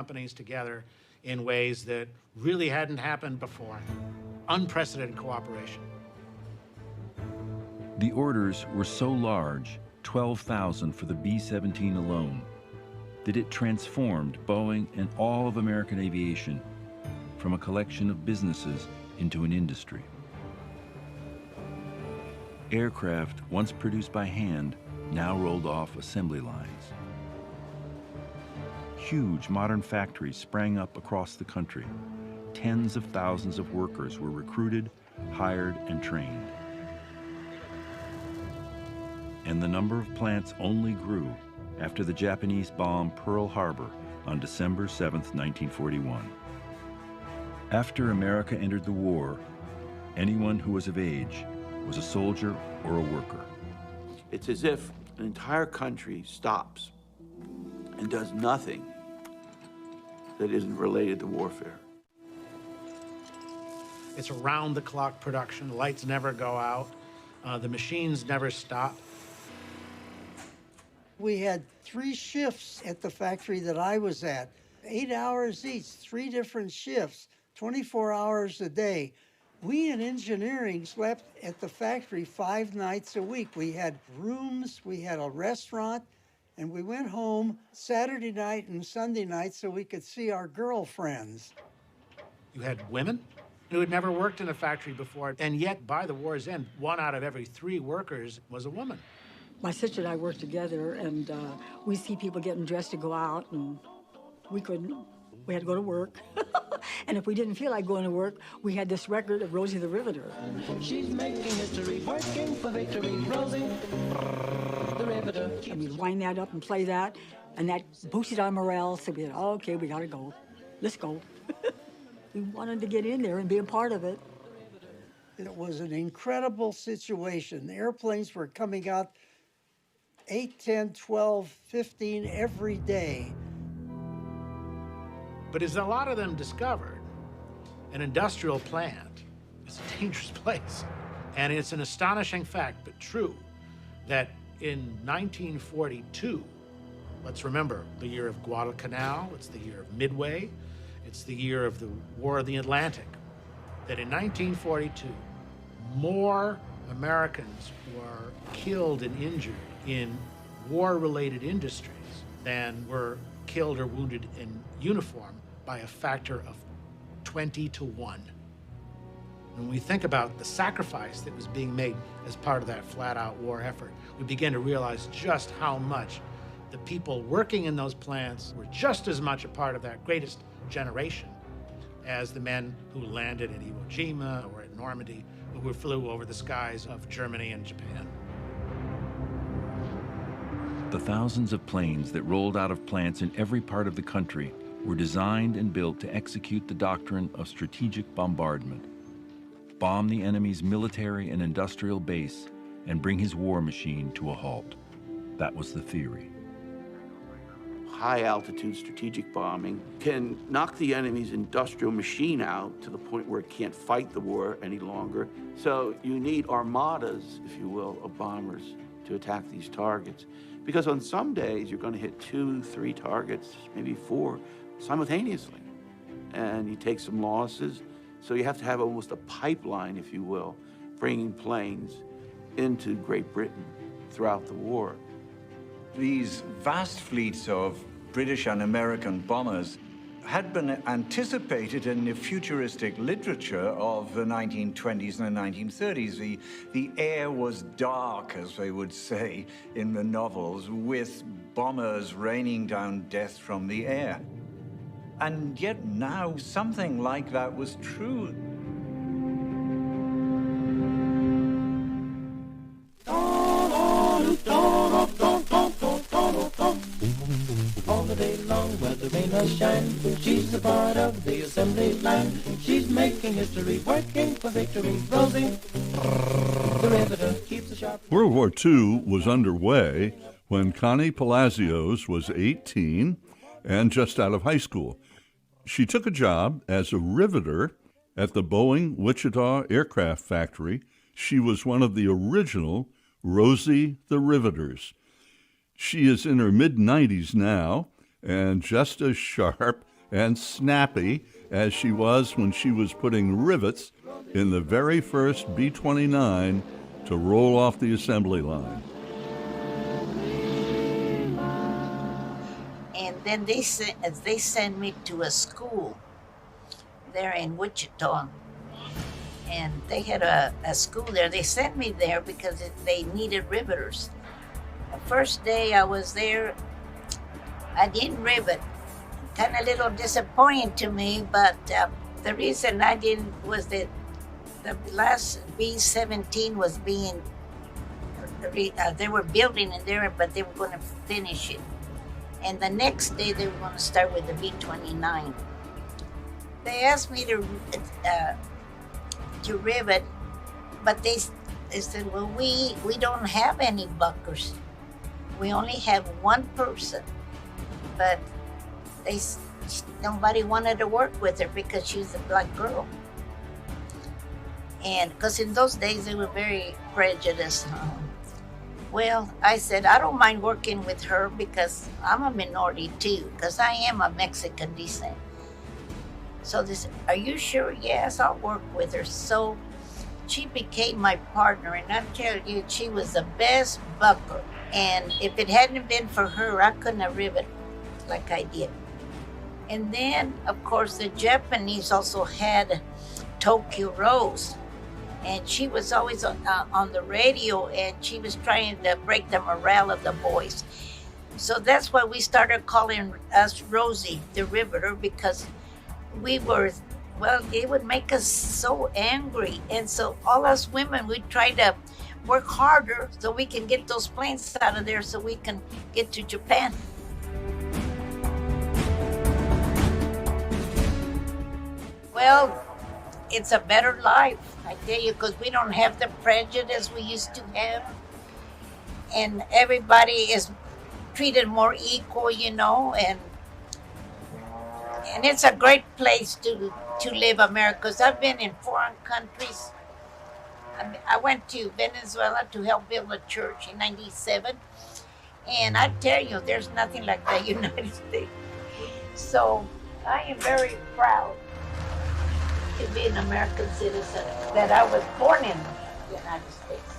companies together in ways that really hadn't happened before. Unprecedented cooperation. The orders were so large, 12,000 for the B-17 alone, that it transformed Boeing and all of American aviation from a collection of businesses into an industry. Aircraft, once produced by hand, now rolled off assembly lines. Huge modern factories sprang up across the country. Tens of thousands of workers were recruited, hired, and trained. And the number of plants only grew after the Japanese bombed Pearl Harbor on December 7, 1941. After America entered the war, anyone who was of age was a soldier or a worker. It's as if an entire country stops and does nothing that isn't related to warfare. It's around-the-clock production. The lights never go out. The machines never stop. We had 3 shifts at the factory that I was at, 8 hours each, 3 different shifts, 24 hours a day. We in engineering slept at the factory 5 nights a week. We had rooms, we had a restaurant, and we went home Saturday night and Sunday night so we could see our girlfriends. You had women who had never worked in a factory before, and yet by the war's end, 1 out of every 3 workers was a woman. My sister and I worked together, and we see people getting dressed to go out, and we couldn't. We had to go to work. And if we didn't feel like going to work, we had this record of Rosie the Riveter. She's making history, working for victory, Rosie the Riveter. And we'd wind that up and play that, and that boosted our morale, so we said, oh, okay, we gotta go. Let's go. We wanted to get in there and be a part of it. It was an incredible situation. The airplanes were coming out 8, 10, 12, 15 every day. But as a lot of them discovered, an industrial plant is a dangerous place. And it's an astonishing fact, but true, that in 1942, let's remember the year of Guadalcanal, it's the year of Midway, it's the year of the War of the Atlantic, that in 1942, more Americans were killed and injured in war-related industries than were killed or wounded in uniform by a factor of 20 to 1. When we think about the sacrifice that was being made as part of that flat-out war effort, we begin to realize just how much the people working in those plants were just as much a part of that greatest generation as the men who landed at Iwo Jima or at Normandy, who flew over the skies of Germany and Japan. The thousands of planes that rolled out of plants in every part of the country were designed and built to execute the doctrine of strategic bombardment, bomb the enemy's military and industrial base, and bring his war machine to a halt. That was the theory. High-altitude strategic bombing can knock the enemy's industrial machine out to the point where it can't fight the war any longer. So you need armadas, if you will, of bombers to attack these targets. Because on some days, you're going to hit 2, 3 targets, maybe 4, simultaneously. And you take some losses. So you have to have almost a pipeline, if you will, bringing planes into Great Britain throughout the war. These vast fleets of British and American bombers had been anticipated in the futuristic literature of the 1920s and the 1930s. The air was dark, as they would say in the novels, with bombers raining down death from the air. And yet now something like that was true. All the day long, where the rain or shine, she's a part of the assembly line. She's making history, working for victory. Rosie, the riveter, keeps the sharp. World War II was underway when Connie Palacios was 18 and just out of high school. She took a job as a riveter at the Boeing Wichita Aircraft Factory. She was one of the original Rosie the Riveters. She is in her mid-90s now and just as sharp and snappy as she was when she was putting rivets in the very first B-29 to roll off the assembly line. And then they sent me to a school there in Wichita. And they had a school there. They sent me there because they needed riveters. The first day I was there, I didn't rivet. Kind of a little disappointing to me, but the reason I didn't was that the last B-17 was being, they were building it there, but they were going to finish it. And the next day they were going to start with the B-29. They asked me to rivet, but they said, well, we don't have any buckers. We only have one person. But nobody wanted to work with her because she was a black girl. And because in those days they were very prejudiced. Well, I said, I don't mind working with her because I'm a minority too, because I am of Mexican descent. So they said, are you sure? Yes, I'll work with her. So she became my partner, and I tell you, she was the best bucker. And if it hadn't been for her, I couldn't have riveted like I did. And then, of course, the Japanese also had Tokyo Rose. And she was always on the radio, and she was trying to break the morale of the boys. So that's why we started calling us Rosie, the riveter, because we were, well, it would make us so angry. And so all us women, we try to work harder so we can get those planes out of there so we can get to Japan. Well, it's a better life, I tell you, because we don't have the prejudice we used to have. And everybody is treated more equal, you know, and it's a great place to live, America, because I've been in foreign countries. I went to Venezuela to help build a church in '97, and I tell you, there's nothing like the United States. So I am very proud to be an American citizen, that I was born in the United States.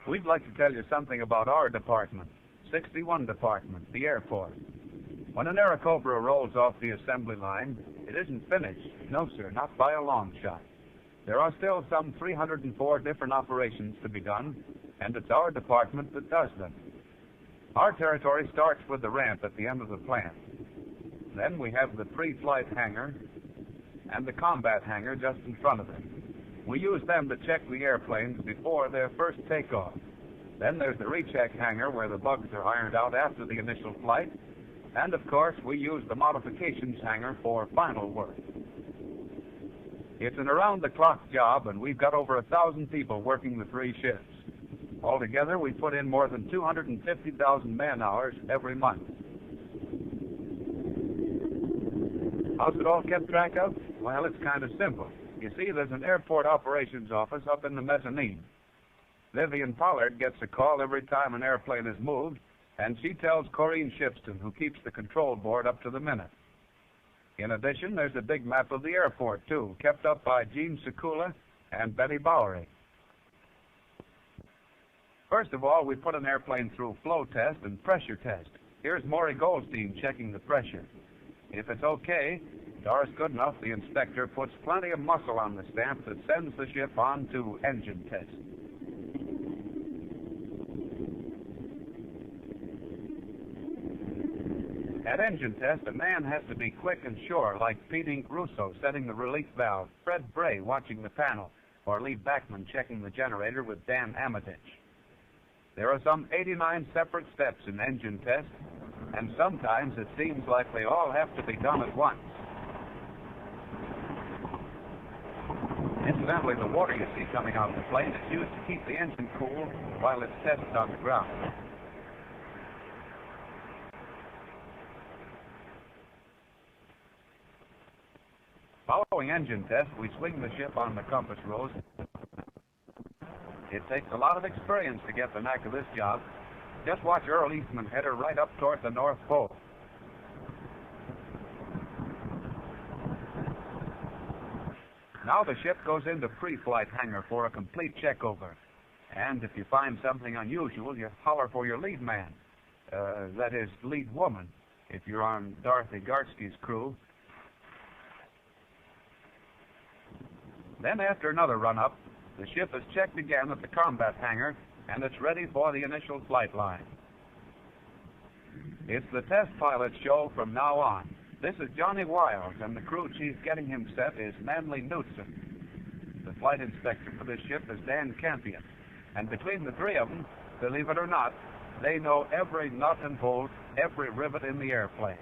We'd like to tell you something about our department, 61 Department, the Air Force. When an Airacobra rolls off the assembly line, it isn't finished. No, sir, not by a long shot. There are still some 304 different operations to be done, and it's our department that does them. Our territory starts with the ramp at the end of the plant. Then we have the pre-flight hangar and the combat hangar just in front of it. We use them to check the airplanes before their first takeoff. Then there's the recheck hangar where the bugs are ironed out after the initial flight. And of course, we use the modifications hangar for final work. It's an around-the-clock job, and we've got over 1,000 people working the 3 shifts. Altogether, we put in more than 250,000 man-hours every month. How's it all kept track of? Well, it's kind of simple. You see, there's an airport operations office up in the mezzanine. Vivian Pollard gets a call every time an airplane is moved, and she tells Corrine Shipston, who keeps the control board up to the minute. In addition, there's a big map of the airport, too, kept up by Gene Sekula and Betty Bowery. First of all, we put an airplane through flow test and pressure test. Here's Maury Goldstein checking the pressure. If it's okay, Doris Goodenough, the inspector, puts plenty of muscle on the stamp that sends the ship on to engine test. At engine test, a man has to be quick and sure, like Pete Ink Russo setting the relief valve, Fred Bray watching the panel, or Lee Backman checking the generator with Dan Amadich. There are some 89 separate steps in engine test, and sometimes it seems like they all have to be done at once. Incidentally, the water you see coming out of the plane is used to keep the engine cool while it's tested on the ground. Following engine test, we swing the ship on the compass rose. It takes a lot of experience to get the knack of this job. Just watch Earl Eastman head her right up toward the North Pole. Now the ship goes into pre-flight hangar for a complete checkover. And if you find something unusual, you holler for your lead man. That is, lead woman, if you're on Dorothy Gartsky's crew. Then after another run-up, the ship is checked again at the combat hangar, and it's ready for the initial flight line. It's the test pilot show from now on. This is Johnny Wiles, and the crew chief getting him set is Manly Knutson. The flight inspector for this ship is Dan Campion. And between the three of them, believe it or not, they know every nut and bolt, every rivet in the airplane.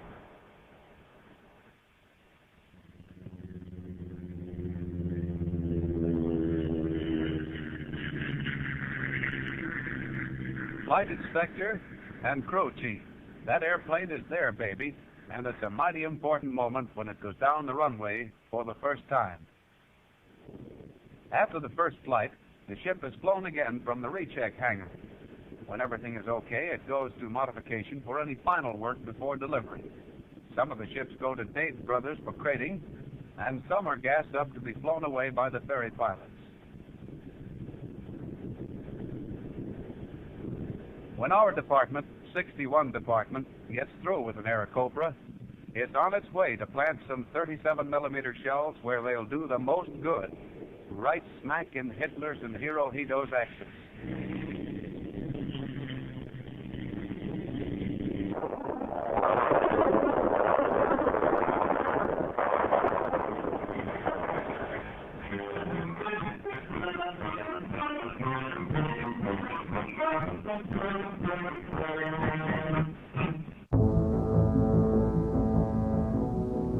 Flight inspector and crew chief. That airplane is there, baby, and it's a mighty important moment when it goes down the runway for the first time. After the first flight, the ship is flown again from the recheck hangar. When everything is okay, it goes to modification for any final work before delivery. Some of the ships go to Dade Brothers for crating, and some are gassed up to be flown away by the ferry pilots. When our department, 61 Department, gets through with an Airacopter, it's on its way to plant some 37mm shells where they'll do the most good, right smack in Hitler's and Hirohito's axis.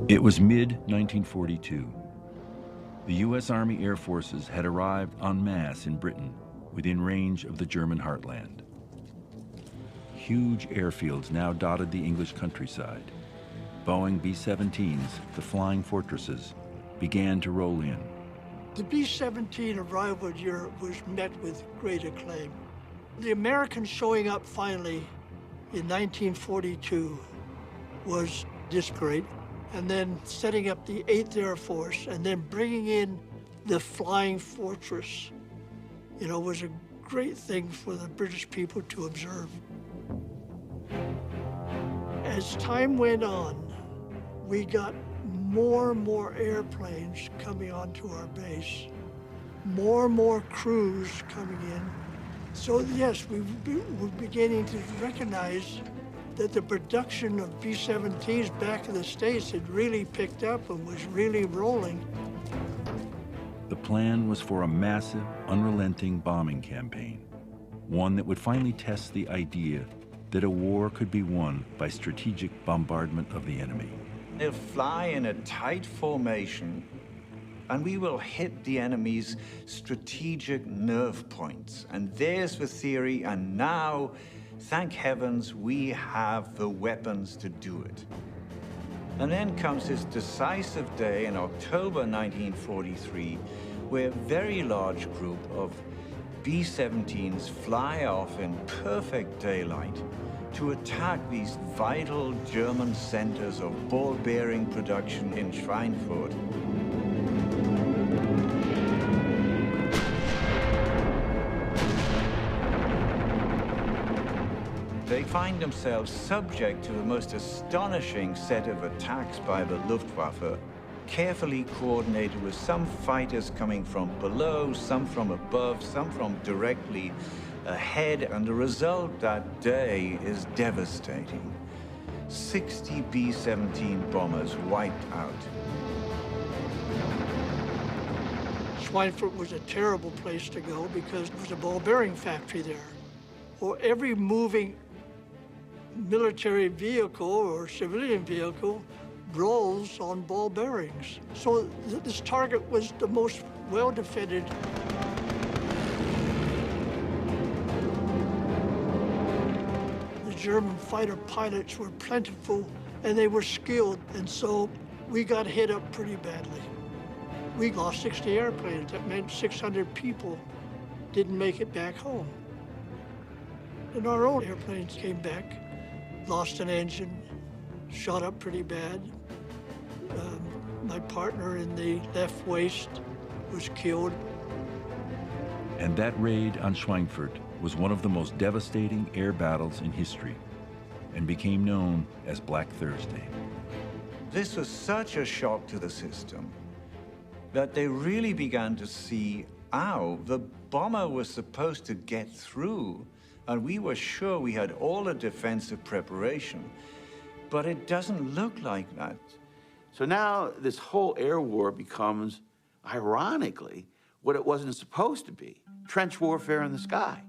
It was mid-1942. The U.S. Army Air Forces had arrived en masse in Britain, within range of the German heartland. Huge airfields now dotted the English countryside. Boeing B-17s, the Flying Fortresses, began to roll in. The B-17 arrival in Europe was met with great acclaim. The Americans showing up finally in 1942 was just great. And then setting up the 8th Air Force, and then bringing in the Flying Fortress, was a great thing for the British people to observe. As time went on, we got more and more airplanes coming onto our base, more and more crews coming in. So yes, we're beginning to recognize that the production of B-17s back in the States had really picked up and was really rolling. The plan was for a massive, unrelenting bombing campaign, one that would finally test the idea that a war could be won by strategic bombardment of the enemy. They'll fly in a tight formation, and we will hit the enemy's strategic nerve points. And there's the theory, and now, thank heavens, we have the weapons to do it. And then comes this decisive day in October 1943, where a very large group of B-17s fly off in perfect daylight to attack these vital German centers of ball bearing production in Schweinfurt. They find themselves subject to the most astonishing set of attacks by the Luftwaffe, carefully coordinated with some fighters coming from below, some from above, some from directly ahead, and the result that day is devastating. 60 B-17 bombers wiped out. Schweinfurt was a terrible place to go because there was a ball bearing factory there. or every moving military vehicle or civilian vehicle rolls on ball bearings. So this target was the most well-defended. The German fighter pilots were plentiful and they were skilled, and so we got hit up pretty badly. We lost 60 airplanes. That meant 600 people didn't make it back home. And our own airplanes came back, lost an engine, shot up pretty bad. My partner in the left waist was killed. And that raid on Schweinfurt was one of the most devastating air battles in history and became known as Black Thursday. This was such a shock to the system that they really began to see how the bomber was supposed to get through, and we were sure we had all the defensive preparation, but it doesn't look like that. So now this whole air war becomes, ironically, what it wasn't supposed to be, trench warfare in the sky.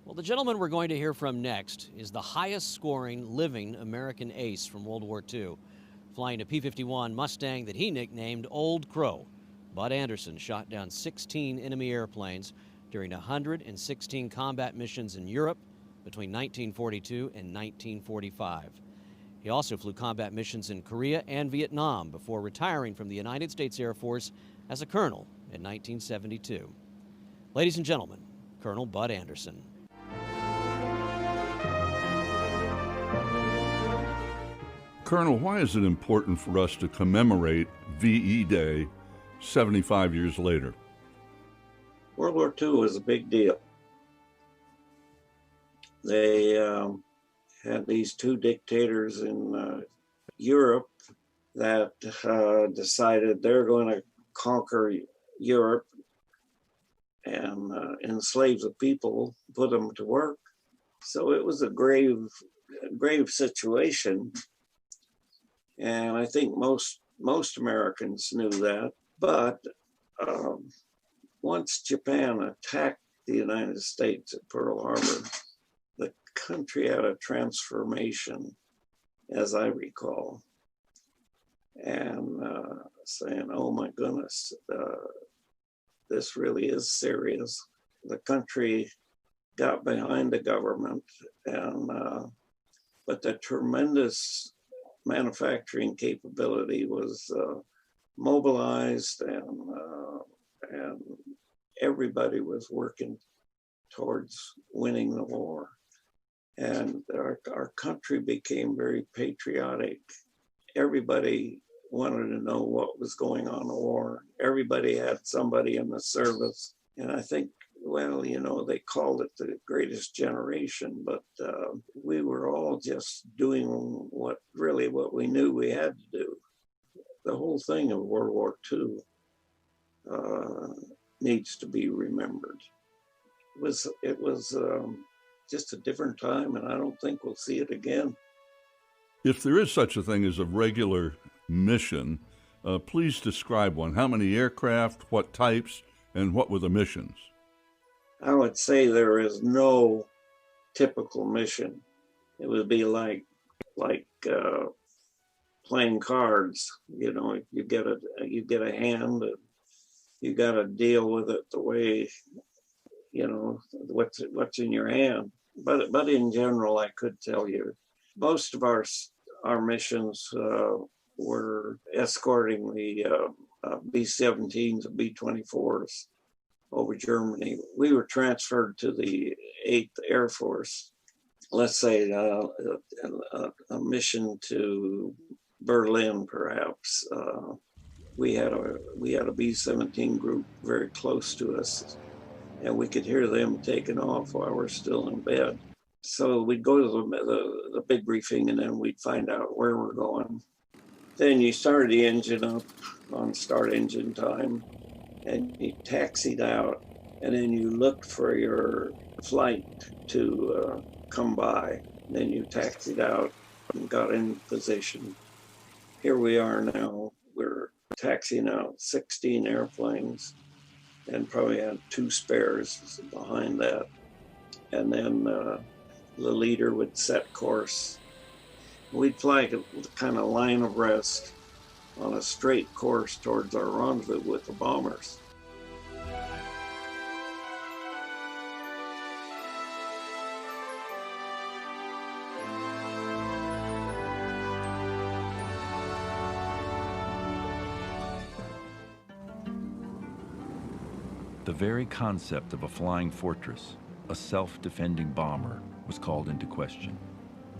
Well, the gentleman we're going to hear from next is the highest scoring living American ace from World War II, flying a P-51 Mustang that he nicknamed Old Crow. Bud Anderson shot down 16 enemy airplanes during 116 combat missions in Europe between 1942 and 1945. He also flew combat missions in Korea and Vietnam before retiring from the United States Air Force as a colonel in 1972. Ladies and gentlemen, Colonel Bud Anderson. Colonel, why is it important for us to commemorate VE Day 75 years later? World War II was a big deal. They had these two dictators in Europe that decided they're going to conquer Europe and enslave the people, put them to work. So it was a grave situation. And I think most Americans knew that. But once Japan attacked the United States at Pearl Harbor, the country had a transformation, as I recall, and saying, oh my goodness, this really is serious. The country got behind the government, and but the tremendous manufacturing capability was mobilized, and everybody was working towards winning the war. And our country became very patriotic. Everybody wanted to know what was going on in the war. Everybody had somebody in the service. And I think, well, you know, they called it the greatest generation, but we were all just doing what we knew we had to do. The whole thing of World War II needs to be remembered. It was just a different time, and I don't think we'll see it again. If there is such a thing as a regular mission, please describe one. How many aircraft, what types, and what were the missions? I would say there is no typical mission. It would be like playing cards. You know, you get a hand, and you got to deal with it the way, you know, what's in your hand. But in general, I could tell you, most of our missions were escorting the B-17s and B-24s over Germany. We were transferred to the 8th Air Force. Let's say a mission to Berlin, perhaps. We had a B-17 group very close to us, and we could hear them taking off while we're still in bed. So we'd go to the big briefing, and then we'd find out where we're going. Then you started the engine up on start engine time, and you taxied out, and then you looked for your flight to come by. And then you taxied out and got in position. Here we are now. We're taxiing out 16 airplanes and probably had 2 spares behind that. And then the leader would set course. We'd fly a kind of line of rest on a straight course towards our rendezvous with the bombers. The very concept of a flying fortress, a self-defending bomber, was called into question.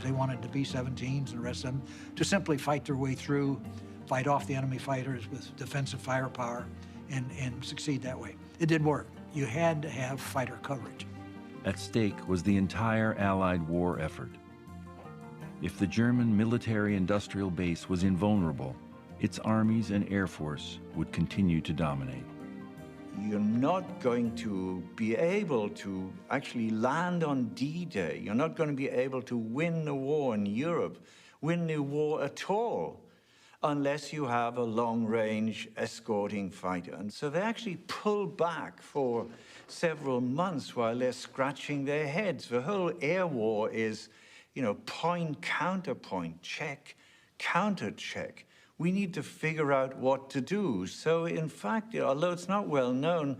They wanted the B-17s and the rest of them to simply fight their way through, fight off the enemy fighters with defensive firepower, and succeed that way. It did work. You had to have fighter coverage. At stake was the entire Allied war effort. If the German military-industrial base was invulnerable, its armies and air force would continue to dominate. You're not going to be able to actually land on D-Day. You're not going to be able to win the war in Europe, win the war at all, unless you have a long-range escorting fighter. And so they actually pull back for several months while they're scratching their heads. The whole air war is, you know, point, counterpoint, check, counter check. We need to figure out what to do. So in fact, although it's not well known,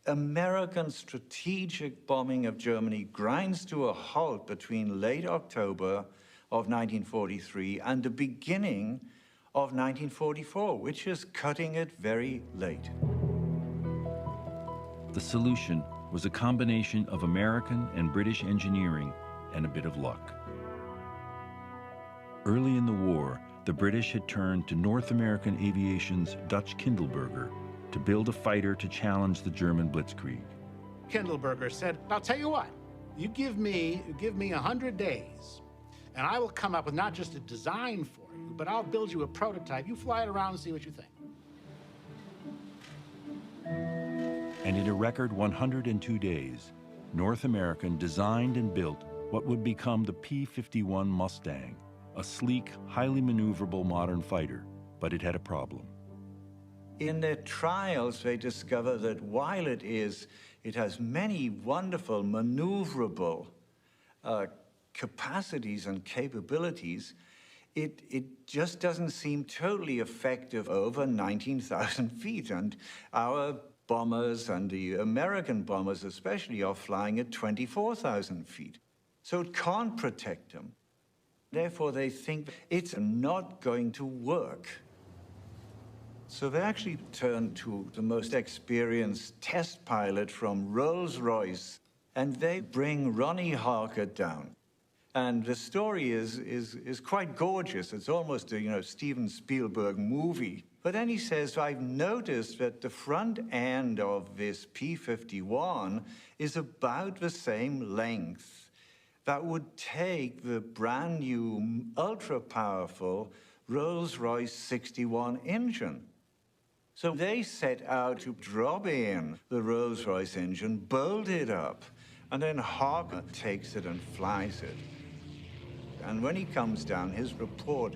American strategic bombing of Germany grinds to a halt between late October of 1943 and the beginning of 1944, which is cutting it very late. The solution was a combination of American and British engineering and a bit of luck. Early in the war, the British had turned to North American aviation's Dutch Kindleberger to build a fighter to challenge the German blitzkrieg. Kindleberger said, I'll tell you what, you give me 100 days, and I will come up with not just a design for you, but I'll build you a prototype. You fly it around and see what you think. And in a record 102 days, North American designed and built what would become the P-51 Mustang, a sleek, highly maneuverable modern fighter, but it had a problem. In their trials, they discover that while it has many wonderful maneuverable capacities and capabilities, it just doesn't seem totally effective over 19,000 feet. And our bombers, and the American bombers especially, are flying at 24,000 feet. So it can't protect them. Therefore, they think it's not going to work. So they actually turn to the most experienced test pilot from Rolls-Royce, and they bring Ronnie Harker down. And the story is quite gorgeous. It's almost a Steven Spielberg movie. But then he says, I've noticed that the front end of this P-51 is about the same length that would take the brand new, ultra-powerful Rolls-Royce 61 engine. So they set out to drop in the Rolls-Royce engine, bolt it up, and then Harker takes it and flies it. And when he comes down, his report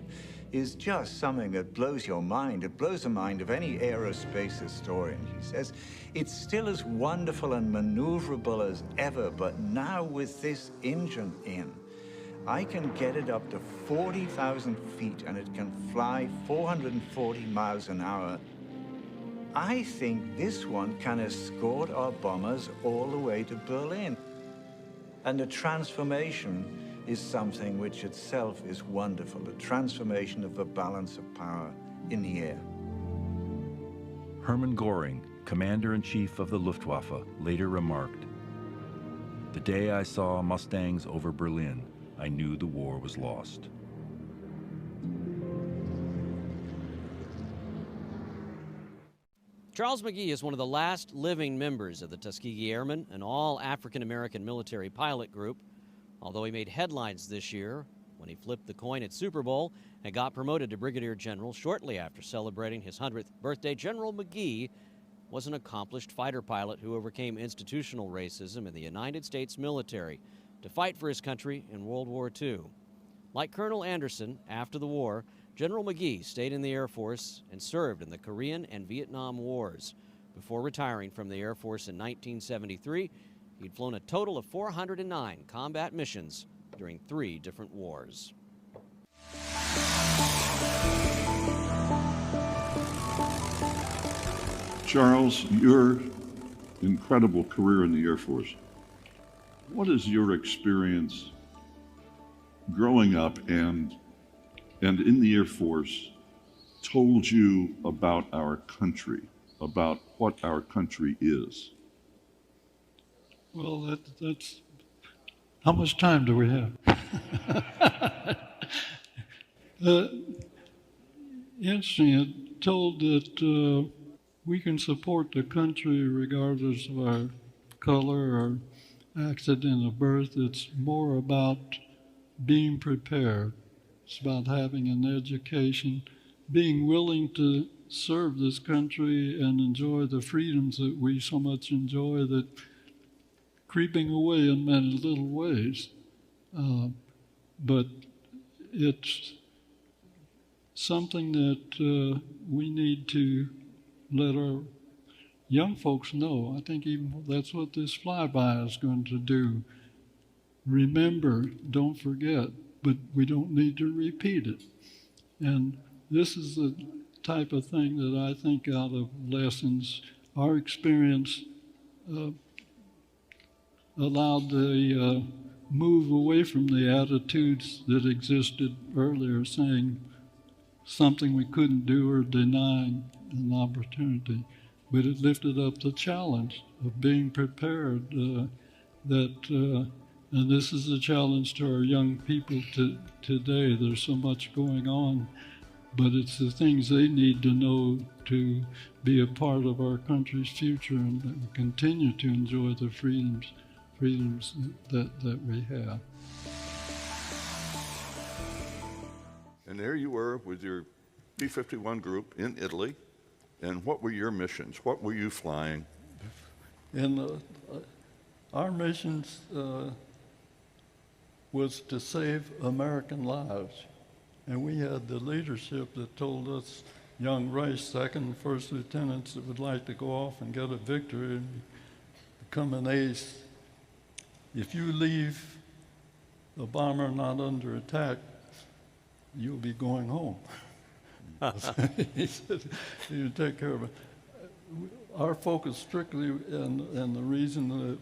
is just something that blows your mind. It blows the mind of any aerospace historian. He says, it's still as wonderful and maneuverable as ever, but now with this engine in, I can get it up to 40,000 feet and it can fly 440 miles an hour. I think this one can escort our bombers all the way to Berlin. And the transformation is something which itself is wonderful, the transformation of the balance of power in the air. Hermann Göring, Commander-in-Chief of the Luftwaffe, later remarked, "The day I saw Mustangs over Berlin, I knew the war was lost." Charles McGee is one of the last living members of the Tuskegee Airmen, an all-African-American military pilot group. Although he made headlines this year when he flipped the coin at Super Bowl and got promoted to Brigadier General shortly after celebrating his 100th birthday, General McGee was an accomplished fighter pilot who overcame institutional racism in the United States military to fight for his country in World War II. Like Colonel Anderson, after the war, General McGee stayed in the Air Force and served in the Korean and Vietnam Wars. Before retiring from the Air Force in 1973, he'd flown a total of 409 combat missions during 3 different wars. Charles, your incredible career in the Air Force, what is your experience growing up and in the Air Force told you about our country, about what our country is? Well, that's how much time do we have? Interesting, it told that we can support the country regardless of our color or accident of birth. It's more about being prepared. It's about having an education, being willing to serve this country and enjoy the freedoms that we so much enjoy, that creeping away in many little ways. But it's something that we need to let our young folks know. I think even that's what this flyby is going to do. Remember, don't forget, but we don't need to repeat it. And this is the type of thing that I think out of lessons, our experience allowed the move away from the attitudes that existed earlier, saying something we couldn't do or denying an opportunity. But it lifted up the challenge of being prepared, and this is a challenge to our young people today. There's so much going on, but it's the things they need to know to be a part of our country's future and continue to enjoy the freedoms that we have. And there you were with your P-51 group in Italy. And what were your missions? What were you flying? And our missions was to save American lives. And we had the leadership that told us, young Rice, second and first lieutenants that would like to go off and get a victory and become an ace. If you leave the bomber not under attack, you'll be going home. He said, you take care of it. Our focus strictly, and the reason the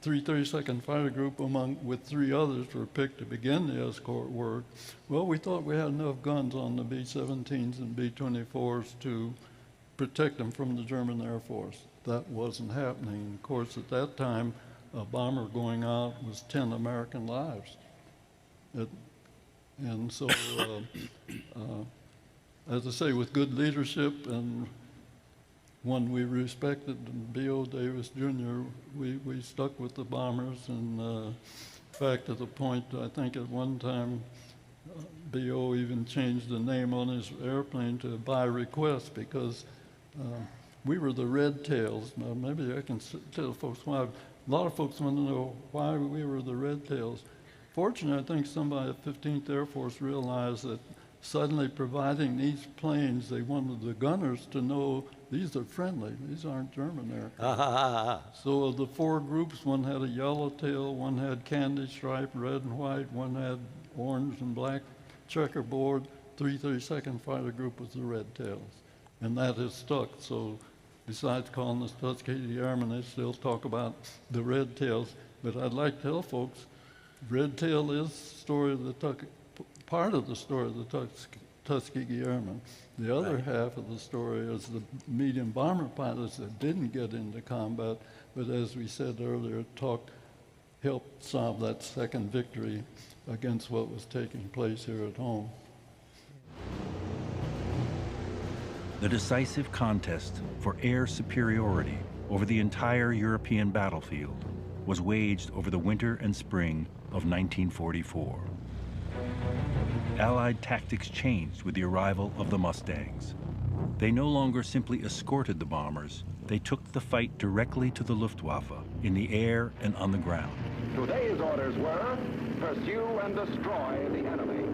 332nd Fighter Group, with 3 others, were picked to begin the escort work, well, we thought we had enough guns on the B-17s and B-24s to protect them from the German Air Force. That wasn't happening. Of course, at that time, a bomber going out was 10 American lives. And so, as I say, with good leadership and one we respected, B.O. Davis Jr., we stuck with the bombers. And in fact, to the point, I think at one time, B.O. even changed the name on his airplane to by request, because we were the Red Tails. Now, maybe I can tell folks why. A lot of folks want to know why we were the Red Tails. Fortunately, I think somebody at 15th Air Force realized that suddenly providing these planes, they wanted the gunners to know these are friendly, these aren't German aircraft. So of the 4 groups, one had a yellow tail, one had candy stripe, red and white, one had orange and black checkerboard. 332nd Fighter Group was the Red Tails. And that has stuck. So besides calling us Tuskegee Airmen, they still talk about the Red Tails. But I'd like to tell folks, Red Tail is part of the story of the Tuskegee Airmen. The other half of the story is the medium bomber pilots that didn't get into combat, but as we said earlier, helped solve that second victory against what was taking place here at home. The decisive contest for air superiority over the entire European battlefield was waged over the winter and spring of 1944. Allied tactics changed with the arrival of the Mustangs. They no longer simply escorted the bombers, they took the fight directly to the Luftwaffe, in the air and on the ground. Today's orders were, pursue and destroy the enemy.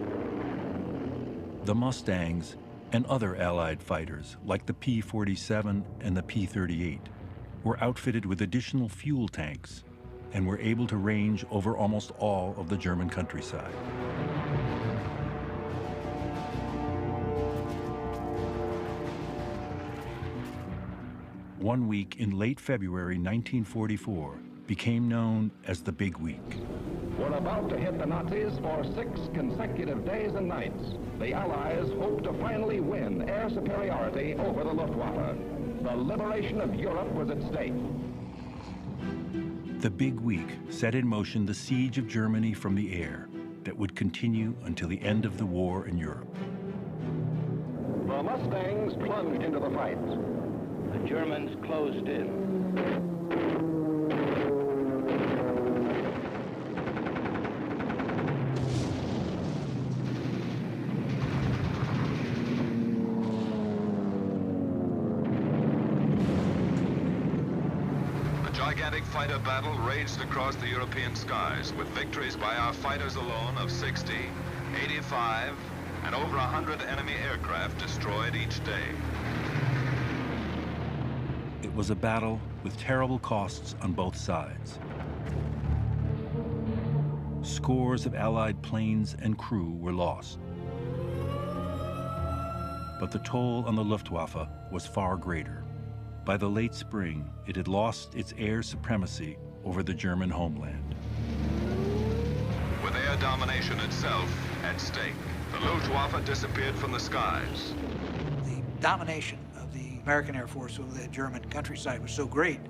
The Mustangs and other Allied fighters, like the P-47 and the P-38, were outfitted with additional fuel tanks and were able to range over almost all of the German countryside. One week in late February 1944 became known as the Big Week. We're about to hit the Nazis for 6 consecutive days and nights. The Allies hope to finally win air superiority over the Luftwaffe. The liberation of Europe was at stake. The Big Week set in motion the siege of Germany from the air that would continue until the end of the war in Europe. The Mustangs plunged into the fight. The Germans closed in. A gigantic fighter battle raged across the European skies, with victories by our fighters alone of 60, 85, and over 100 enemy aircraft destroyed each day. It was a battle with terrible costs on both sides. Scores of Allied planes and crew were lost. But the toll on the Luftwaffe was far greater. By the late spring, it had lost its air supremacy over the German homeland. With air domination itself at stake, the Luftwaffe disappeared from the skies. The domination of the American Air Force over the German countryside was so great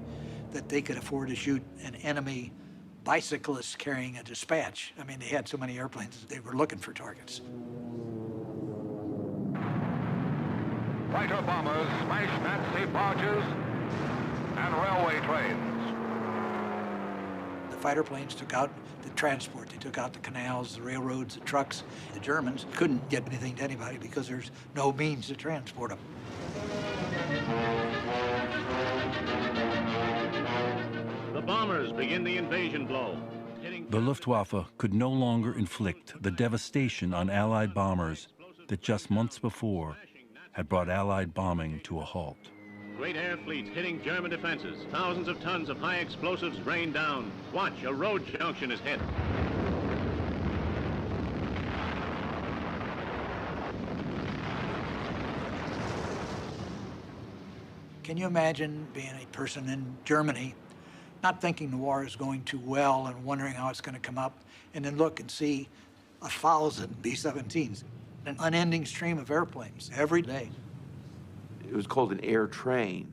that they could afford to shoot an enemy bicyclist carrying a dispatch. I mean, they had so many airplanes, they were looking for targets. Fighter bombers smashed Nazi barges and railway trains. The fighter planes took out the transport. They took out the canals, the railroads, the trucks. The Germans couldn't get anything to anybody because there's no means to transport them. The bombers begin the invasion blow. The Luftwaffe could no longer inflict the devastation on Allied bombers that just months before had brought Allied bombing to a halt. Great air fleets hitting German defenses. Thousands of tons of high explosives rain down. Watch, a road junction is hit. Can you imagine being a person in Germany, not thinking the war is going too well and wondering how it's going to come up, and then look and see 1,000 B-17s, an unending stream of airplanes every day? It was called an air train.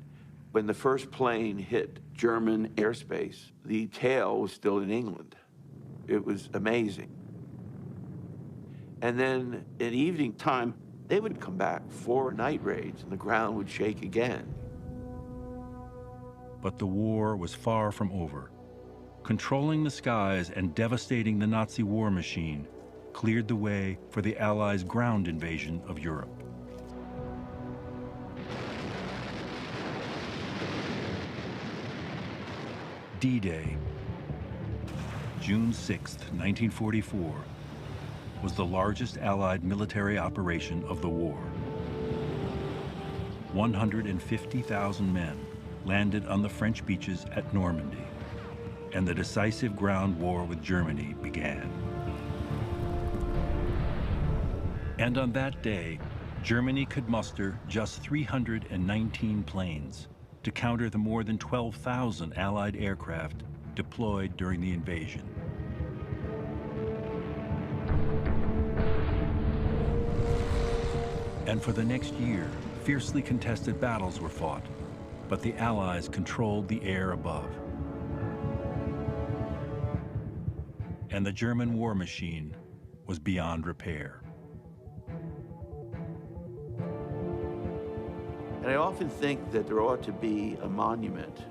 When the first plane hit German airspace, the tail was still in England. It was amazing. And then at evening time, they would come back 4 night raids and the ground would shake again. But the war was far from over. Controlling the skies and devastating the Nazi war machine cleared the way for the Allies' ground invasion of Europe. D-Day, June 6, 1944, was the largest Allied military operation of the war. 150,000 men landed on the French beaches at Normandy, and the decisive ground war with Germany began. And on that day, Germany could muster just 319 planes to counter the more than 12,000 Allied aircraft deployed during the invasion. And for the next year, fiercely contested battles were fought, but the Allies controlled the air above. And the German war machine was beyond repair. And I often think that there ought to be a monument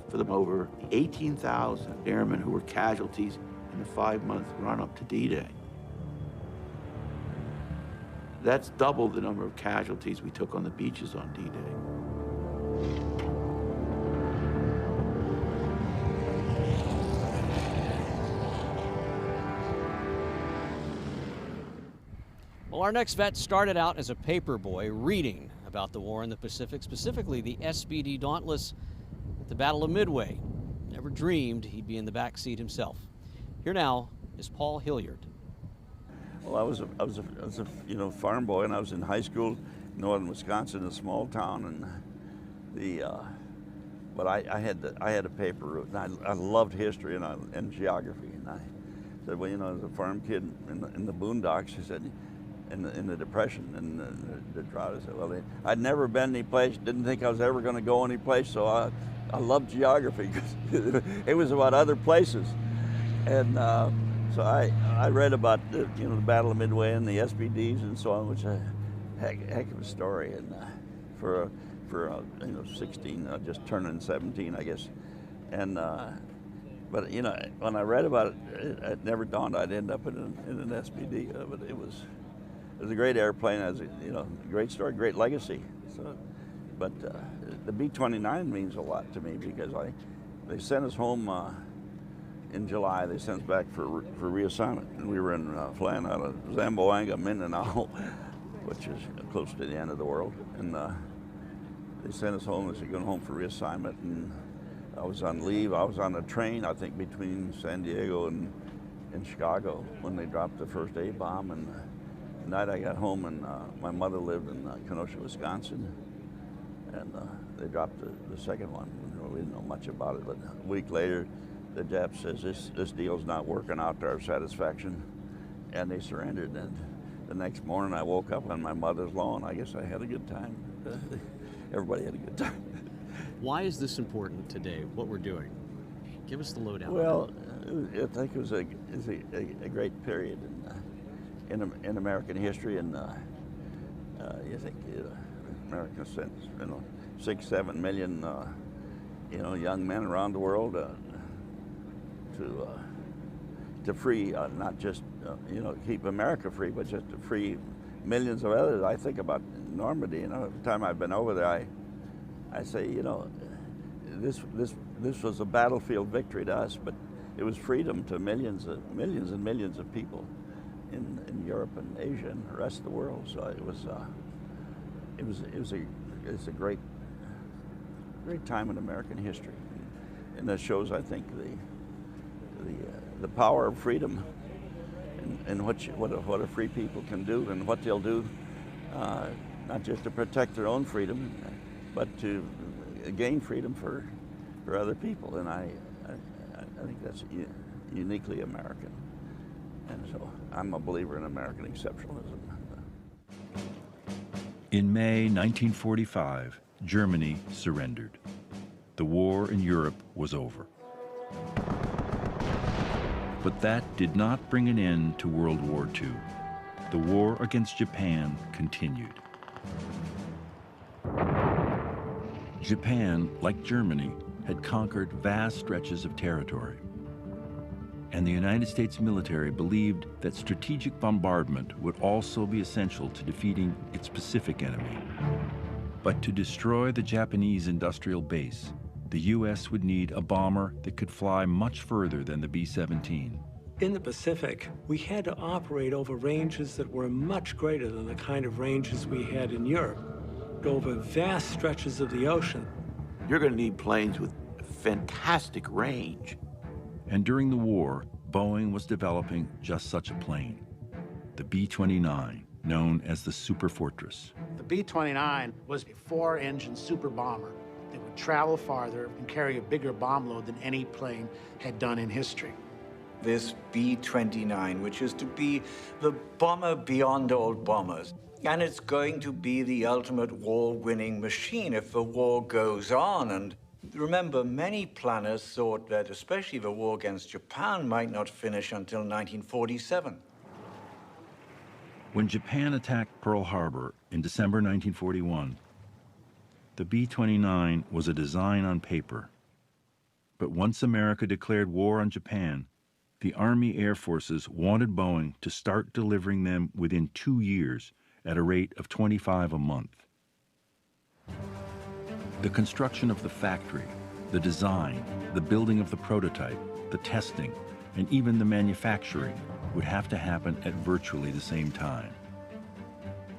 for the over 18,000 airmen who were casualties in the 5-month run-up to D-Day. That's double the number of casualties we took on the beaches on D-Day. Well, our next vet started out as a paper boy reading about the war in the Pacific, specifically the SPD Dauntless at the Battle of Midway. Never dreamed he'd be in the back seat himself. Here now is Paul Hilliard. Well, I was a farm boy, and I was in high school, northern Wisconsin, a small town, and but I had a paper route, and I loved history and geography, and I said, well, as a farm kid in the boondocks, he said, in the Depression and the drought, I said, well, I'd never been any place, didn't think I was ever going to go any place, so I loved geography because it was about other places, and. So I read about the Battle of Midway and the SPDs and so on, which is a heck of a story, and for 16, just turning 17, I guess, and but when I read about it, it never dawned I'd end up in an SPD, but it was a great airplane, as great story, great legacy. So, but the B-29 means a lot to me because they sent us home. In July, they sent us back for reassignment, and we were flying out of Zamboanga, Mindanao, which is close to the end of the world. And they sent us home. They said, going home for reassignment, and I was on leave. I was on a train, I think, between San Diego and Chicago when they dropped the first A-bomb. And the night I got home, and my mother lived in Kenosha, Wisconsin, and they dropped the second one. We didn't know much about it, but a week later, the Jap says this deal's not working out to our satisfaction, and they surrendered. And the next morning I woke up on my mother's lawn. I guess I had a good time. Everybody had a good time. Why is this important today, what we're doing? Give us the lowdown. Well, I think it was a great period in American history, and you think Americans sent 6-7 million young men around the world to free, not just keep America free, but just to free millions of others. I think about Normandy. Every time I've been over there, I say, this was a battlefield victory to us, but it was freedom to millions and millions of people in Europe and Asia and the rest of the world. So it's a great time in American history, and that shows, I think, the power of freedom and what a free people can do and what they'll do, not just to protect their own freedom, but to gain freedom for other people. And I think that's uniquely American. And so I'm a believer in American exceptionalism. In May 1945, Germany surrendered. The war in Europe was over. But that did not bring an end to World War II. The war against Japan continued. Japan, like Germany, had conquered vast stretches of territory. And the United States military believed that strategic bombardment would also be essential to defeating its Pacific enemy. But to destroy the Japanese industrial base, the U.S. would need a bomber that could fly much further than the B-17. In the Pacific, we had to operate over ranges that were much greater than the kind of ranges we had in Europe, over vast stretches of the ocean. You're going to need planes with fantastic range. And during the war, Boeing was developing just such a plane, the B-29, known as the Superfortress. The B-29 was a 4-engine super bomber that would travel farther and carry a bigger bomb load than any plane had done in history. This B-29, which is to be the bomber beyond all bombers. And it's going to be the ultimate war-winning machine if the war goes on. And remember, many planners thought that especially the war against Japan might not finish until 1947. When Japan attacked Pearl Harbor in December 1941, the B-29 was a design on paper. But once America declared war on Japan, the Army Air Forces wanted Boeing to start delivering them within 2 years at a rate of 25 a month. The construction of the factory, the design, the building of the prototype, the testing, and even the manufacturing would have to happen at virtually the same time.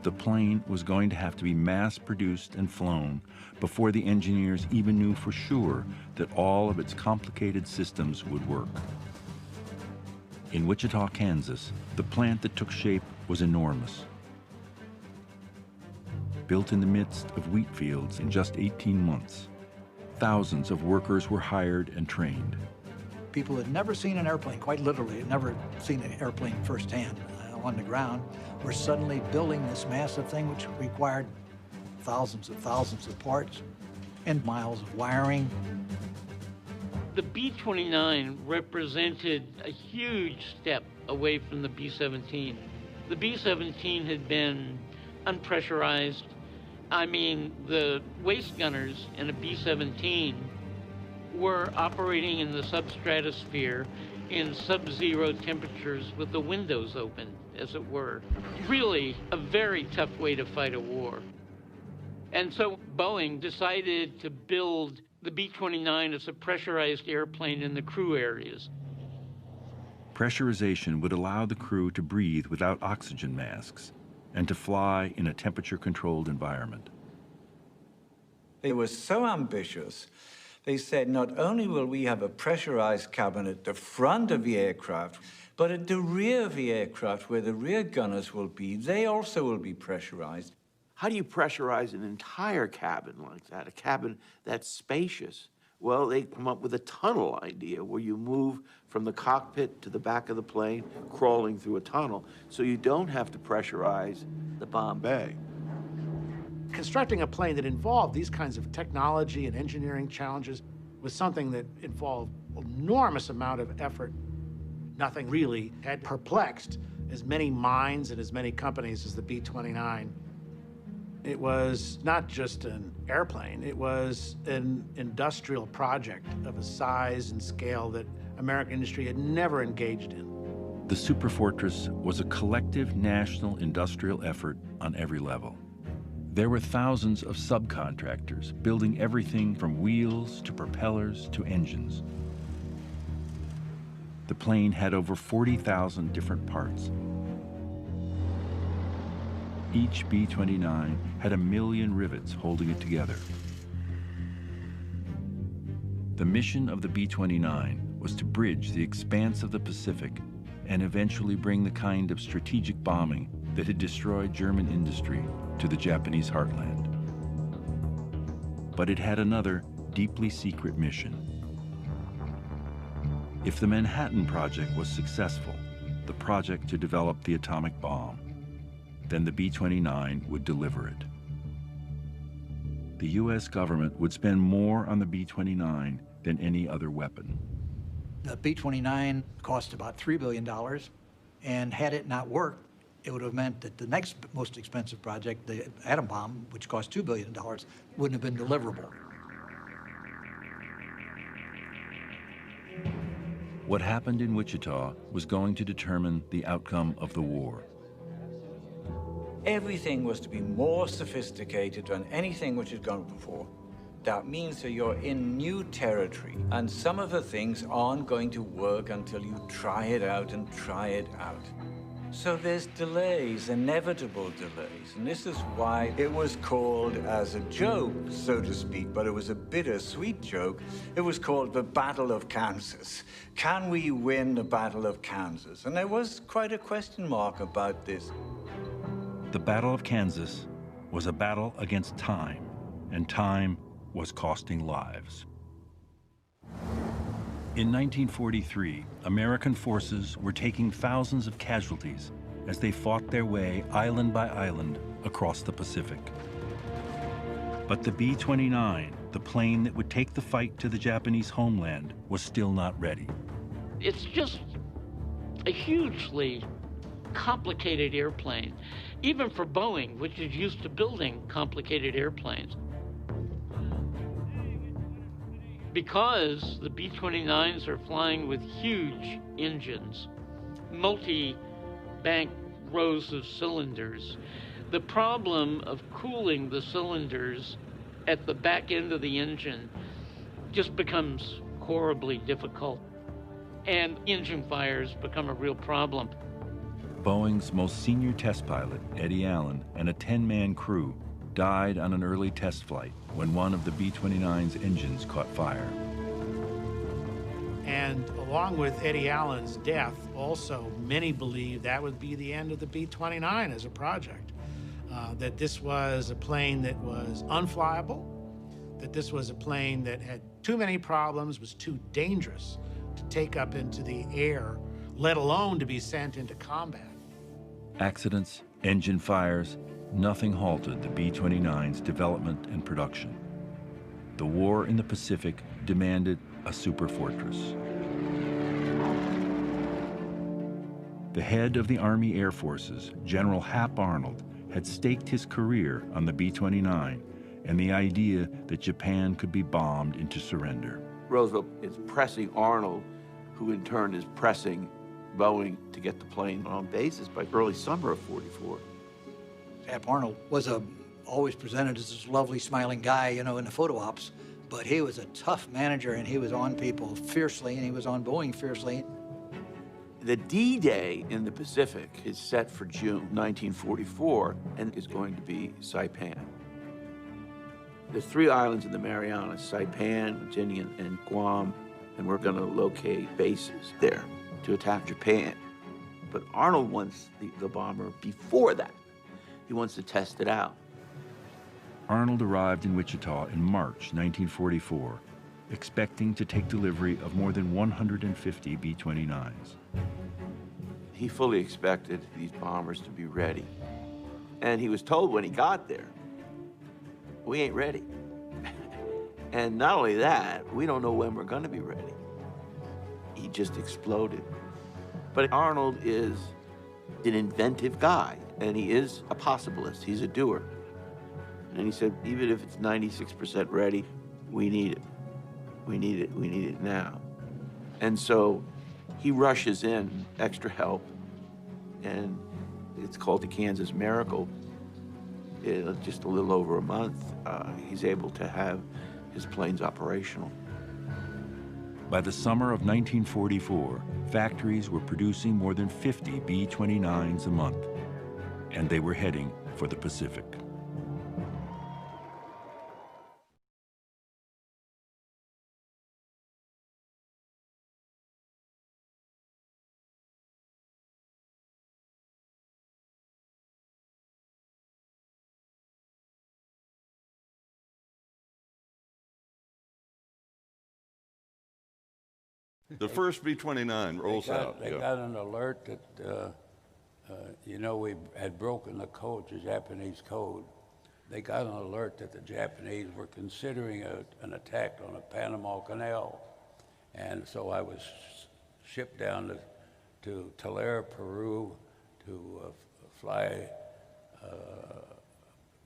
The plane was going to have to be mass-produced and flown before the engineers even knew for sure that all of its complicated systems would work. In Wichita, Kansas, the plant that took shape was enormous. Built in the midst of wheat fields in just 18 months, thousands of workers were hired and trained. People had never seen an airplane, quite literally, had never seen an airplane firsthand on the ground, were suddenly building this massive thing which required thousands of parts and miles of wiring. The B-29 represented a huge step away from the B-17. The B-17 had been unpressurized. I mean, the waist gunners in a B-17 were operating in the substratosphere in sub-zero temperatures with the windows open, as it were. Really a very tough way to fight a war. And so Boeing decided to build the B-29 as a pressurized airplane in the crew areas. Pressurization would allow the crew to breathe without oxygen masks and to fly in a temperature-controlled environment. They were so ambitious, they said, not only will we have a pressurized cabin at the front of the aircraft, but at the rear of the aircraft, where the rear gunners will be, they also will be pressurized. How do you pressurize an entire cabin like that, a cabin that's spacious? Well, they come up with a tunnel idea where you move from the cockpit to the back of the plane, crawling through a tunnel, so you don't have to pressurize the bomb bay. Constructing a plane that involved these kinds of technology and engineering challenges was something that involved an enormous amount of effort. Nothing really had perplexed as many minds and as many companies as the B-29. It was not just an airplane, it was an industrial project of a size and scale that American industry had never engaged in. The Superfortress was a collective national industrial effort on every level. There were thousands of subcontractors building everything from wheels to propellers to engines. The plane had over 40,000 different parts. Each B-29 had 1 million rivets holding it together. The mission of the B-29 was to bridge the expanse of the Pacific and eventually bring the kind of strategic bombing that had destroyed German industry to the Japanese heartland. But it had another deeply secret mission. If the Manhattan Project was successful, the project to develop the atomic bomb, then the B-29 would deliver it. The U.S. government would spend more on the B-29 than any other weapon. The B-29 cost about $3 billion, and had it not worked, it would have meant that the next most expensive project, the atom bomb, which cost $2 billion, wouldn't have been deliverable. What happened in Wichita was going to determine the outcome of the war. Everything was to be more sophisticated than anything which had gone before. That means that you're in new territory, and some of the things aren't going to work until you try it out and try it out. So there's delays, inevitable delays, and this is why it was called, as a joke, so to speak, but it was a bittersweet joke, it was called the Battle of Kansas. Can we win the Battle of Kansas? And there was quite a question mark about this. The Battle of Kansas was a battle against time, and time was costing lives. In 1943, American forces were taking thousands of casualties as they fought their way island by island across the Pacific. But the B-29, the plane that would take the fight to the Japanese homeland, was still not ready. It's just a hugely complicated airplane, even for Boeing, which is used to building complicated airplanes. Because the B-29s are flying with huge engines, multi-bank rows of cylinders, The problem of cooling the cylinders at the back end of the engine just becomes horribly difficult, and engine fires become a real problem. Boeing's most senior test pilot, Eddie Allen, and a 10-man crew died on an early test flight when one of the B-29's engines caught fire. And along with Eddie Allen's death, also many believe that would be the end of the B-29 as a project. That this was a plane that was unflyable, that this was a plane that had too many problems, was too dangerous to take up into the air, let alone to be sent into combat. Accidents, engine fires, nothing halted the B-29's development and production. The war in the Pacific demanded a superfortress. The head of the Army Air Forces, General Hap Arnold, had staked his career on the B-29 and the idea that Japan could be bombed into surrender. Roosevelt is pressing Arnold, who in turn is pressing Boeing to get the plane on basis by early summer of '44. Hap Arnold was always presented as this lovely, smiling guy, you know, in the photo ops, but he was a tough manager, and he was on people fiercely, and he was on Boeing fiercely. The D-Day in the Pacific is set for June 1944 and is going to be Saipan. There's 3 islands in the Marianas, Saipan, Tinian, and Guam, and we're going to locate bases there to attack Japan. But Arnold wants the bomber before that. He wants to test it out. Arnold arrived in Wichita in March 1944, expecting to take delivery of more than 150 B-29s. He fully expected these bombers to be ready. And he was told when he got there, we ain't ready. And not only that, we don't know when we're gonna be ready. He just exploded. But Arnold is an inventive guy, and he is a possibilist, he's a doer. And he said, even if it's 96% ready, we need it. We need it now. And so he rushes in extra help, and it's called the Kansas Miracle. In just a little over a month, he's able to have his planes operational. By the summer of 1944, factories were producing more than 50 B-29s a month, and they were heading for the Pacific. The first B-29 rolls out. They got an alert that, you know, we had broken the code, the Japanese code. They got an alert that the Japanese were considering an attack on the Panama Canal. And so I was shipped down to Tulare, Peru, to fly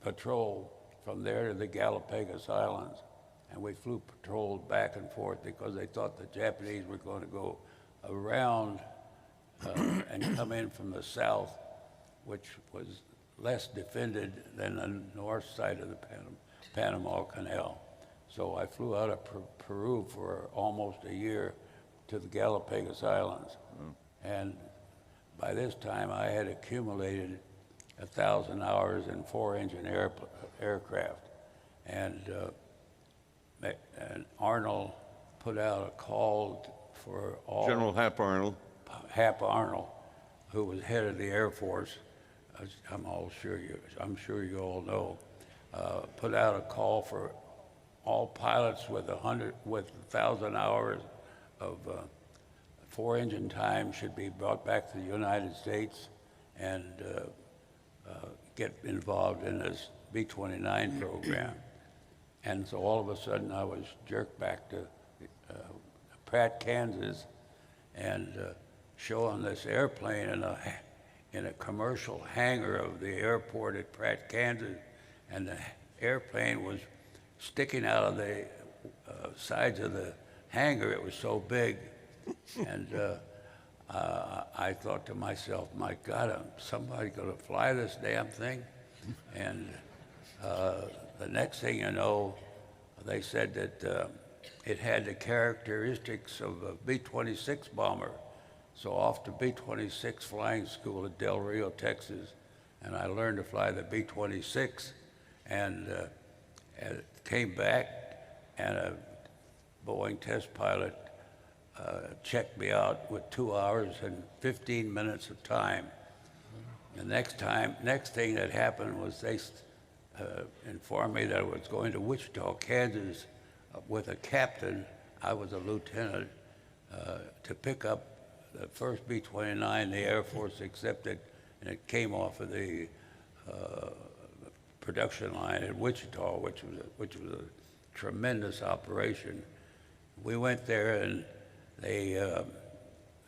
patrol from there to the Galapagos Islands. And we flew patrols back and forth because they thought the Japanese were going to go around and come in from the south, which was less defended than the north side of the Panama Canal. So I flew out of Peru for almost a year to the Galapagos Islands. And by this time, I had accumulated 1,000 hours in 4-engine aircraft. And Arnold put out a call for all... General Hap Arnold. Hap Arnold, who was head of the Air Force, I'm sure you all know, put out a call for all pilots with 1,000 hours of 4-engine time should be brought back to the United States and get involved in this B-29 program. And so all of a sudden I was jerked back to Pratt, Kansas, and showing this airplane in a commercial hangar of the airport at Pratt, Kansas, and the airplane was sticking out of the sides of the hangar. It was so big, and I thought to myself, my God, somebody going to fly this damn thing? And the next thing you know, they said that it had the characteristics of a B-26 bomber. So off to B-26 flying school at Del Rio, Texas, and I learned to fly the B-26, and came back, and a Boeing test pilot checked me out with 2 hours and 15 minutes of time. The next thing that happened was they informed me that I was going to Wichita, Kansas, with a captain. I was a lieutenant, to pick up the first B-29 the Air Force accepted, and it came off of the production line at Wichita, which was a tremendous operation. We went there, and they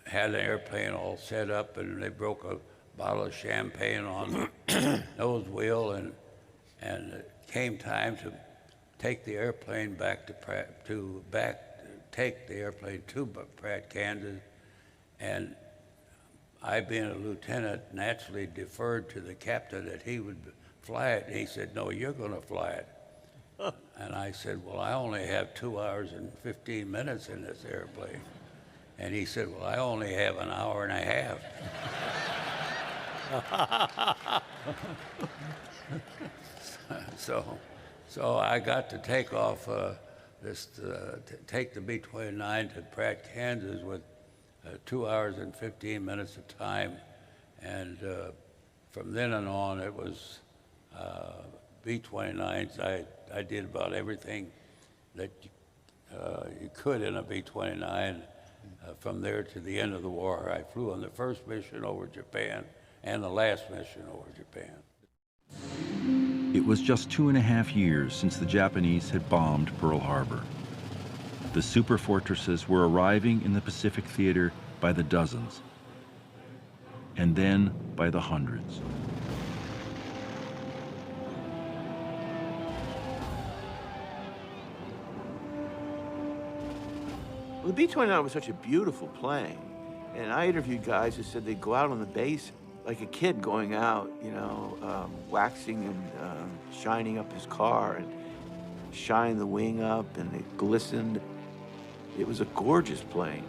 had an airplane all set up, and they broke a bottle of champagne on the nose wheel, and it came time to take the airplane back to Pratt, Kansas, and I, being a lieutenant, naturally deferred to the captain that he would fly it. And he said, "No, you're going to fly it." And I said, "Well, I only have 2 hours and 15 minutes in this airplane." And he said, "Well, I only have an hour and a half." So I got to take off take the B-29 to Pratt, Kansas with 2 hours and 15 minutes of time, and from then on it was B-29s. I did about everything that you could in a B-29. From there to the end of the war, I flew on the first mission over Japan and the last mission over Japan. It was just 2.5 years since the Japanese had bombed Pearl Harbor. The superfortresses were arriving in the Pacific Theater by the dozens, and then by the hundreds. Well, the B-29 was such a beautiful plane, and I interviewed guys who said they'd go out on the base like a kid going out, you know, waxing and shining up his car and shine the wing up, and it glistened. It was a gorgeous plane.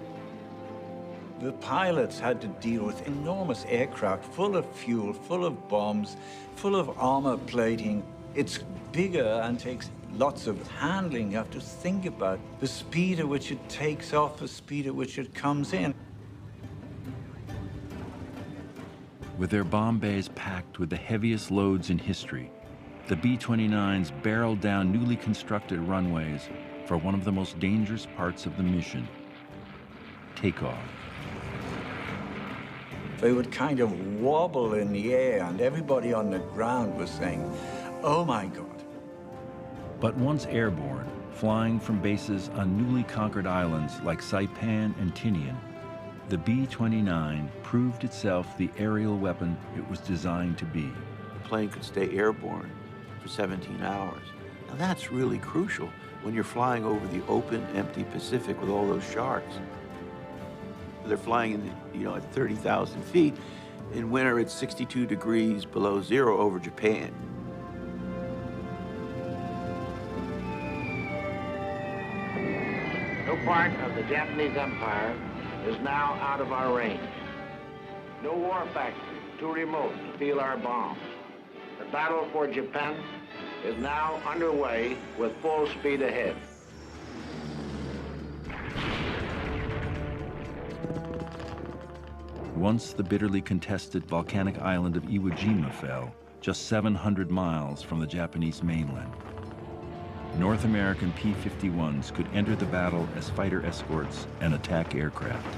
The pilots had to deal with enormous aircraft full of fuel, full of bombs, full of armor plating. It's bigger and takes lots of handling. You have to think about the speed at which it takes off, the speed at which it comes in. With their bomb bays packed with the heaviest loads in history, the B-29s barreled down newly constructed runways for one of the most dangerous parts of the mission, takeoff. They would kind of wobble in the air, and everybody on the ground was saying, "Oh my God." But once airborne, flying from bases on newly conquered islands like Saipan and Tinian, the B-29 proved itself the aerial weapon it was designed to be. The plane could stay airborne for 17 hours. Now that's really crucial when you're flying over the open, empty Pacific with all those sharks. They're flying in the, at 30,000 feet. In winter, it's 62 degrees below zero over Japan. No part of the Japanese Empire is now out of our range. No war factory too remote to feel our bombs. The battle for Japan is now underway with full speed ahead. Once the bitterly contested volcanic island of Iwo Jima fell, just 700 miles from the Japanese mainland, North American P-51s could enter the battle as fighter escorts and attack aircraft.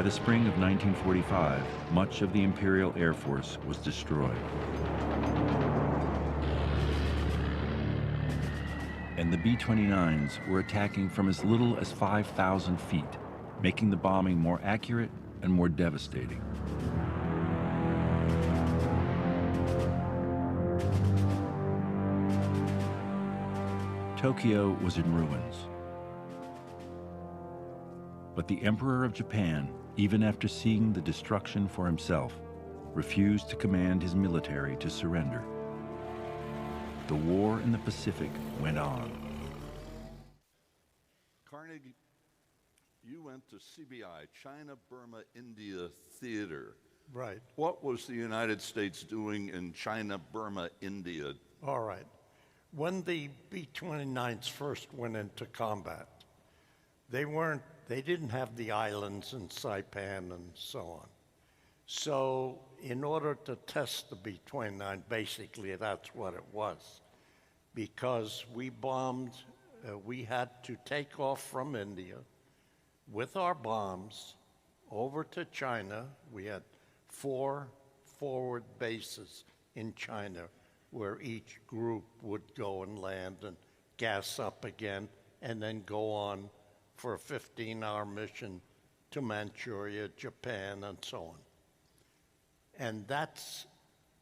By the spring of 1945, much of the Imperial Air Force was destroyed. And the B-29s were attacking from as little as 5,000 feet, making the bombing more accurate and more devastating. Tokyo was in ruins. But the Emperor of Japan, even after seeing the destruction for himself, refused to command his military to surrender. The war in the Pacific went on. Carnegie, you went to CBI, China, Burma, India Theater. Right. What was the United States doing in China, Burma, India? All right. When the B-29s first went into combat, they didn't have the islands in Saipan and so on. So in order to test the B-29, basically that's what it was. Because we bombed, we had to take off from India with our bombs over to China. We had 4 forward bases in China where each group would go and land and gas up again and then go on for a 15-hour mission to Manchuria, Japan, and so on. And that's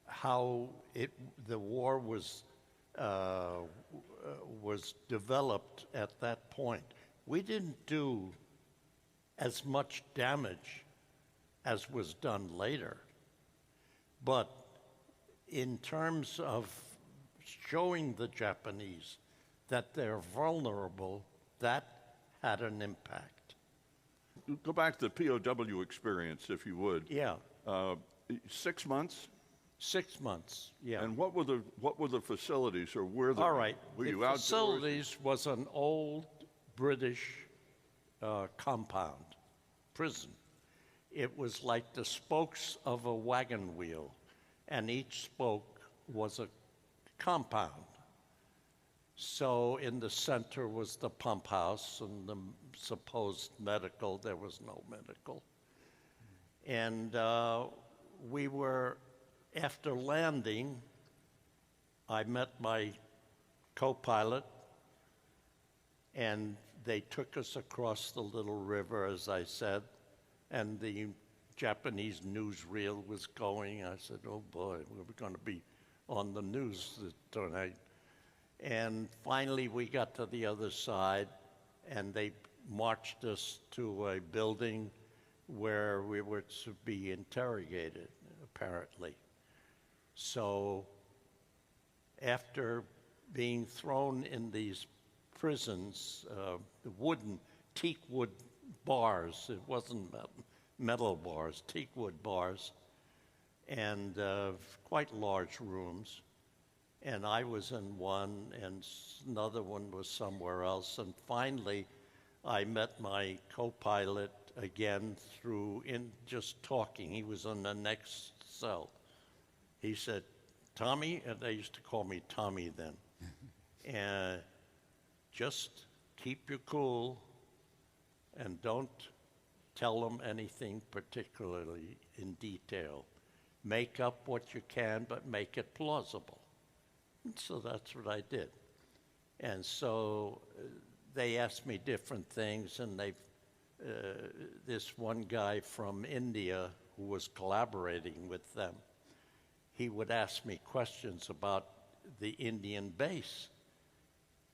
how the war was developed at that point. We didn't do as much damage as was done later, but in terms of showing the Japanese that they're vulnerable, that had an impact. Go back to the POW experience, if you would. Yeah. 6 months? 6 months, yeah. And what were the facilities, or were the? All right. Were you the outdoors? facilities was an old British compound, prison. It was like the spokes of a wagon wheel, and each spoke was a compound. So in the center was the pump house and the supposed medical. There was no medical. And we were, after landing, I met my co-pilot, and they took us across the little river, as I said, and the Japanese newsreel was going. I said, oh boy, we're going to be on the news tonight. And finally we got to the other side, and they marched us to a building where we were to be interrogated, apparently. So after being thrown in these prisons, teak wood bars, it wasn't metal bars, teak wood bars, and quite large rooms. And I was in one, and another one was somewhere else. And finally, I met my co-pilot again in just talking. He was in the next cell. He said, Tommy, and they used to call me Tommy then, and just keep your cool and don't tell them anything particularly in detail. Make up what you can, but make it plausible. And so that's what I did. And so they asked me different things, and this one guy from India who was collaborating with them, he would ask me questions about the Indian base.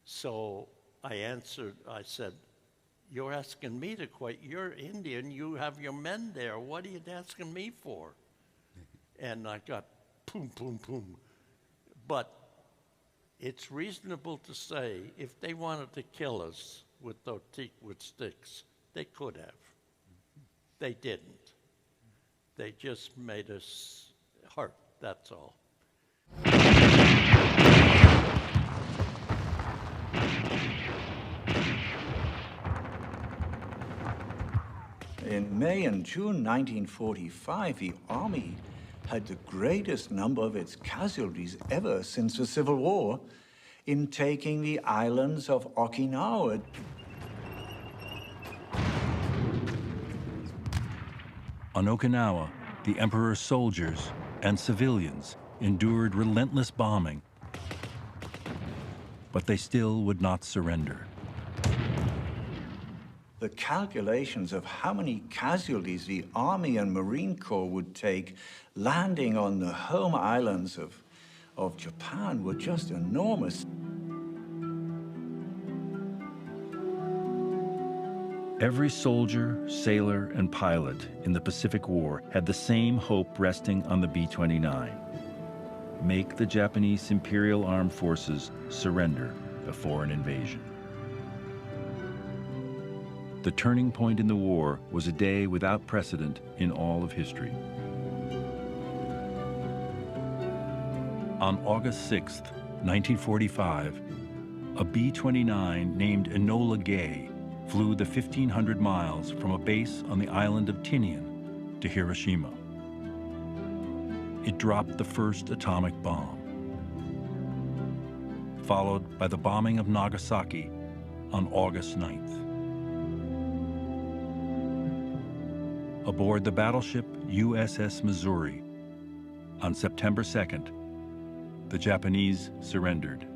So I answered, I said, you're asking me to quit. You're Indian, you have your men there. What are you asking me for? And I got boom, boom, boom. But it's reasonable to say if they wanted to kill us with those teakwood sticks, they could have. They didn't. They just made us hurt, that's all. In May and June 1945, the Army had the greatest number of its casualties ever since the Civil War in taking the islands of Okinawa. On Okinawa, the Emperor's soldiers and civilians endured relentless bombing, but they still would not surrender. The calculations of how many casualties the Army and Marine Corps would take landing on the home islands of Japan were just enormous. Every soldier, sailor, and pilot in the Pacific War had the same hope resting on the B-29. Make the Japanese Imperial Armed Forces surrender before an invasion. The turning point in the war was a day without precedent in all of history. On August 6, 1945, a B-29 named Enola Gay flew the 1,500 miles from a base on the island of Tinian to Hiroshima. It dropped the first atomic bomb, followed by the bombing of Nagasaki on August 9th. Aboard the battleship USS Missouri, on September 2nd, the Japanese surrendered.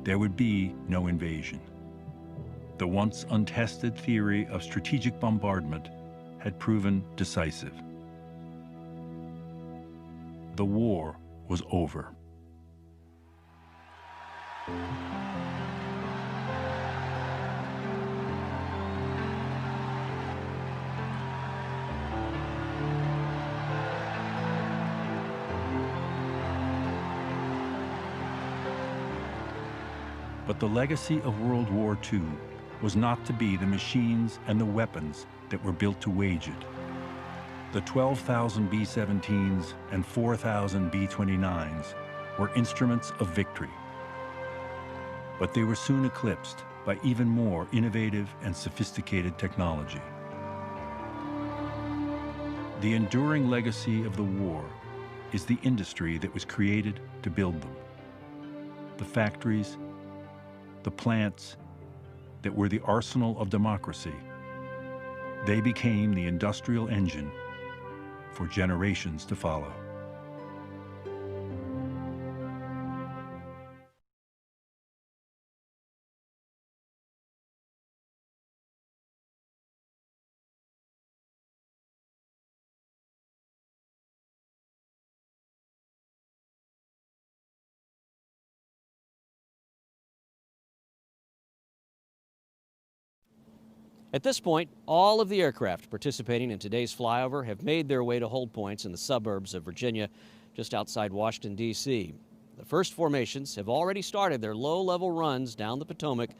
There would be no invasion. The once untested theory of strategic bombardment had proven decisive. The war was over. But the legacy of World War II was not to be the machines and the weapons that were built to wage it. The 12,000 B-17s and 4,000 B-29s were instruments of victory. But they were soon eclipsed by even more innovative and sophisticated technology. The enduring legacy of the war is the industry that was created to build them. The factories, the plants that were the arsenal of democracy. They became the industrial engine for generations to follow. At this point, all of the aircraft participating in today's flyover have made their way to hold points in the suburbs of Virginia, just outside Washington, D.C. The first formations have already started their low-level runs down the Potomac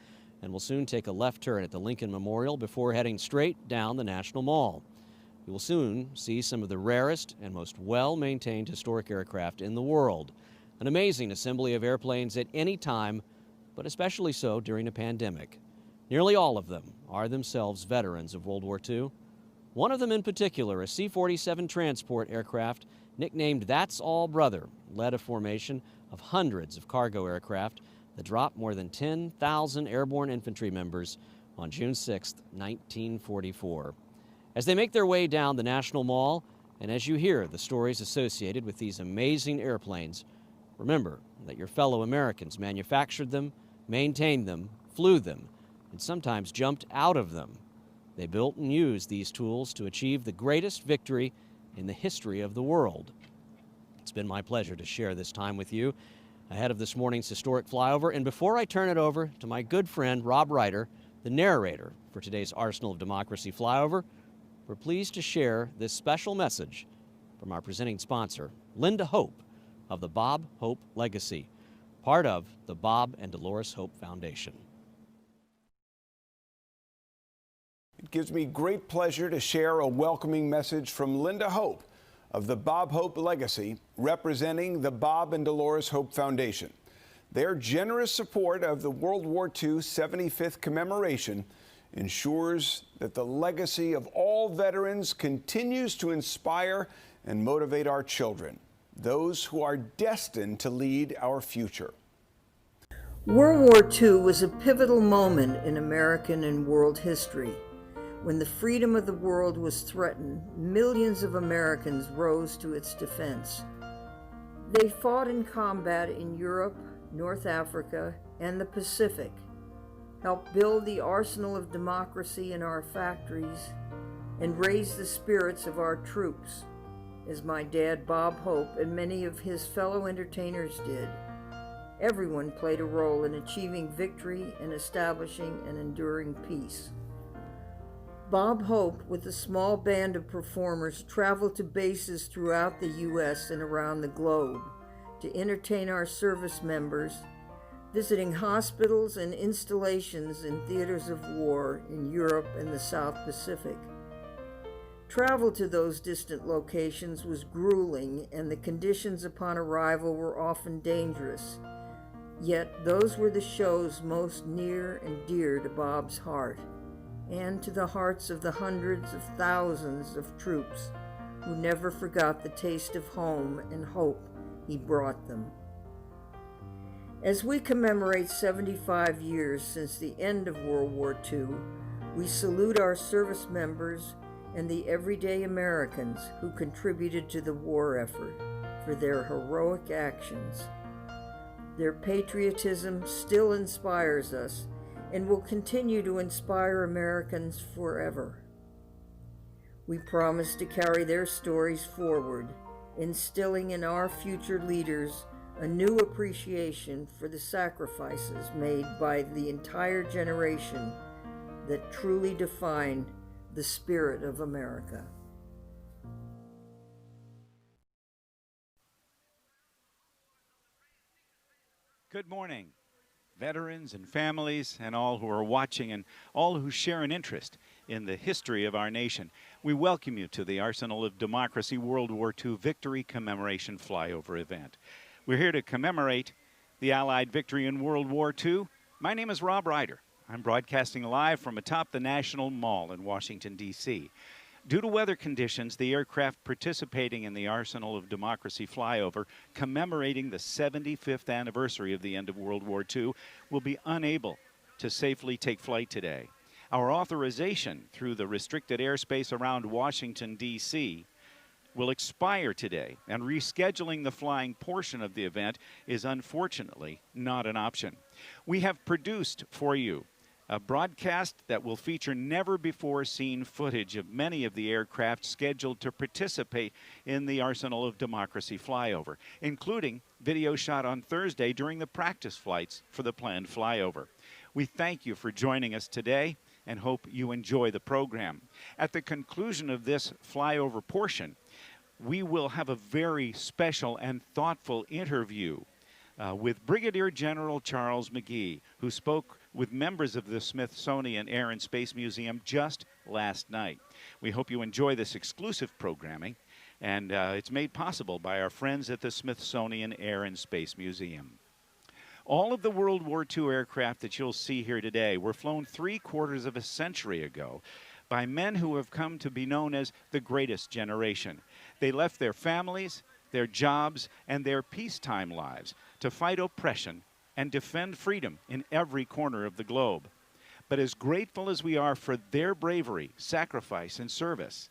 and will soon take a left turn at the Lincoln Memorial before heading straight down the National Mall. You will soon see some of the rarest and most well-maintained historic aircraft in the world. An amazing assembly of airplanes at any time, but especially so during a pandemic. Nearly all of them are themselves veterans of World War II. One of them in particular, a C-47 transport aircraft nicknamed That's All Brother, led a formation of hundreds of cargo aircraft that dropped more than 10,000 airborne infantry members on June 6, 1944. As they make their way down the National Mall, and as you hear the stories associated with these amazing airplanes, remember that your fellow Americans manufactured them, maintained them, flew them, and sometimes jumped out of them. They built and used these tools to achieve the greatest victory in the history of the world. It's been my pleasure to share this time with you ahead of this morning's historic flyover. And before I turn it over to my good friend Rob Ryder, the narrator for today's Arsenal of Democracy flyover, we're pleased to share this special message from our presenting sponsor, Linda Hope of the Bob Hope Legacy, part of the Bob and Dolores Hope Foundation. It gives me great pleasure to share a welcoming message from Linda Hope of the Bob Hope Legacy, representing the Bob and Dolores Hope Foundation. Their generous support of the World War II 75th Commemoration ensures that the legacy of all veterans continues to inspire and motivate our children, those who are destined to lead our future. World War II was a pivotal moment in American and world history. When the freedom of the world was threatened, millions of Americans rose to its defense. They fought in combat in Europe, North Africa, and the Pacific, helped build the arsenal of democracy in our factories, and raise the spirits of our troops, as my dad Bob Hope and many of his fellow entertainers did. Everyone played a role in achieving victory and establishing an enduring peace. Bob Hope, with a small band of performers, traveled to bases throughout the U.S. and around the globe to entertain our service members, visiting hospitals and installations in theaters of war in Europe and the South Pacific. Travel to those distant locations was grueling, and the conditions upon arrival were often dangerous. Yet those were the shows most near and dear to Bob's heart, and to the hearts of the hundreds of thousands of troops who never forgot the taste of home and hope he brought them. As we commemorate 75 years since the end of World War II, we salute our service members and the everyday Americans who contributed to the war effort for their heroic actions. Their patriotism still inspires us and will continue to inspire Americans forever. We promise to carry their stories forward, instilling in our future leaders a new appreciation for the sacrifices made by the entire generation that truly defined the spirit of America. Good morning, veterans and families and all who are watching and all who share an interest in the history of our nation. We welcome you to the Arsenal of Democracy World War II Victory Commemoration Flyover event. We're here to commemorate the Allied victory in World War II. My name is Rob Ryder. I'm broadcasting live from atop the National Mall in Washington, D.C. Due to weather conditions, the aircraft participating in the Arsenal of Democracy flyover commemorating the 75th anniversary of the end of World War II will be unable to safely take flight today. Our authorization through the restricted airspace around Washington, D.C. will expire today, and rescheduling the flying portion of the event is unfortunately not an option. We have produced for you a broadcast that will feature never-before-seen footage of many of the aircraft scheduled to participate in the Arsenal of Democracy flyover, including video shot on Thursday during the practice flights for the planned flyover. We thank you for joining us today and hope you enjoy the program. At the conclusion of this flyover portion, we will have a very special and thoughtful interview with Brigadier General Charles McGee, who spoke with members of the Smithsonian Air and Space Museum just last night. We hope you enjoy this exclusive programming, and it's made possible by our friends at the Smithsonian Air and Space Museum. All of the World War II aircraft that you'll see here today were flown 3/4 of a century ago by men who have come to be known as the greatest generation. They left their families, their jobs, and their peacetime lives to fight oppression and defend freedom in every corner of the globe. But as grateful as we are for their bravery, sacrifice, and service,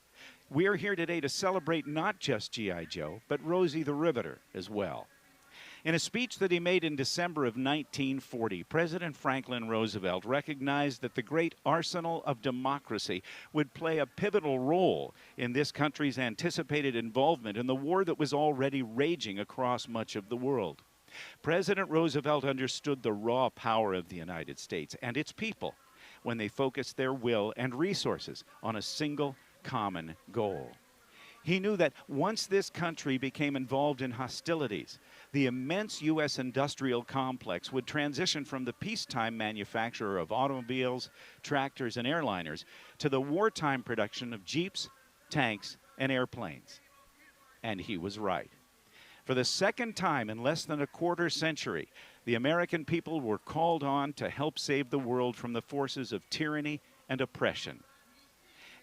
we are here today to celebrate not just G.I. Joe, but Rosie the Riveter as well. In a speech that he made in December of 1940, President Franklin Roosevelt recognized that the great arsenal of democracy would play a pivotal role in this country's anticipated involvement in the war that was already raging across much of the world. President Roosevelt understood the raw power of the United States and its people when they focused their will and resources on a single common goal. He knew that once this country became involved in hostilities, the immense U.S. industrial complex would transition from the peacetime manufacturer of automobiles, tractors, and airliners to the wartime production of jeeps, tanks, and airplanes. And he was right. For the second time in less than a quarter century, the American people were called on to help save the world from the forces of tyranny and oppression.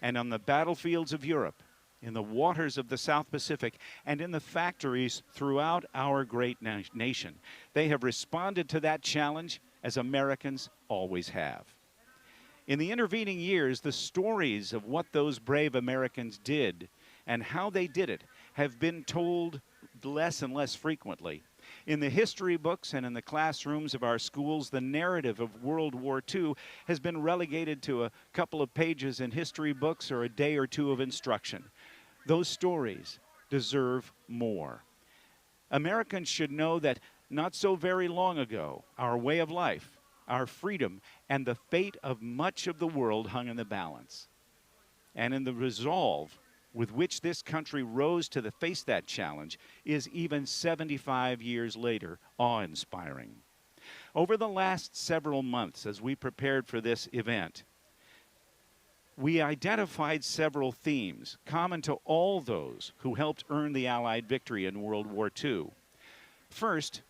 And on the battlefields of Europe, in the waters of the South Pacific, and in the factories throughout our great nation, they have responded to that challenge as Americans always have. In the intervening years, the stories of what those brave Americans did and how they did it have been told less and less frequently. In the history books and in the classrooms of our schools, the narrative of World War II has been relegated to a couple of pages in history books or a day or two of instruction. Those stories deserve more. Americans should know that not so very long ago, our way of life, our freedom, and the fate of much of the world hung in the balance. And in the resolve with which this country rose to face that challenge is even 75 years later awe-inspiring. Over the last several months, as we prepared for this event, we identified several themes common to all those who helped earn the Allied victory in World War II. First,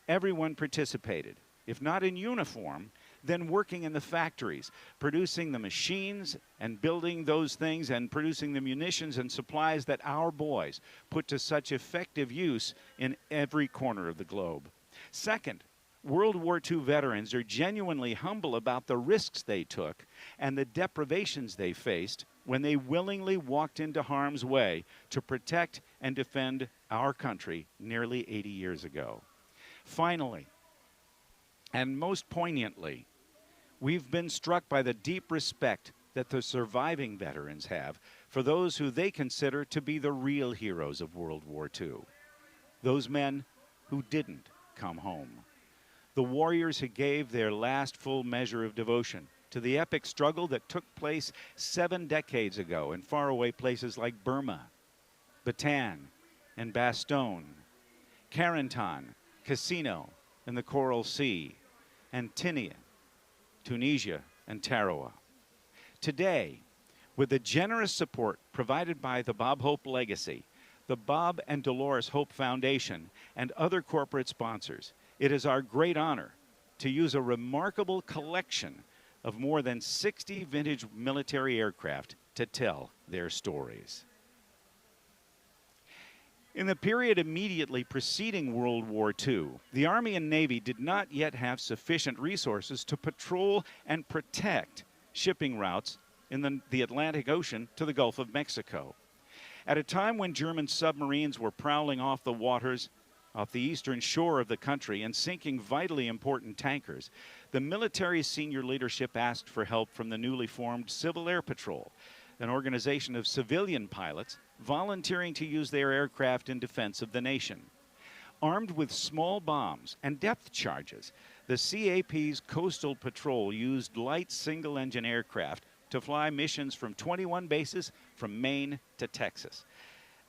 everyone participated, if not in uniform, then working in the factories, producing the machines and building those things and producing the munitions and supplies that our boys put to such effective use in every corner of the globe. Second, World War II veterans are genuinely humble about the risks they took and the deprivations they faced when they willingly walked into harm's way to protect and defend our country nearly 80 years ago. Finally, and most poignantly, we've been struck by the deep respect that the surviving veterans have for those who they consider to be the real heroes of World War II, those men who didn't come home, the warriors who gave their last full measure of devotion to the epic struggle that took place 7 decades ago in faraway places like Burma, Bataan, and Bastogne, Carentan, Cassino, and the Coral Sea, and Tinian, Tunisia, and Tarawa. Today, with the generous support provided by the Bob Hope Legacy, the Bob and Dolores Hope Foundation, and other corporate sponsors, it is our great honor to use a remarkable collection of more than 60 vintage military aircraft to tell their stories. In the period immediately preceding World War II, the Army and Navy did not yet have sufficient resources to patrol and protect shipping routes in the Atlantic Ocean to the Gulf of Mexico. At a time when German submarines were prowling off the waters off the eastern shore of the country and sinking vitally important tankers, the military's senior leadership asked for help from the newly formed Civil Air Patrol, an organization of civilian pilots volunteering to use their aircraft in defense of the nation. Armed with small bombs and depth charges, the CAP's Coastal Patrol used light single-engine aircraft to fly missions from 21 bases from Maine to Texas.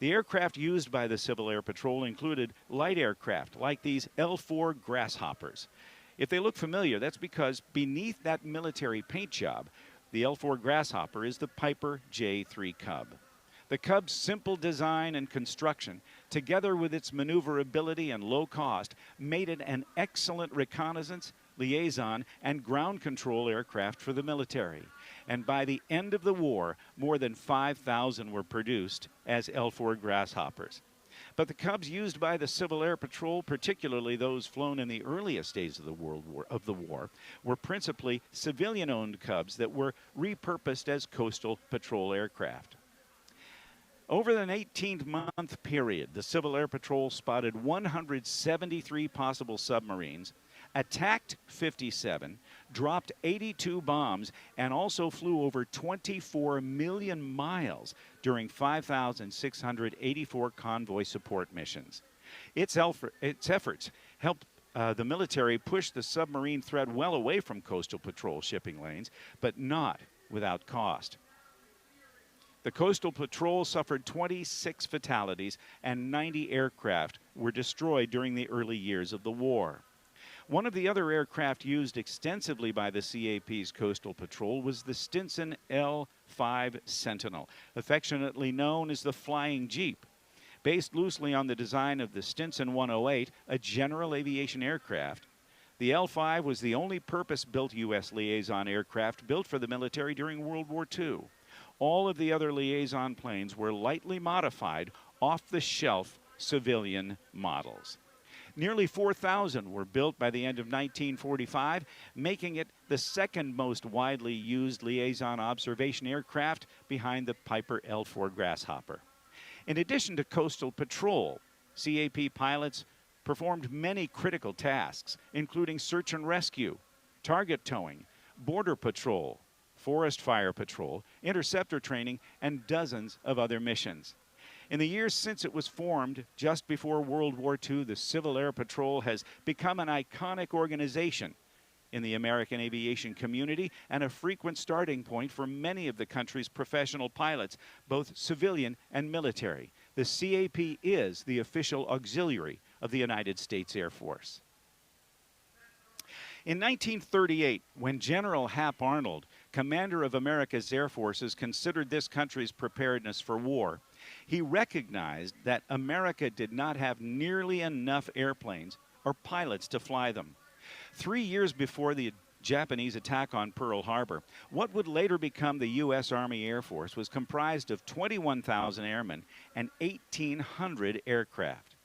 The aircraft used by the Civil Air Patrol included light aircraft like these L-4 Grasshoppers. If they look familiar, that's because beneath that military paint job, the L-4 Grasshopper is the Piper J-3 Cub. The Cub's simple design and construction, together with its maneuverability and low cost, made it an excellent reconnaissance, liaison, and ground control aircraft for the military. And by the end of the war, more than 5,000 were produced as L-4 Grasshoppers. But the Cubs used by the Civil Air Patrol, particularly those flown in the earliest days of the war, were principally civilian-owned Cubs that were repurposed as coastal patrol aircraft. Over an 18-month period, the Civil Air Patrol spotted 173 possible submarines, attacked 57, dropped 82 bombs, and also flew over 24 million miles during 5,684 convoy support missions. Its efforts helped the military push the submarine threat well away from coastal patrol shipping lanes, but not without cost. The Coastal Patrol suffered 26 fatalities and 90 aircraft were destroyed during the early years of the war. One of the other aircraft used extensively by the CAP's Coastal Patrol was the Stinson L-5 Sentinel, affectionately known as the Flying Jeep. Based loosely on the design of the Stinson 108, a general aviation aircraft, the L-5 was the only purpose-built U.S. liaison aircraft built for the military during World War II. All of the other liaison planes were lightly modified, off-the-shelf civilian models. Nearly 4,000 were built by the end of 1945, making it the second most widely used liaison observation aircraft behind the Piper L-4 Grasshopper. In addition to coastal patrol, CAP pilots performed many critical tasks, including search and rescue, target towing, border patrol, forest fire patrol, interceptor training, and dozens of other missions. In the years since it was formed, just before World War II, the Civil Air Patrol has become an iconic organization in the American aviation community and a frequent starting point for many of the country's professional pilots, both civilian and military. The CAP is the official auxiliary of the United States Air Force. In 1938, when General Hap Arnold, commander of America's Air Forces, considered this country's preparedness for war, he recognized that America did not have nearly enough airplanes or pilots to fly them. 3 years before the Japanese attack on Pearl Harbor, what would later become the U.S. Army Air Force was comprised of 21,000 airmen and 1,800 aircraft.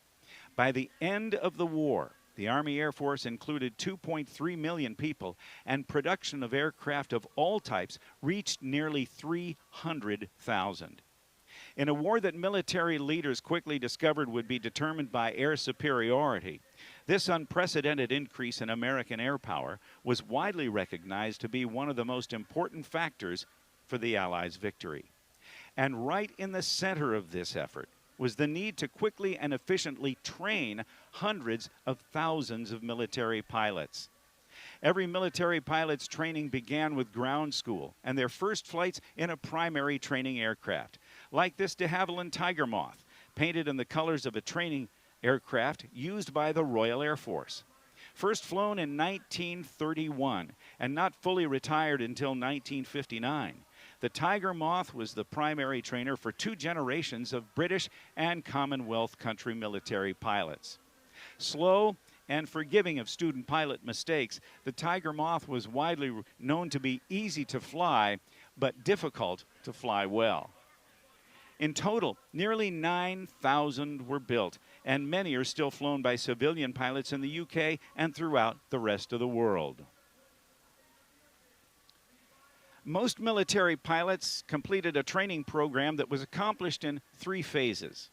By the end of the war, the Army Air Force included 2.3 million people, and production of aircraft of all types reached nearly 300,000. In a war that military leaders quickly discovered would be determined by air superiority, this unprecedented increase in American air power was widely recognized to be one of the most important factors for the Allies' victory. And right in the center of this effort was the need to quickly and efficiently train hundreds of thousands of military pilots. Every military pilot's training began with ground school and their first flights in a primary training aircraft, like this de Havilland Tiger Moth, painted in the colors of a training aircraft used by the Royal Air Force. First flown in 1931 and not fully retired until 1959. The Tiger Moth was the primary trainer for 2 generations of British and Commonwealth country military pilots. Slow and forgiving of student pilot mistakes, the Tiger Moth was widely known to be easy to fly, but difficult to fly well. In total, nearly 9,000 were built, and many are still flown by civilian pilots in the UK and throughout the rest of the world. Most military pilots completed a training program that was accomplished in 3 phases: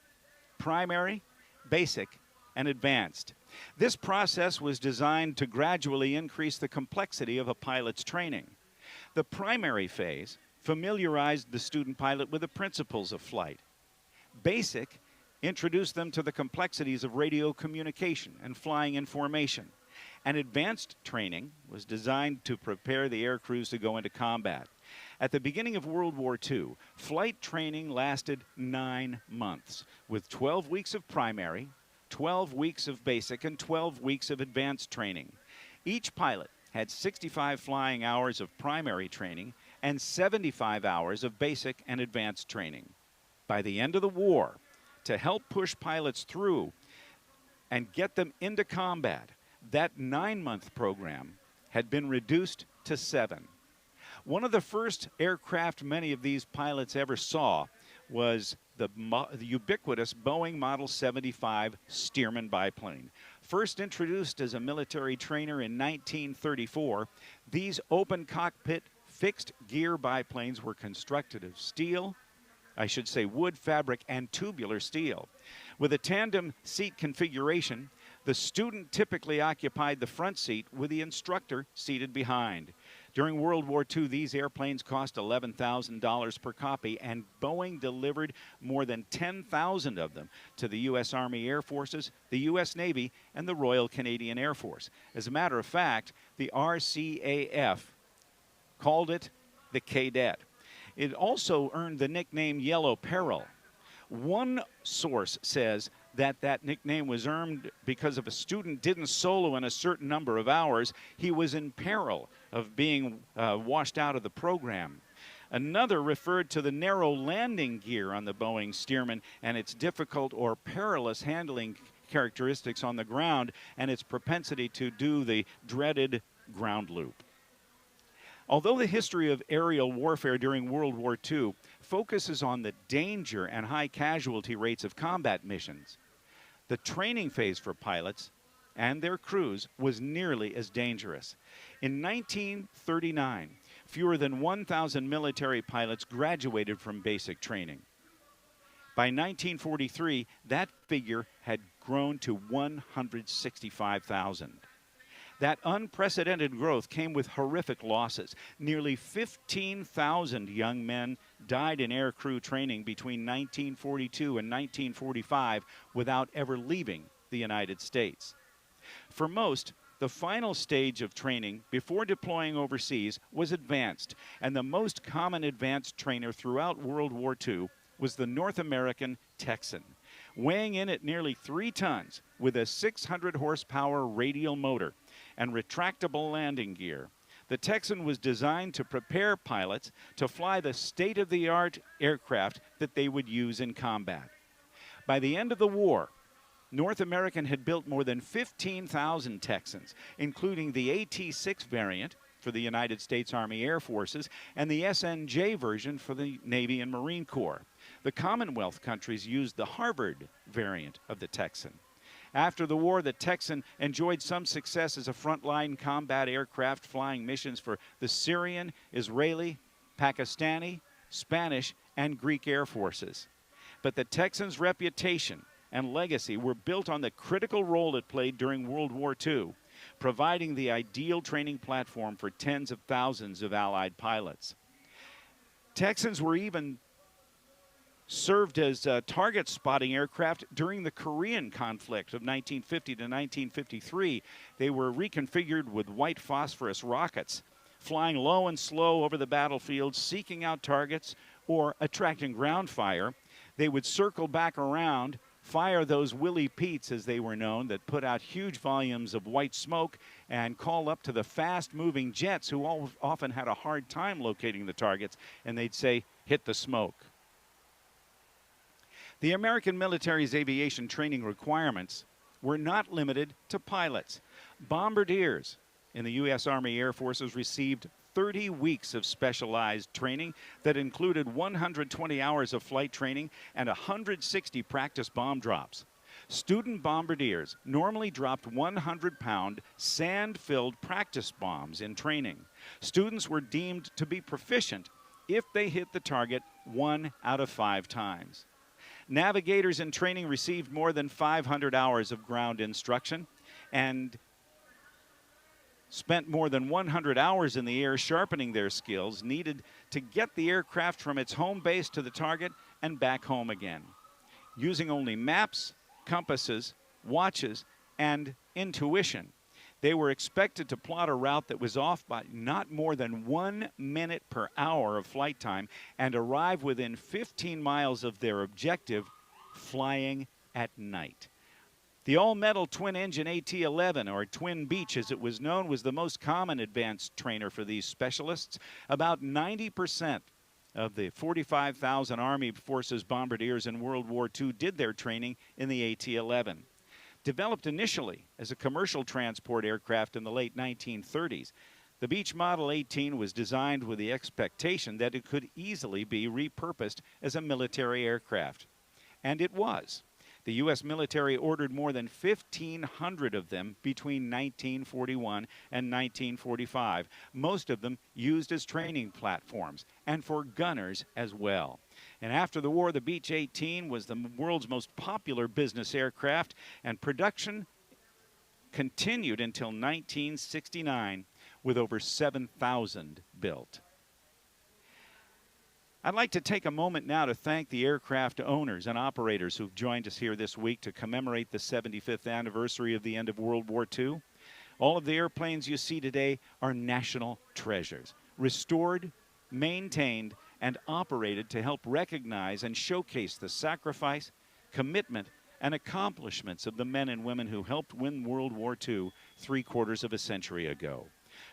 primary, basic, and advanced. This process was designed to gradually increase the complexity of a pilot's training. The primary phase familiarized the student pilot with the principles of flight. Basic introduced them to the complexities of radio communication and flying in formation. And advanced training was designed to prepare the air crews to go into combat. At the beginning of World War II, flight training lasted 9 months, with 12 weeks of primary, 12 weeks of basic, and 12 weeks of advanced training. Each pilot had 65 flying hours of primary training and 75 hours of basic and advanced training. By the end of the war, to help push pilots through and get them into combat, that 9-month program had been reduced to 7. One of the first aircraft many of these pilots ever saw was the ubiquitous Boeing Model 75 Stearman biplane. First introduced as a military trainer in 1934, these open cockpit fixed gear biplanes were constructed of wood, fabric, and tubular steel. With a tandem seat configuration, the student typically occupied the front seat with the instructor seated behind. During World War II, these airplanes cost $11,000 per copy, and Boeing delivered more than 10,000 of them to the U.S. Army Air Forces, the U.S. Navy, and the Royal Canadian Air Force. As a matter of fact, the RCAF called it the Cadet. It also earned the nickname Yellow Peril. One source says that nickname was earned because if a student didn't solo in a certain number of hours, he was in peril of being washed out of the program. Another referred to the narrow landing gear on the Boeing Stearman and its difficult or perilous handling characteristics on the ground and its propensity to do the dreaded ground loop. Although the history of aerial warfare during World War II focuses on the danger and high casualty rates of combat missions, the training phase for pilots and their crews was nearly as dangerous. In 1939, fewer than 1,000 military pilots graduated from basic training. By 1943, that figure had grown to 165,000. That unprecedented growth came with horrific losses. Nearly 15,000 young men died in aircrew training between 1942 and 1945 without ever leaving the United States. For most, the final stage of training before deploying overseas was advanced, and the most common advanced trainer throughout World War II was the North American Texan, weighing in at nearly 3 tons with a 600 horsepower radial motor and retractable landing gear. The Texan was designed to prepare pilots to fly the state-of-the-art aircraft that they would use in combat. By the end of the war, North American had built more than 15,000 Texans, including the AT-6 variant for the United States Army Air Forces and the SNJ version for the Navy and Marine Corps. The Commonwealth countries used the Harvard variant of the Texan. After the war, the Texan enjoyed some success as a frontline combat aircraft flying missions for the Syrian, Israeli, Pakistani, Spanish, and Greek air forces. But the Texan's reputation and legacy were built on the critical role it played during World War II, providing the ideal training platform for tens of thousands of Allied pilots. Texans were even served as target spotting aircraft during the Korean conflict of 1950 to 1953. They were reconfigured with white phosphorus rockets, flying low and slow over the battlefield, seeking out targets or attracting ground fire. They would circle back around, fire those Willie Petes, as they were known, that put out huge volumes of white smoke and call up to the fast-moving jets who often had a hard time locating the targets, and they'd say, "Hit the smoke." The American military's aviation training requirements were not limited to pilots. Bombardiers in the U.S. Army Air Forces received 30 weeks of specialized training that included 120 hours of flight training and 160 practice bomb drops. Student bombardiers normally dropped 100-pound, sand-filled practice bombs in training. Students were deemed to be proficient if they hit the target 1 out of 5 times. Navigators in training received more than 500 hours of ground instruction and spent more than 100 hours in the air sharpening their skills needed to get the aircraft from its home base to the target and back home again. Using only maps, compasses, watches, and intuition, they were expected to plot a route that was off by not more than 1 minute per hour of flight time and arrive within 15 miles of their objective, flying at night. The all-metal twin-engine AT-11, or Twin Beach as it was known, was the most common advanced trainer for these specialists. About 90% of the 45,000 Army Forces bombardiers in World War II did their training in the AT-11. Developed initially as a commercial transport aircraft in the late 1930s, the Beach Model 18 was designed with the expectation that it could easily be repurposed as a military aircraft. And it was. The U.S. military ordered more than 1,500 of them between 1941 and 1945, most of them used as training platforms and for gunners as well. And after the war, the Beach 18 was the world's most popular business aircraft, and production continued until 1969 with over 7,000 built. I'd like to take a moment now to thank the aircraft owners and operators who've joined us here this week to commemorate the 75th anniversary of the end of World War II. All of the airplanes you see today are national treasures, restored, maintained, and operated to help recognize and showcase the sacrifice, commitment, and accomplishments of the men and women who helped win World War II 3/4 of a century ago.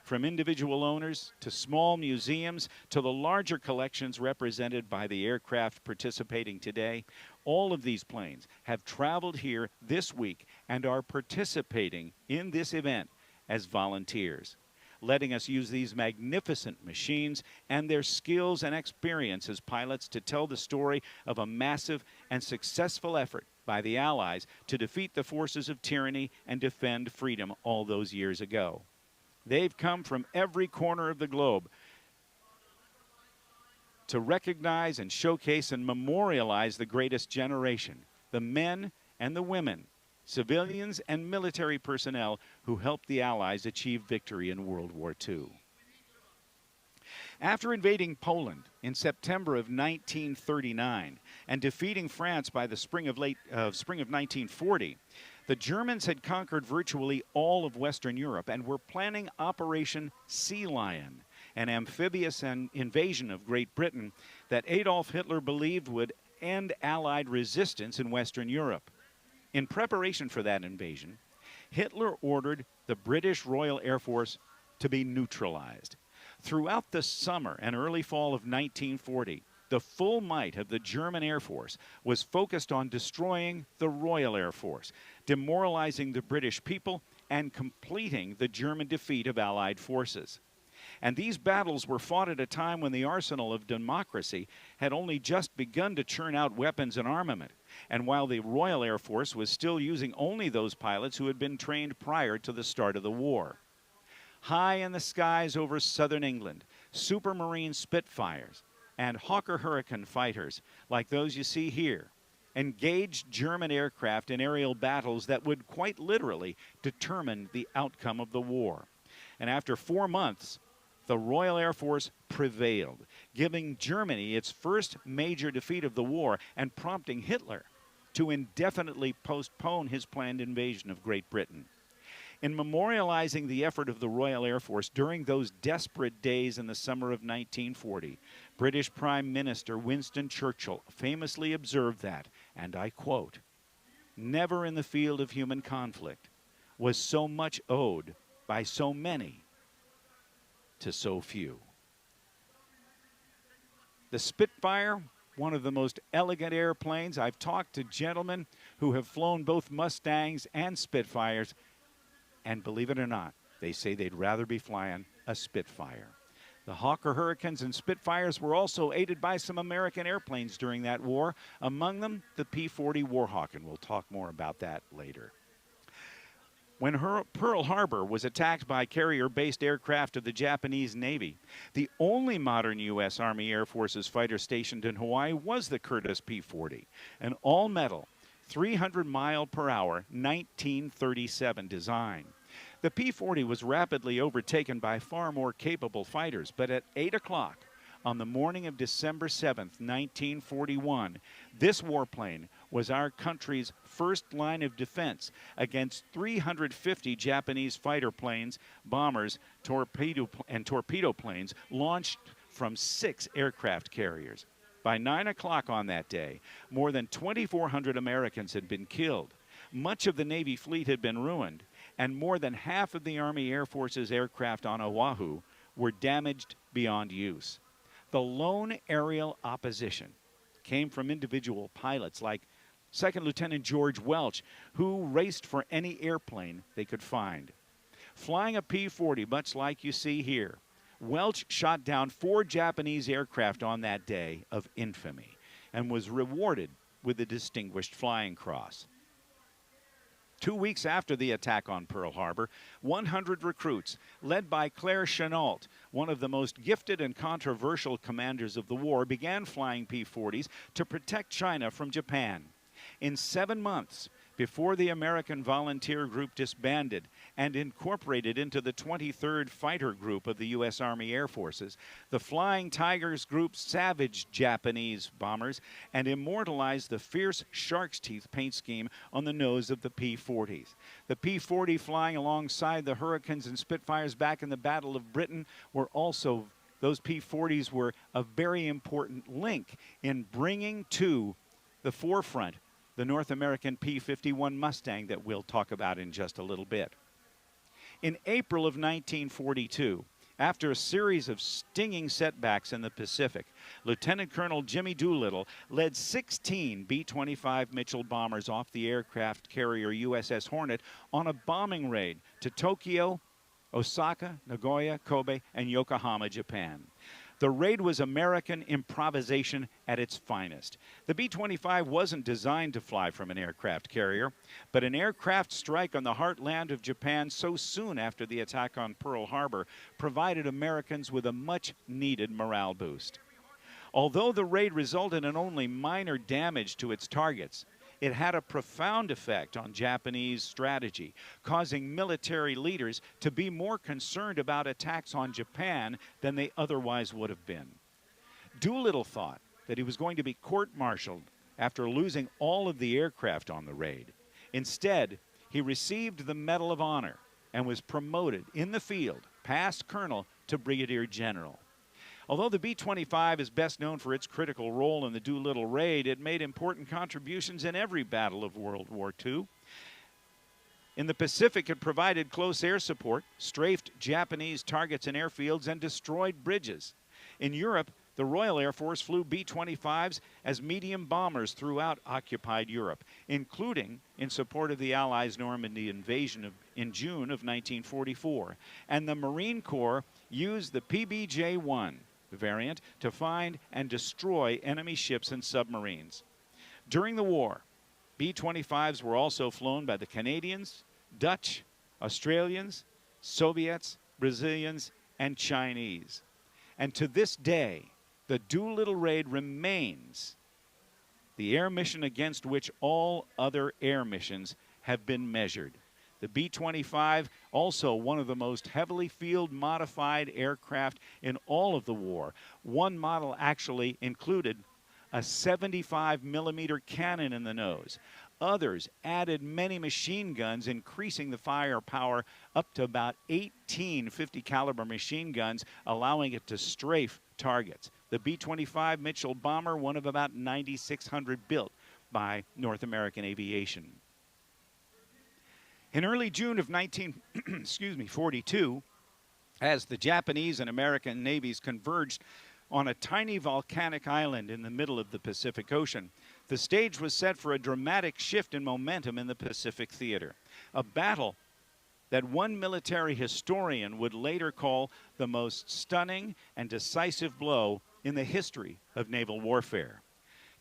From individual owners to small museums to the larger collections represented by the aircraft participating today, all of these planes have traveled here this week and are participating in this event as volunteers, letting us use these magnificent machines and their skills and experience as pilots to tell the story of a massive and successful effort by the Allies to defeat the forces of tyranny and defend freedom all those years ago. They've come from every corner of the globe to recognize and showcase and memorialize the greatest generation, the men and the women, civilians and military personnel who helped the Allies achieve victory in World War II. After invading Poland in September of 1939 and defeating France by the spring of 1940, the Germans had conquered virtually all of Western Europe and were planning Operation Sea Lion, an amphibious invasion of Great Britain that Adolf Hitler believed would end Allied resistance in Western Europe. In preparation for that invasion, Hitler ordered the British Royal Air Force to be neutralized. Throughout the summer and early fall of 1940, the full might of the German Air Force was focused on destroying the Royal Air Force, demoralizing the British people, and completing the German defeat of Allied forces. And these battles were fought at a time when the arsenal of democracy had only just begun to churn out weapons and armament, and while the Royal Air Force was still using only those pilots who had been trained prior to the start of the war. High in the skies over southern England, Supermarine Spitfires and Hawker Hurricane fighters, like those you see here, engaged German aircraft in aerial battles that would quite literally determine the outcome of the war. And after 4 months, the Royal Air Force prevailed, giving Germany its first major defeat of the war and prompting Hitler to indefinitely postpone his planned invasion of Great Britain. In memorializing the effort of the Royal Air Force during those desperate days in the summer of 1940, British Prime Minister Winston Churchill famously observed that, and I quote, "Never in the field of human conflict was so much owed by so many to so few." The Spitfire, one of the most elegant airplanes. I've talked to gentlemen who have flown both Mustangs and Spitfires, and believe it or not, they say they'd rather be flying a Spitfire. The Hawker Hurricanes and Spitfires were also aided by some American airplanes during that war, among them the P-40 Warhawk, and we'll talk more about that later. When Pearl Harbor was attacked by carrier-based aircraft of the Japanese Navy, the only modern U.S. Army Air Forces fighter stationed in Hawaii was the Curtiss P-40, an all-metal, 300-mile-per-hour 1937 design. The P-40 was rapidly overtaken by far more capable fighters, but at 8 o'clock on the morning of December 7th, 1941, this warplane was our country's first line of defense against 350 Japanese fighter planes, bombers, and torpedo planes launched from 6 aircraft carriers. By 9 o'clock on that day, more than 2,400 Americans had been killed. Much of the Navy fleet had been ruined, and more than half of the Army Air Force's aircraft on Oahu were damaged beyond use. The lone aerial opposition came from individual pilots like Second Lieutenant George Welch, who raced for any airplane they could find. Flying a P-40, much like you see here, Welch shot down 4 Japanese aircraft on that day of infamy and was rewarded with the Distinguished Flying Cross. 2 weeks after the attack on Pearl Harbor, 100 recruits, led by Claire Chennault, one of the most gifted and controversial commanders of the war, began flying P-40s to protect China from Japan. In 7 months, before the American Volunteer Group disbanded and incorporated into the 23rd Fighter Group of the U.S. Army Air Forces, the Flying Tigers Group savaged Japanese bombers and immortalized the fierce shark's teeth paint scheme on the nose of the P-40s. The P-40 flying alongside the Hurricanes and Spitfires back in the Battle of Britain were also, those P-40s were a very important link in bringing to the forefront the North American P-51 Mustang that we'll talk about in just a little bit. In April of 1942, after a series of stinging setbacks in the Pacific, Lieutenant Colonel Jimmy Doolittle led 16 B-25 Mitchell bombers off the aircraft carrier USS Hornet on a bombing raid to Tokyo, Osaka, Nagoya, Kobe, and Yokohama, Japan. The raid was American improvisation at its finest. The B-25 wasn't designed to fly from an aircraft carrier, but an aircraft strike on the heartland of Japan so soon after the attack on Pearl Harbor provided Americans with a much-needed morale boost. Although the raid resulted in only minor damage to its targets, it had a profound effect on Japanese strategy, causing military leaders to be more concerned about attacks on Japan than they otherwise would have been. Doolittle thought that he was going to be court-martialed after losing all of the aircraft on the raid. Instead, he received the Medal of Honor and was promoted in the field, past colonel, to brigadier general. Although the B-25 is best known for its critical role in the Doolittle Raid, it made important contributions in every battle of World War II. In the Pacific, it provided close air support, strafed Japanese targets and airfields, and destroyed bridges. In Europe, the Royal Air Force flew B-25s as medium bombers throughout occupied Europe, including in support of the Allies' Normandy invasion in June of 1944. And the Marine Corps used the PBJ-1 variant to find and destroy enemy ships and submarines. During the war, B-25s were also flown by the Canadians, Dutch, Australians, Soviets, Brazilians, and Chinese. And to this day, the Doolittle Raid remains the air mission against which all other air missions have been measured. The B-25, also one of the most heavily field-modified aircraft in all of the war. One model actually included a 75-millimeter cannon in the nose. Others added many machine guns, increasing the firepower up to about 18 50-caliber machine guns, allowing it to strafe targets. The B-25 Mitchell bomber, one of about 9,600 built by North American Aviation. In early June of 1942, as the Japanese and American navies converged on a tiny volcanic island in the middle of the Pacific Ocean, the stage was set for a dramatic shift in momentum in the Pacific Theater. A battle that one military historian would later call the most stunning and decisive blow in the history of naval warfare.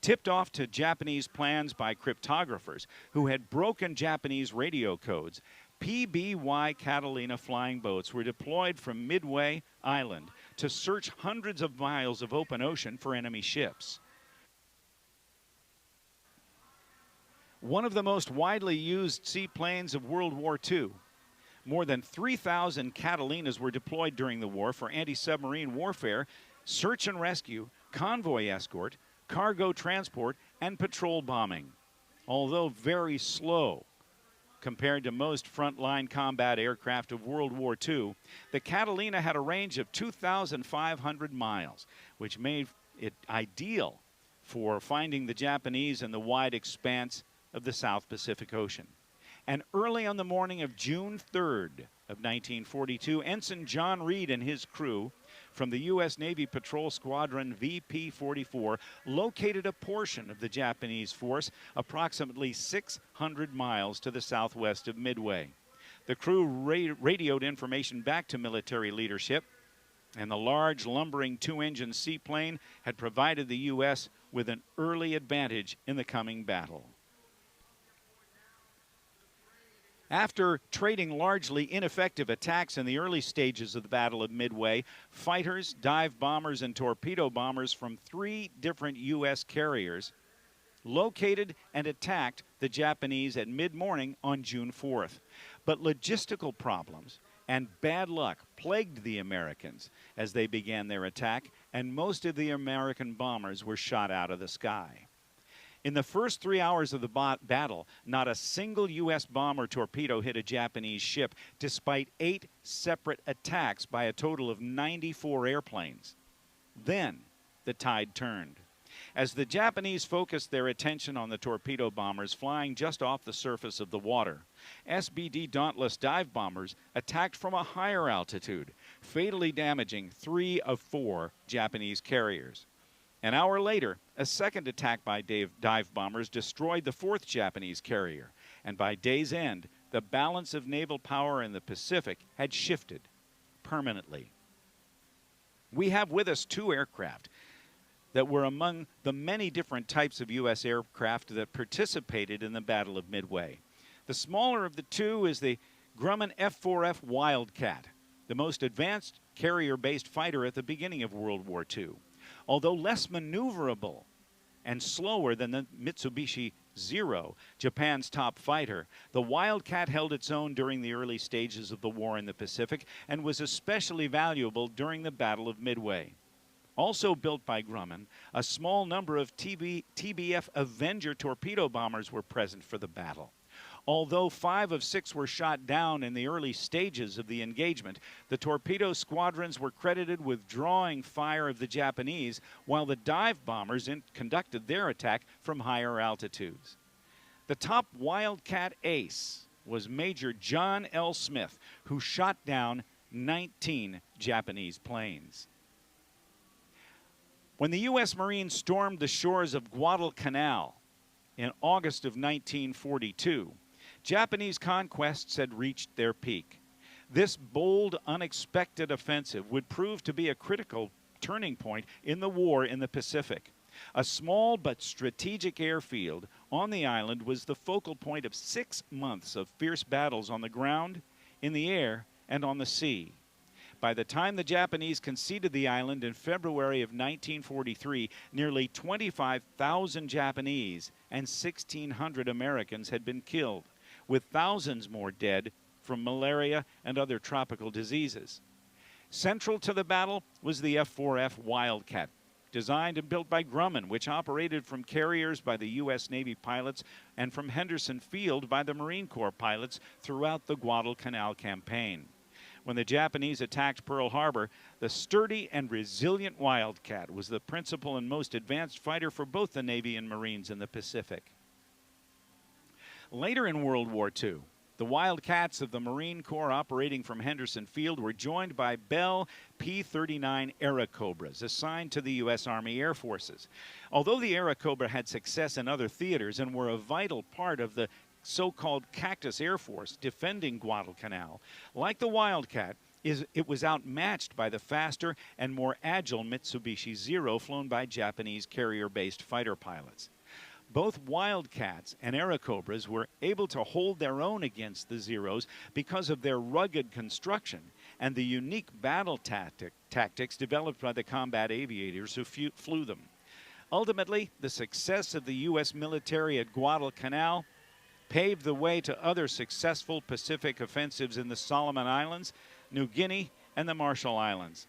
Tipped off to Japanese plans by cryptographers who had broken Japanese radio codes, PBY Catalina flying boats were deployed from Midway Island to search hundreds of miles of open ocean for enemy ships. One of the most widely used seaplanes of World War II. More than 3,000 Catalinas were deployed during the war for anti-submarine warfare, search and rescue, convoy escort, cargo transport, and patrol bombing. Although very slow compared to most frontline combat aircraft of World War II, the Catalina had a range of 2,500 miles, which made it ideal for finding the Japanese in the wide expanse of the South Pacific Ocean. And early on the morning of June 3rd of 1942, Ensign John Reed and his crew from the U.S. Navy Patrol Squadron VP-44 located a portion of the Japanese force approximately 600 miles to the southwest of Midway. The crew radioed information back to military leadership, and the large, lumbering two-engine seaplane had provided the U.S. with an early advantage in the coming battle. After trading largely ineffective attacks in the early stages of the Battle of Midway, fighters, dive bombers, and torpedo bombers from 3 different U.S. carriers located and attacked the Japanese at mid-morning on June 4th. But logistical problems and bad luck plagued the Americans as they began their attack, and most of the American bombers were shot out of the sky. In the first 3 hours of the battle, not a single U.S. bomb or torpedo hit a Japanese ship, despite 8 separate attacks by a total of 94 airplanes. Then the tide turned. As the Japanese focused their attention on the torpedo bombers flying just off the surface of the water, SBD Dauntless dive bombers attacked from a higher altitude, fatally damaging 3 of 4 Japanese carriers. An hour later, a second attack by dive bombers destroyed the 4th Japanese carrier, and by day's end, the balance of naval power in the Pacific had shifted permanently. We have with us two aircraft that were among the many different types of U.S. aircraft that participated in the Battle of Midway. The smaller of the two is the Grumman F-4F Wildcat, the most advanced carrier-based fighter at the beginning of World War II. Although less maneuverable and slower than the Mitsubishi Zero, Japan's top fighter, the Wildcat held its own during the early stages of the war in the Pacific and was especially valuable during the Battle of Midway. Also built by Grumman, a small number of TBF Avenger torpedo bombers were present for the battle. Although 5 of 6 were shot down in the early stages of the engagement, the torpedo squadrons were credited with drawing fire of the Japanese, while the dive bombers conducted their attack from higher altitudes. The top Wildcat ace was Major John L. Smith, who shot down 19 Japanese planes. When the U.S. Marines stormed the shores of Guadalcanal in August of 1942, Japanese conquests had reached their peak. This bold, unexpected offensive would prove to be a critical turning point in the war in the Pacific. A small but strategic airfield on the island was the focal point of 6 months of fierce battles on the ground, in the air, and on the sea. By the time the Japanese conceded the island in February of 1943, nearly 25,000 Japanese and 1,600 Americans had been killed, with thousands more dead from malaria and other tropical diseases. Central to the battle was the F-4F Wildcat, designed and built by Grumman, which operated from carriers by the U.S. Navy pilots and from Henderson Field by the Marine Corps pilots throughout the Guadalcanal campaign. When the Japanese attacked Pearl Harbor, the sturdy and resilient Wildcat was the principal and most advanced fighter for both the Navy and Marines in the Pacific. Later in World War II, the Wildcats of the Marine Corps operating from Henderson Field were joined by Bell P-39 Airacobras assigned to the U.S. Army Air Forces. Although the Airacobra had success in other theaters and were a vital part of the so-called Cactus Air Force defending Guadalcanal, like the Wildcat, it was outmatched by the faster and more agile Mitsubishi Zero flown by Japanese carrier-based fighter pilots. Both Wildcats and Airacobras were able to hold their own against the Zeros because of their rugged construction and the unique battle tactics developed by the combat aviators who flew them. Ultimately, the success of the U.S. military at Guadalcanal paved the way to other successful Pacific offensives in the Solomon Islands, New Guinea, and the Marshall Islands.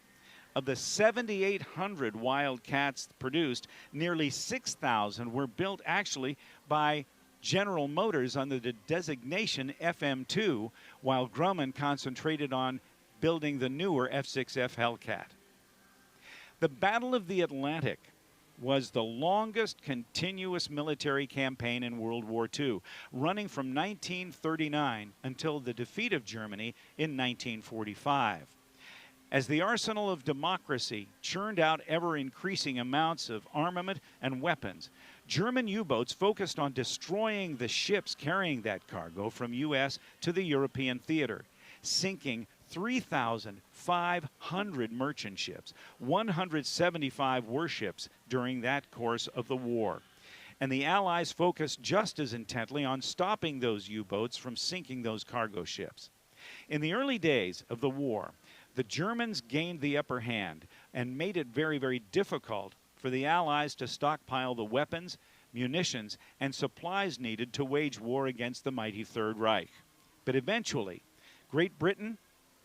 Of the 7,800 Wildcats produced, nearly 6,000 were built actually by General Motors under the designation FM2, while Grumman concentrated on building the newer F-6F Hellcat. The Battle of the Atlantic was the longest continuous military campaign in World War II, running from 1939 until the defeat of Germany in 1945. As the arsenal of democracy churned out ever-increasing amounts of armament and weapons, German U-boats focused on destroying the ships carrying that cargo from U.S. to the European theater, sinking 3,500 merchant ships, 175 warships during that course of the war. And the Allies focused just as intently on stopping those U-boats from sinking those cargo ships. In the early days of the war, the Germans gained the upper hand and made it very, very difficult for the Allies to stockpile the weapons, munitions, and supplies needed to wage war against the mighty Third Reich. But eventually, Great Britain,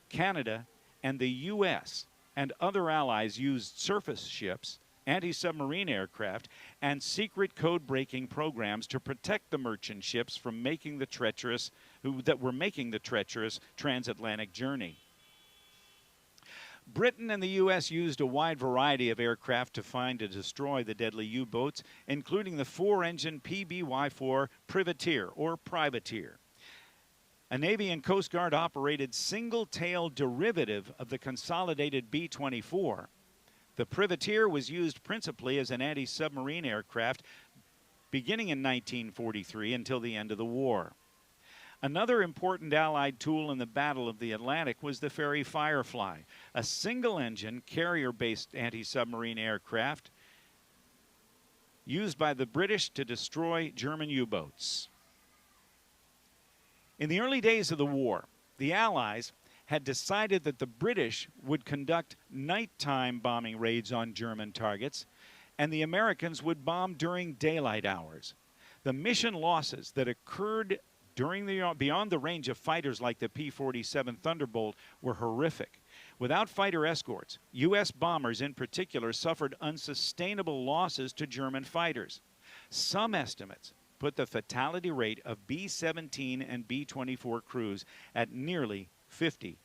Canada, and the U.S. and other allies used surface ships, anti-submarine aircraft, and secret code-breaking programs to protect the merchant ships from making the treacherous transatlantic journey. Britain and the U.S. used a wide variety of aircraft to find and destroy the deadly U-boats, including the 4-engine PBY-4 Privateer, or Privateer. A Navy and Coast Guard operated single-tail derivative of the consolidated B-24. The Privateer was used principally as an anti-submarine aircraft beginning in 1943 until the end of the war. Another important Allied tool in the Battle of the Atlantic was the Fairey Firefly, a single-engine, carrier-based anti-submarine aircraft used by the British to destroy German U-boats. In the early days of the war, the Allies had decided that the British would conduct nighttime bombing raids on German targets, and the Americans would bomb during daylight hours. The mission losses that occurred beyond the range of fighters like the P-47 Thunderbolt were horrific. Without fighter escorts, U.S. bombers in particular suffered unsustainable losses to German fighters. Some estimates put the fatality rate of B-17 and B-24 crews at nearly 50%.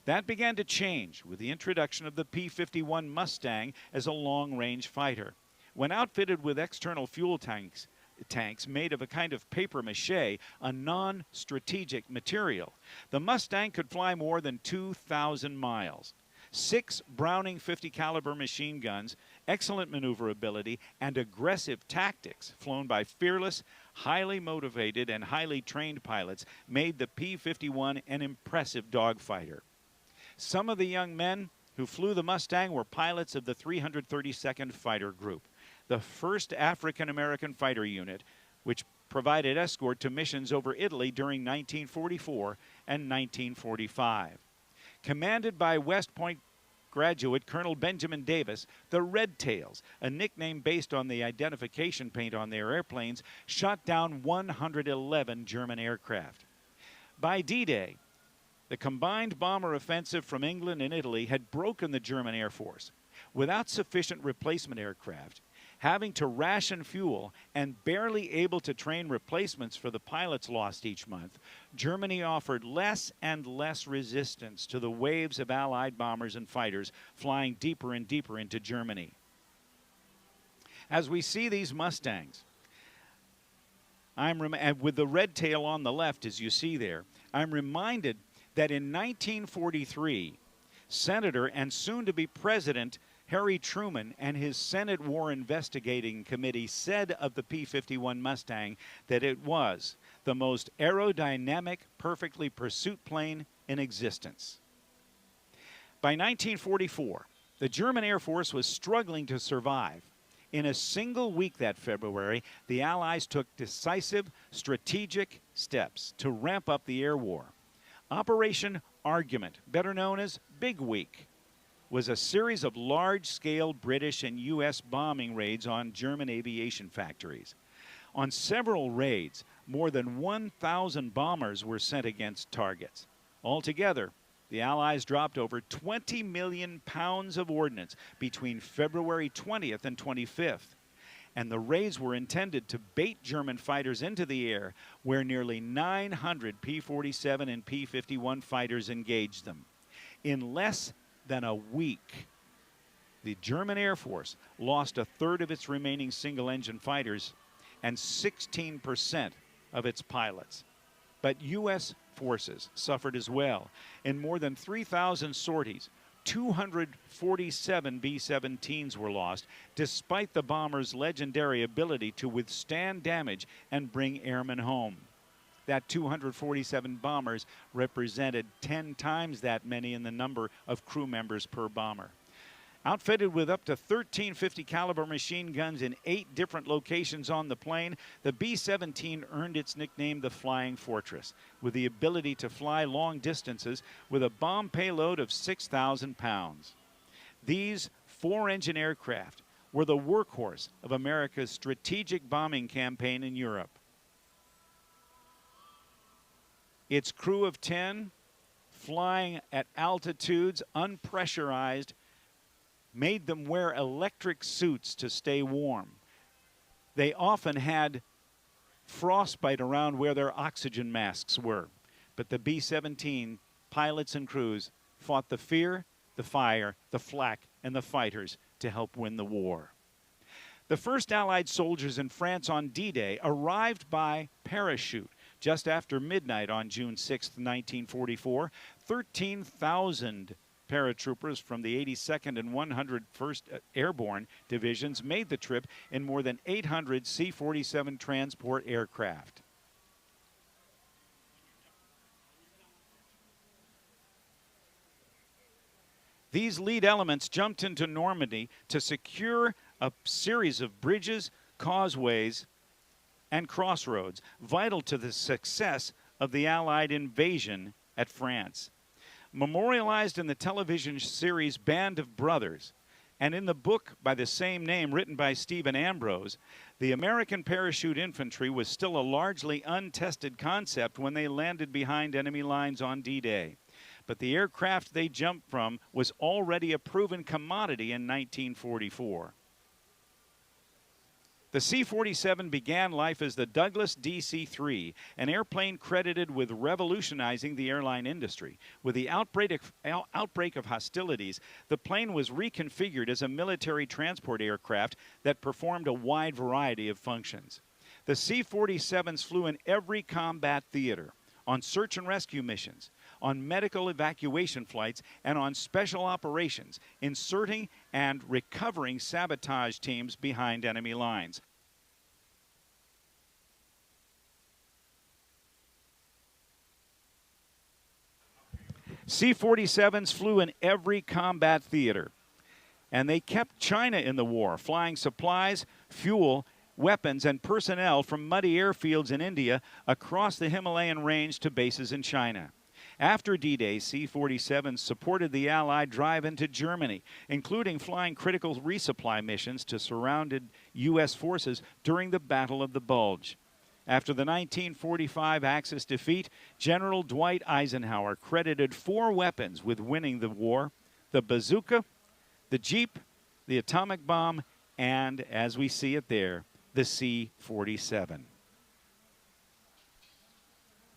That began to change with the introduction of the P-51 Mustang as a long-range fighter. When outfitted with external fuel tanks made of a kind of paper mache, a non-strategic material, the Mustang could fly more than 2,000 miles. 6 Browning 50 caliber machine guns, excellent maneuverability, and aggressive tactics flown by fearless, highly motivated, and highly trained pilots made the P-51 an impressive dogfighter. Some of the young men who flew the Mustang were pilots of the 332nd Fighter Group, the first African-American fighter unit, which provided escort to missions over Italy during 1944 and 1945. Commanded by West Point graduate Colonel Benjamin Davis, the Red Tails, a nickname based on the identification paint on their airplanes, shot down 111 German aircraft. By D-Day, the combined bomber offensive from England and Italy had broken the German Air Force. Without sufficient replacement aircraft, having to ration fuel, and barely able to train replacements for the pilots lost each month, Germany offered less and less resistance to the waves of Allied bombers and fighters flying deeper and deeper into Germany. As we see these Mustangs, and with the red tail on the left, as you see there, I'm reminded that in 1943, Senator and soon-to-be President Harry Truman and his Senate War Investigating Committee said of the P-51 Mustang that it was the most aerodynamic, perfectly pursuit plane in existence. By 1944, the German Air Force was struggling to survive. In a single week that February, the Allies took decisive, strategic steps to ramp up the air war. Operation Argument, better known as Big Week, was a series of large-scale British and U.S. bombing raids on German aviation factories. On several raids, more than 1,000 bombers were sent against targets. Altogether, the Allies dropped over 20 million pounds of ordnance between February 20th and 25th. And the raids were intended to bait German fighters into the air, where nearly 900 P-47 and P-51 fighters engaged them. In less than a week, the German Air Force lost a third of its remaining single-engine fighters and 16% of its pilots. But U.S. forces suffered as well. In more than 3,000 sorties, 247 B-17s were lost, despite the bombers' legendary ability to withstand damage and bring airmen home. That 247 bombers represented 10 times that many in the number of crew members per bomber. Outfitted with up to 13 50 caliber machine guns in 8 different locations on the plane, the B-17 earned its nickname the Flying Fortress, with the ability to fly long distances with a bomb payload of 6,000 pounds. These 4-engine aircraft were the workhorse of America's strategic bombing campaign in Europe. Its crew of 10, flying at altitudes unpressurized, made them wear electric suits to stay warm. They often had frostbite around where their oxygen masks were. But the B-17 pilots and crews fought the fear, the fire, the flak, and the fighters to help win the war. The first Allied soldiers in France on D-Day arrived by parachute. Just after midnight on June 6, 1944, 13,000 paratroopers from the 82nd and 101st Airborne Divisions made the trip in more than 800 C-47 transport aircraft. These lead elements jumped into Normandy to secure a series of bridges, causeways, and crossroads, vital to the success of the Allied invasion at France. Memorialized in the television series Band of Brothers, and in the book by the same name written by Stephen Ambrose, the American parachute infantry was still a largely untested concept when they landed behind enemy lines on D-Day. But the aircraft they jumped from was already a proven commodity in 1944. The C-47 began life as the Douglas DC-3, an airplane credited with revolutionizing the airline industry. With the outbreak of hostilities, the plane was reconfigured as a military transport aircraft that performed a wide variety of functions. The C-47s flew in every combat theater, on search and rescue missions, on medical evacuation flights, and on special operations, inserting and recovering sabotage teams behind enemy lines. C-47s flew in every combat theater, and they kept China in the war, flying supplies, fuel, weapons, and personnel from muddy airfields in India across the Himalayan range to bases in China. After D-Day, C-47s supported the Allied drive into Germany, including flying critical resupply missions to surrounded U.S. forces during the Battle of the Bulge. After the 1945 Axis defeat, General Dwight Eisenhower credited 4 weapons with winning the war: the bazooka, the Jeep, the atomic bomb, and, as we see it there, the C-47.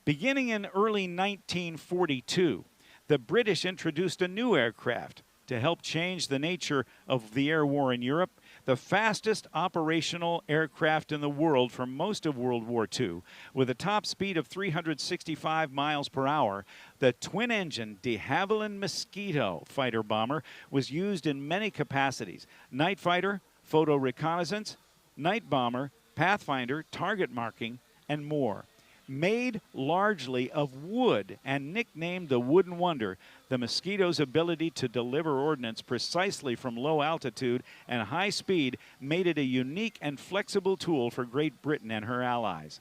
Beginning in early 1942, the British introduced a new aircraft to help change the nature of the air war in Europe, the fastest operational aircraft in the world for most of World War II. With a top speed of 365 miles per hour, the twin-engine de Havilland Mosquito fighter bomber was used in many capacities: night fighter, photo reconnaissance, night bomber, pathfinder, target marking, and more. Made largely of wood and nicknamed the Wooden Wonder, the Mosquito's ability to deliver ordnance precisely from low altitude and high speed made it a unique and flexible tool for Great Britain and her allies.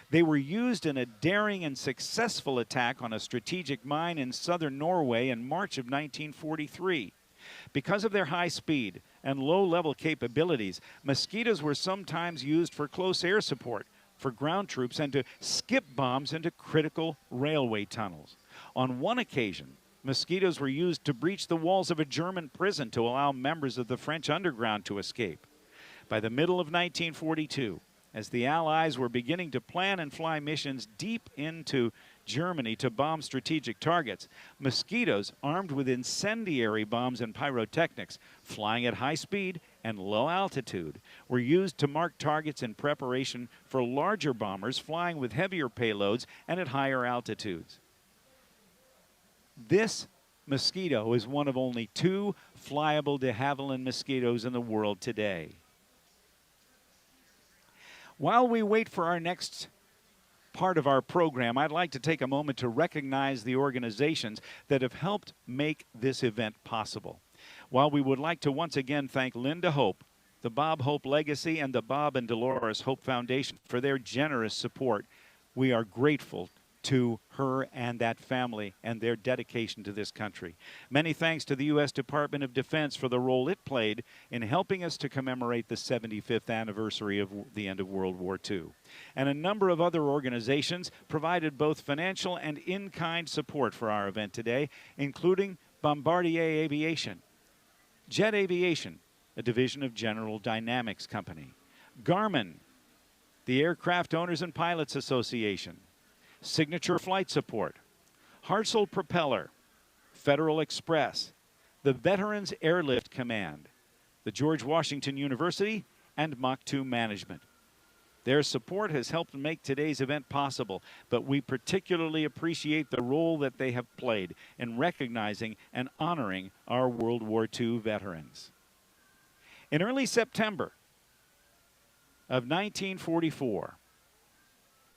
They were used in a daring and successful attack on a strategic mine in southern Norway in March of 1943. Because of their high speed and low-level capabilities, Mosquitoes were sometimes used for close air support for ground troops and to skip bombs into critical railway tunnels. On one occasion, Mosquitoes were used to breach the walls of a German prison to allow members of the French underground to escape. By the middle of 1942, as the Allies were beginning to plan and fly missions deep into Germany to bomb strategic targets, Mosquitoes, armed with incendiary bombs and pyrotechnics, flying at high speed and low altitude, were used to mark targets in preparation for larger bombers flying with heavier payloads and at higher altitudes. This Mosquito is one of only 2 flyable de Havilland Mosquitoes in the world today. While we wait for our next part of our program, I'd like to take a moment to recognize the organizations that have helped make this event possible. While we would like to once again thank Linda Hope, the Bob Hope Legacy, and the Bob and Dolores Hope Foundation for their generous support, we are grateful to her and that family and their dedication to this country. Many thanks to the U.S. Department of Defense for the role it played in helping us to commemorate the 75th anniversary of the end of World War II. And a number of other organizations provided both financial and in-kind support for our event today, including Bombardier Aviation, Jet Aviation, a division of General Dynamics Company, Garmin, the Aircraft Owners and Pilots Association, Signature Flight Support, Hartzell Propeller, Federal Express, the Veterans Airlift Command, the George Washington University, and Mach 2 Management. Their support has helped make today's event possible, but we particularly appreciate the role that they have played in recognizing and honoring our World War II veterans. In early September of 1944,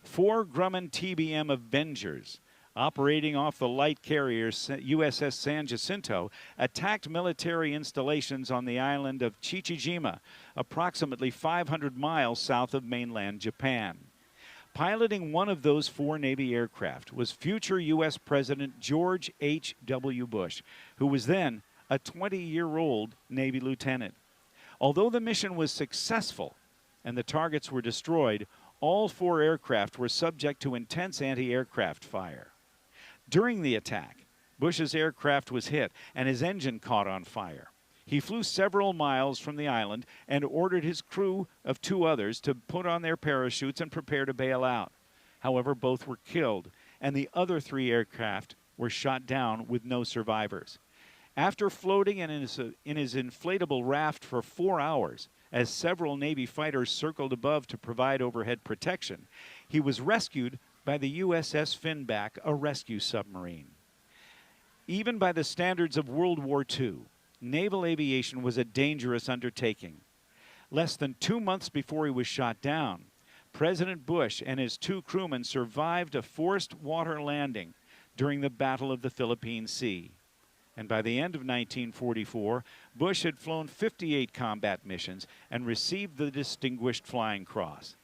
4 Grumman TBM Avengers operating off the light carrier USS San Jacinto, attacked military installations on the island of Chichijima, approximately 500 miles south of mainland Japan. Piloting one of those 4 Navy aircraft was future U.S. President George H.W. Bush, who was then a 20-year-old Navy lieutenant. Although the mission was successful and the targets were destroyed, all 4 aircraft were subject to intense anti-aircraft fire. During the attack, Bush's aircraft was hit and his engine caught on fire. He flew several miles from the island and ordered his crew of 2 others to put on their parachutes and prepare to bail out. However, both were killed, and the other 3 aircraft were shot down with no survivors. After floating in his inflatable raft for 4 hours, as several Navy fighters circled above to provide overhead protection, he was rescued by the USS Finback, a rescue submarine. Even by the standards of World War II, naval aviation was a dangerous undertaking. Less than 2 months before he was shot down, President Bush and his 2 crewmen survived a forced water landing during the Battle of the Philippine Sea. And by the end of 1944, Bush had flown 58 combat missions and received the Distinguished Flying Cross.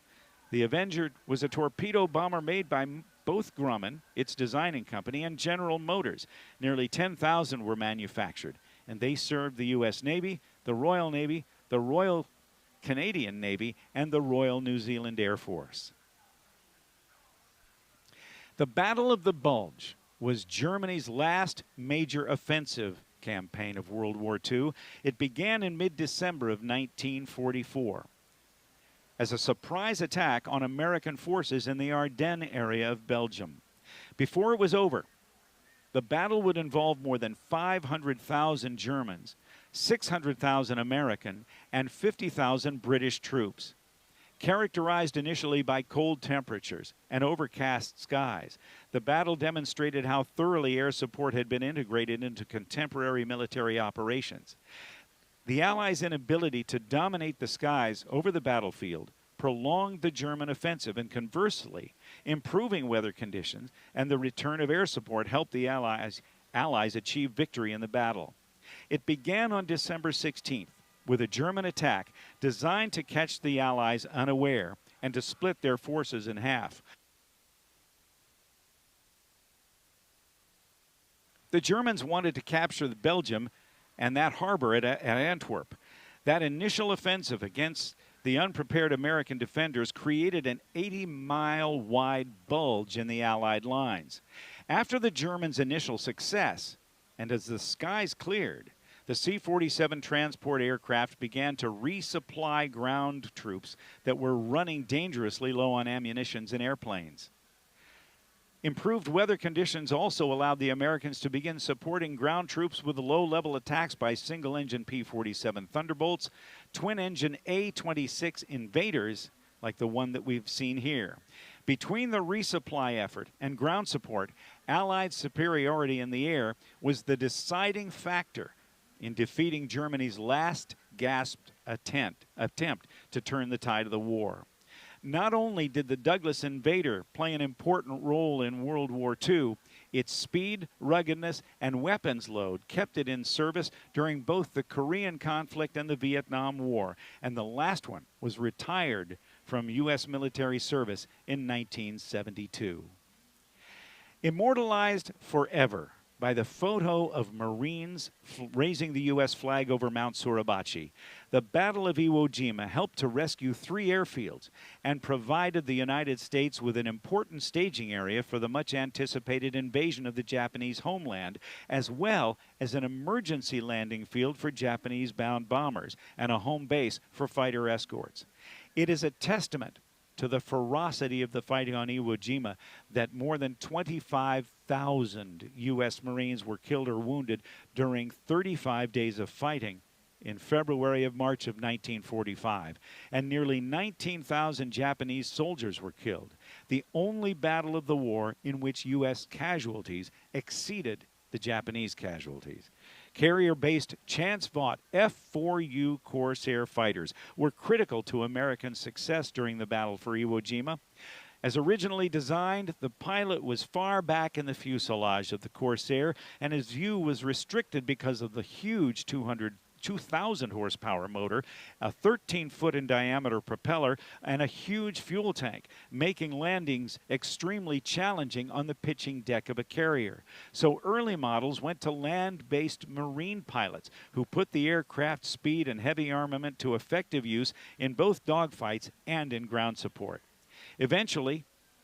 The Avenger was a torpedo bomber made by both Grumman, its designing company, and General Motors. Nearly 10,000 were manufactured, and they served the U.S. Navy, the Royal Canadian Navy, and the Royal New Zealand Air Force. The Battle of the Bulge was Germany's last major offensive campaign of World War II. It began in mid-December of 1944 as a surprise attack on American forces in the Ardennes area of Belgium. Before it was over, the battle would involve more than 500,000 Germans, 600,000 American, and 50,000 British troops. Characterized initially by cold temperatures and overcast skies, the battle demonstrated how thoroughly air support had been integrated into contemporary military operations. The Allies' inability to dominate the skies over the battlefield prolonged the German offensive, and conversely, improving weather conditions and the return of air support helped the Allies achieve victory in the battle. It began on December 16th with a German attack designed to catch the Allies unaware and to split their forces in half. The Germans wanted to capture Belgium and that harbor at Antwerp. That initial offensive against the unprepared American defenders created an 80-mile wide bulge in the Allied lines. After the Germans' initial success, and as the skies cleared, the C-47 transport aircraft began to resupply ground troops that were running dangerously low on ammunition and airplanes. Improved weather conditions also allowed the Americans to begin supporting ground troops with low-level attacks by single-engine P-47 Thunderbolts, twin-engine A-26 Invaders, like the one that we've seen here. Between the resupply effort and ground support, Allied superiority in the air was the deciding factor in defeating Germany's last-gasp attempt to turn the tide of the war. Not only did the Douglas Invader play an important role in World War II, its speed, ruggedness, and weapons load kept it in service during both the Korean conflict and the Vietnam War, and the last one was retired from U.S. military service in 1972. Immortalized forever by the photo of Marines raising the U.S. flag over Mount Suribachi, the Battle of Iwo Jima helped to rescue 3 airfields and provided the United States with an important staging area for the much-anticipated invasion of the Japanese homeland, as well as an emergency landing field for Japanese-bound bombers and a home base for fighter escorts. It is a testament to the ferocity of the fighting on Iwo Jima that more than 25,000 U.S. Marines were killed or wounded during 35 days of fighting in February of March of 1945, and nearly 19,000 Japanese soldiers were killed, the only battle of the war in which U.S. casualties exceeded the Japanese casualties. Carrier-based chance-fought F-4U Corsair fighters were critical to American success during the battle for Iwo Jima. As originally designed, the pilot was far back in the fuselage of the Corsair, and his view was restricted because of the huge 2,000 horsepower motor, a 13-foot in diameter propeller, and a huge fuel tank, making landings extremely challenging on the pitching deck of a carrier. So early models went to land-based Marine pilots who put the aircraft's speed and heavy armament to effective use in both dogfights and in ground support. Eventually,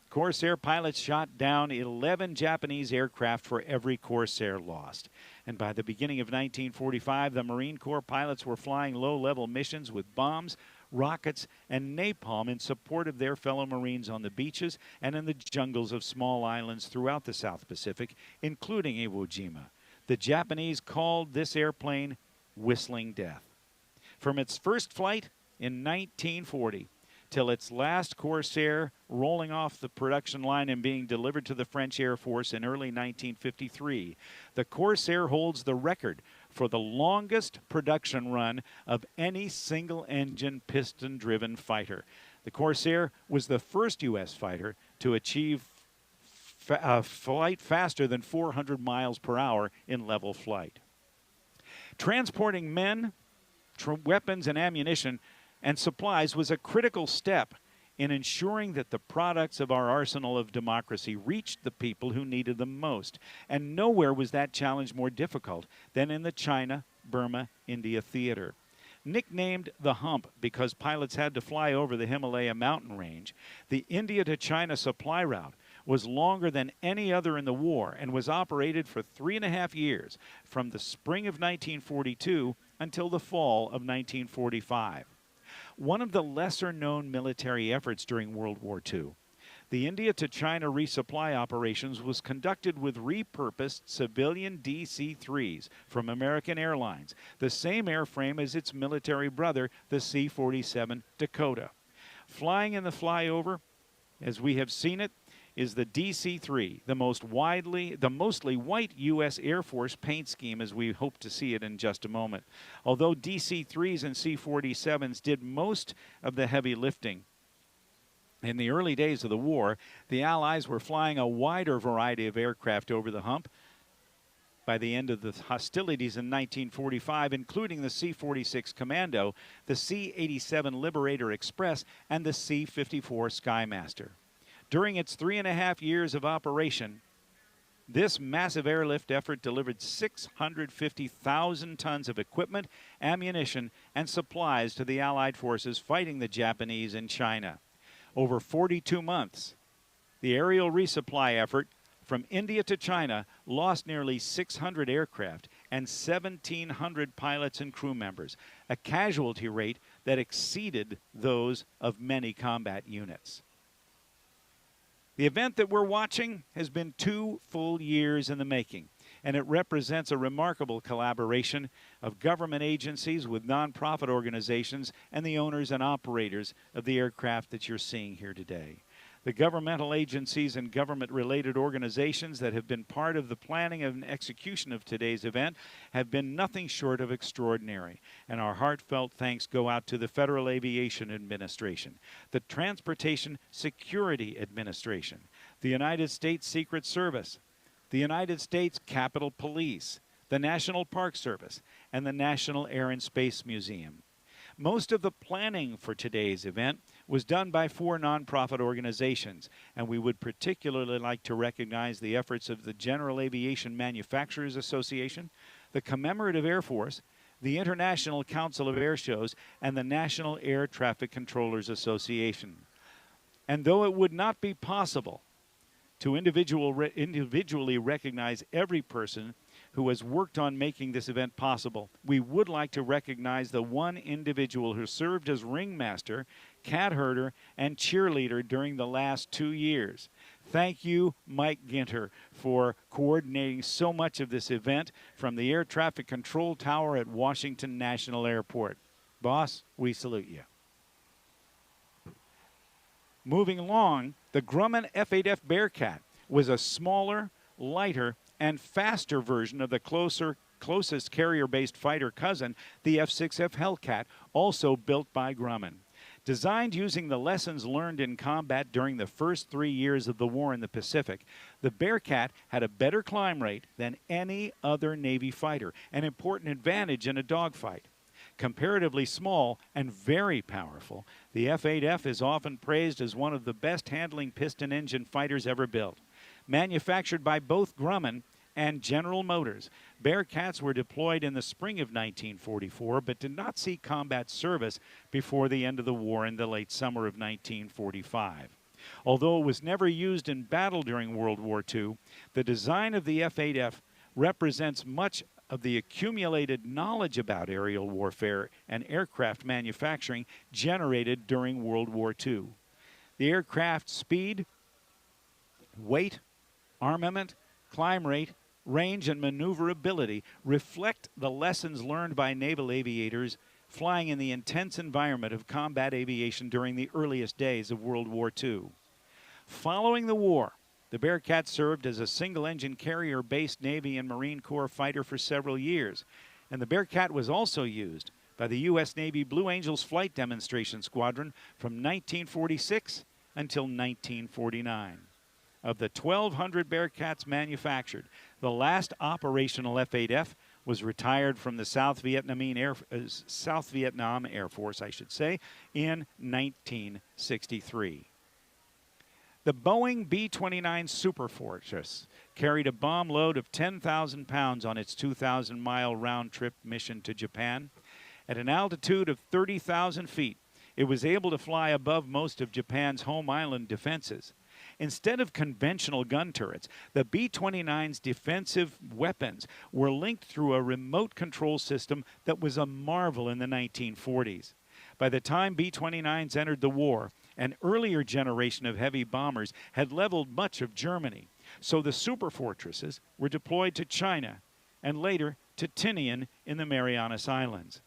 Corsair pilots shot down 11 Japanese aircraft for every Corsair lost. And by the beginning of 1945, the Marine Corps pilots were flying low-level missions with bombs, rockets, and napalm in support of their fellow Marines on the beaches and in the jungles of small islands throughout the South Pacific, including Iwo Jima. The Japanese called this airplane Whistling Death. From its first flight in 1940 till its last Corsair rolling off the production line and being delivered to the French Air Force in early 1953, the Corsair holds the record for the longest production run of any single-engine, piston-driven fighter. The Corsair was the first U.S. fighter to achieve flight faster than 400 miles per hour in level flight. Transporting men, weapons, and ammunition and supplies was a critical step in ensuring that the products of our arsenal of democracy reached the people who needed them most. And nowhere was that challenge more difficult than in the China, Burma, India theater. Nicknamed the Hump because pilots had to fly over the Himalaya mountain range, the India to China supply route was longer than any other in the war and was operated for 3.5 years, from the spring of 1942 until the fall of 1945. One of the lesser-known military efforts during World War II, the India to China resupply operations was conducted with repurposed civilian DC-3s from American Airlines, the same airframe as its military brother, the C-47 Dakota. Flying in the Flyover, as we have seen it, is the DC-3, the mostly white U.S. Air Force paint scheme as we hope to see it in just a moment. Although DC-3s and C-47s did most of the heavy lifting in the early days of the war, the Allies were flying a wider variety of aircraft over the Hump by the end of the hostilities in 1945, including the C-46 Commando, the C-87 Liberator Express, and the C-54 Skymaster. During its 3.5 years of operation, this massive airlift effort delivered 650,000 tons of equipment, ammunition, and supplies to the Allied forces fighting the Japanese in China. Over 42 months, the aerial resupply effort from India to China lost nearly 600 aircraft and 1,700 pilots and crew members, a casualty rate that exceeded those of many combat units. The event that we're watching has been 2 full years in the making, and it represents a remarkable collaboration of government agencies with nonprofit organizations and the owners and operators of the aircraft that you're seeing here today. The governmental agencies and government-related organizations that have been part of the planning and execution of today's event have been nothing short of extraordinary, and our heartfelt thanks go out to the Federal Aviation Administration, the Transportation Security Administration, the United States Secret Service, the United States Capitol Police, the National Park Service, and the National Air and Space Museum. Most of the planning for today's event was done by 4 nonprofit organizations, and we would particularly like to recognize the efforts of the General Aviation Manufacturers Association, the Commemorative Air Force, the International Council of Air Shows, and the National Air Traffic Controllers Association. And though it would not be possible to individually recognize every person who has worked on making this event possible, we would like to recognize the one individual who served as ringmaster, cat herder, and cheerleader during the last 2 years. Thank you, Mike Ginter, for coordinating so much of this event from the Air Traffic Control Tower at Washington National Airport. Boss, we salute you. Moving along, the Grumman F-8F Bearcat was a smaller, lighter, and faster version of the closest carrier-based fighter cousin, the F-6F Hellcat, also built by Grumman. Designed using the lessons learned in combat during the first 3 years of the war in the Pacific, the Bearcat had a better climb rate than any other Navy fighter, an important advantage in a dogfight. Comparatively small and very powerful, the F-8F is often praised as one of the best handling piston engine fighters ever built. Manufactured by both Grumman and General Motors, Bearcats were deployed in the spring of 1944 but did not see combat service before the end of the war in the late summer of 1945. Although it was never used in battle during World War II, the design of the F-8F represents much of the accumulated knowledge about aerial warfare and aircraft manufacturing generated during World War II. The aircraft's speed, weight, armament, climb rate, range, and maneuverability reflect the lessons learned by naval aviators flying in the intense environment of combat aviation during the earliest days of World War II. Following the war, the Bearcat served as a single-engine carrier-based Navy and Marine Corps fighter for several years, and the Bearcat was also used by the U.S. Navy Blue Angels Flight Demonstration Squadron from 1946 until 1949. Of the 1,200 Bearcats manufactured, the last operational F-8F was retired from the South Vietnam Air Force, in 1963. The Boeing B-29 Superfortress carried a bomb load of 10,000 pounds on its 2,000-mile round-trip mission to Japan. At an altitude of 30,000 feet, it was able to fly above most of Japan's home island defenses. Instead of conventional gun turrets, the B-29's defensive weapons were linked through a remote control system that was a marvel in the 1940s. By the time B-29s entered the war, an earlier generation of heavy bombers had leveled much of Germany, so the Superfortresses were deployed to China and later to Tinian in the Marianas Islands.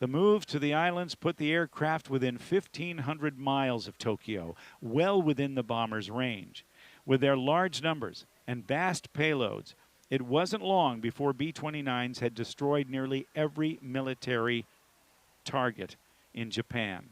The move to the islands put the aircraft within 1,500 miles of Tokyo, well within the bomber's range. With their large numbers and vast payloads, it wasn't long before B-29s had destroyed nearly every military target in Japan.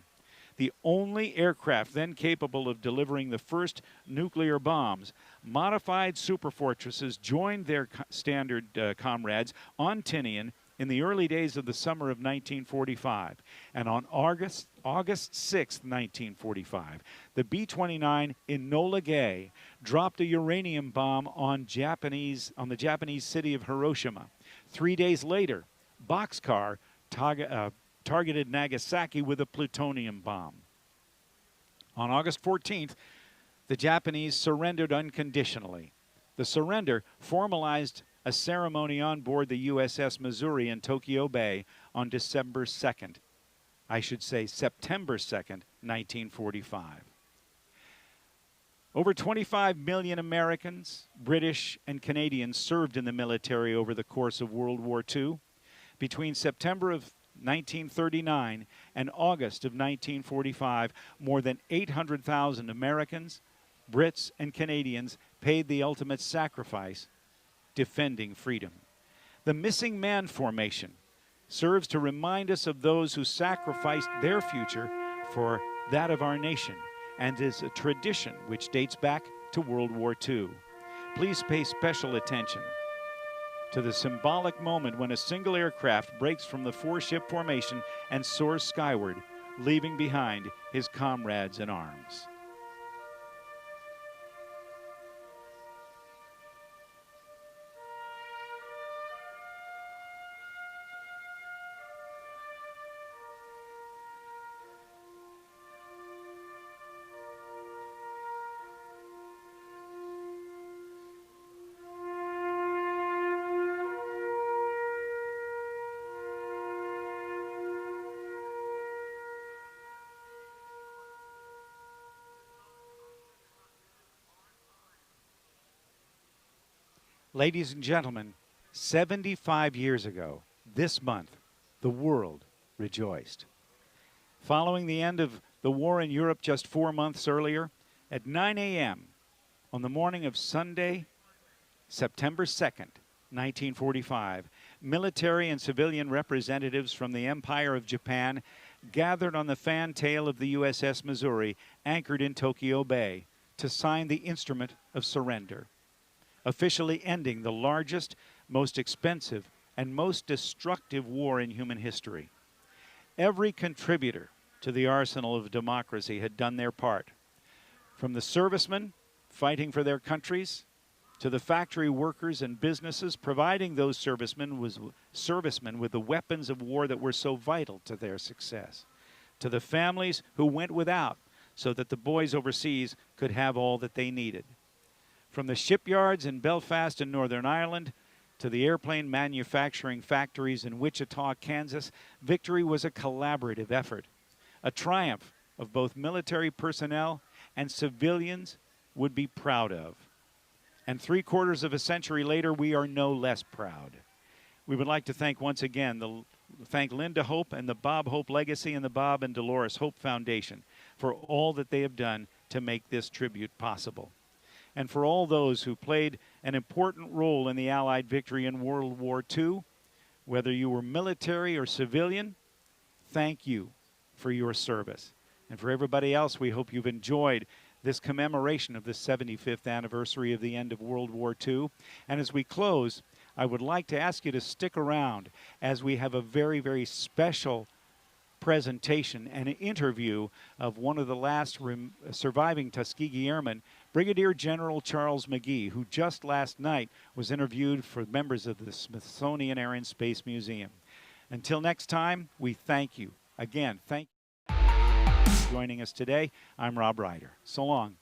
The only aircraft then capable of delivering the first nuclear bombs, modified Superfortresses joined their standard comrades on Tinian in the early days of the summer of 1945. And on August 6, 1945, the B-29 Enola Gay dropped a uranium bomb on the Japanese city of Hiroshima. 3 days later, Boxcar targeted Nagasaki with a plutonium bomb. On August 14th, the Japanese surrendered unconditionally. The surrender formalized a ceremony on board the USS Missouri in Tokyo Bay on September 2nd, 1945. Over 25 million Americans, British, and Canadians served in the military over the course of World War II. Between September of 1939 and August of 1945, more than 800,000 Americans, Brits, and Canadians paid the ultimate sacrifice, defending freedom. The Missing Man Formation serves to remind us of those who sacrificed their future for that of our nation, and is a tradition which dates back to World War II. Please pay special attention to the symbolic moment when a single aircraft breaks from the four-ship formation and soars skyward, leaving behind his comrades in arms. Ladies and gentlemen, 75 years ago, this month, the world rejoiced. Following the end of the war in Europe just 4 months earlier, at 9 a.m. on the morning of Sunday, September 2nd, 1945, military and civilian representatives from the Empire of Japan gathered on the fantail of the USS Missouri, anchored in Tokyo Bay, to sign the instrument of surrender, officially ending the largest, most expensive, and most destructive war in human history. Every contributor to the arsenal of democracy had done their part, from the servicemen fighting for their countries to the factory workers and businesses providing those servicemen with the weapons of war that were so vital to their success, to the families who went without so that the boys overseas could have all that they needed. From the shipyards in Belfast and Northern Ireland to the airplane manufacturing factories in Wichita, Kansas, victory was a collaborative effort, a triumph of both military personnel and civilians would be proud of. And 3/4 of a century later, we are no less proud. We would like to thank once again, thank Linda Hope and the Bob Hope Legacy and the Bob and Dolores Hope Foundation for all that they have done to make this tribute possible. And for all those who played an important role in the Allied victory in World War II, whether you were military or civilian, thank you for your service. And for everybody else, we hope you've enjoyed this commemoration of the 75th anniversary of the end of World War II. And as we close, I would like to ask you to stick around as we have a very, very special presentation and an interview of one of the last surviving Tuskegee Airmen, Brigadier General Charles McGee, who just last night was interviewed for members of the Smithsonian Air and Space Museum. Until next time, we thank you. Again, thank you for joining us today. I'm Rob Ryder. So long.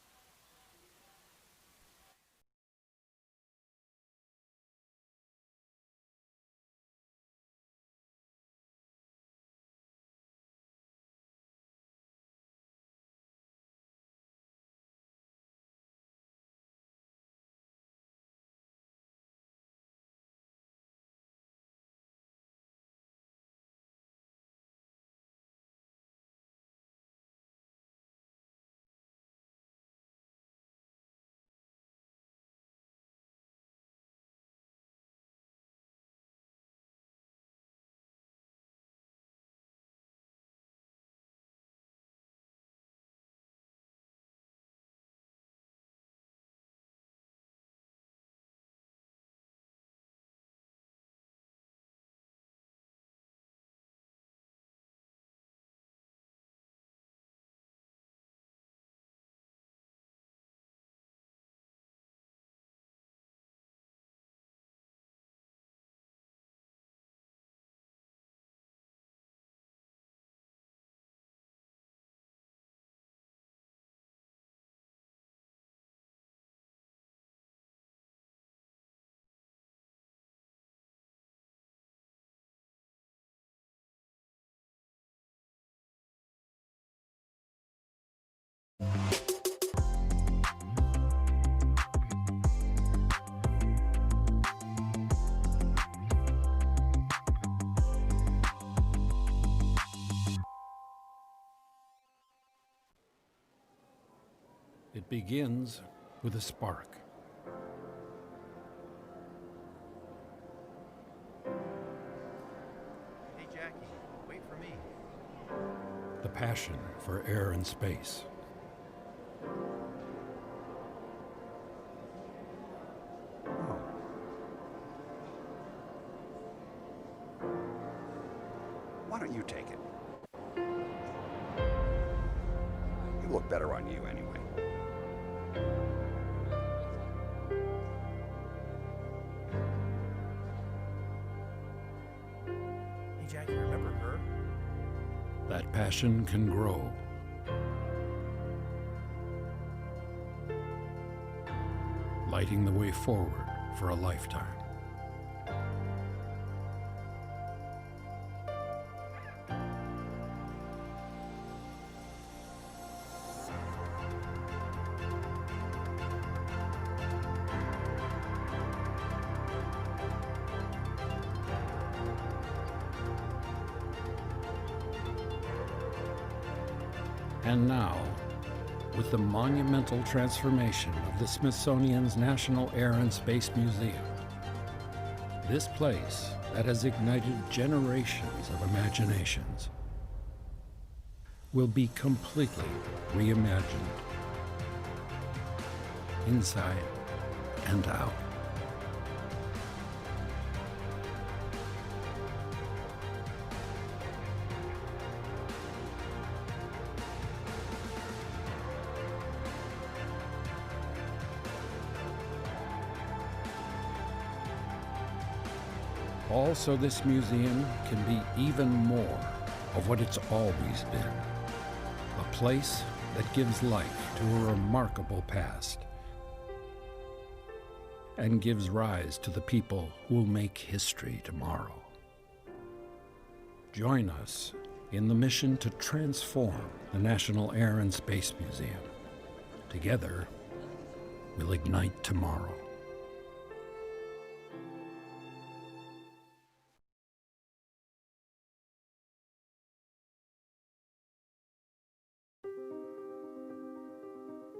It begins with a spark. Hey, Jackie, wait for me. The passion for air and space. Oh. Why don't you take it? You look better on you anyway. Hey, Jackie, remember her? That passion can grow. Lighting the way forward for a lifetime. And now, with the monumental transformation of the Smithsonian's National Air and Space Museum, this place that has ignited generations of imaginations will be completely reimagined, inside and out. Also, this museum can be even more of what it's always been, a place that gives life to a remarkable past and gives rise to the people who will make history tomorrow. Join us in the mission to transform the National Air and Space Museum. Together, we'll ignite tomorrow.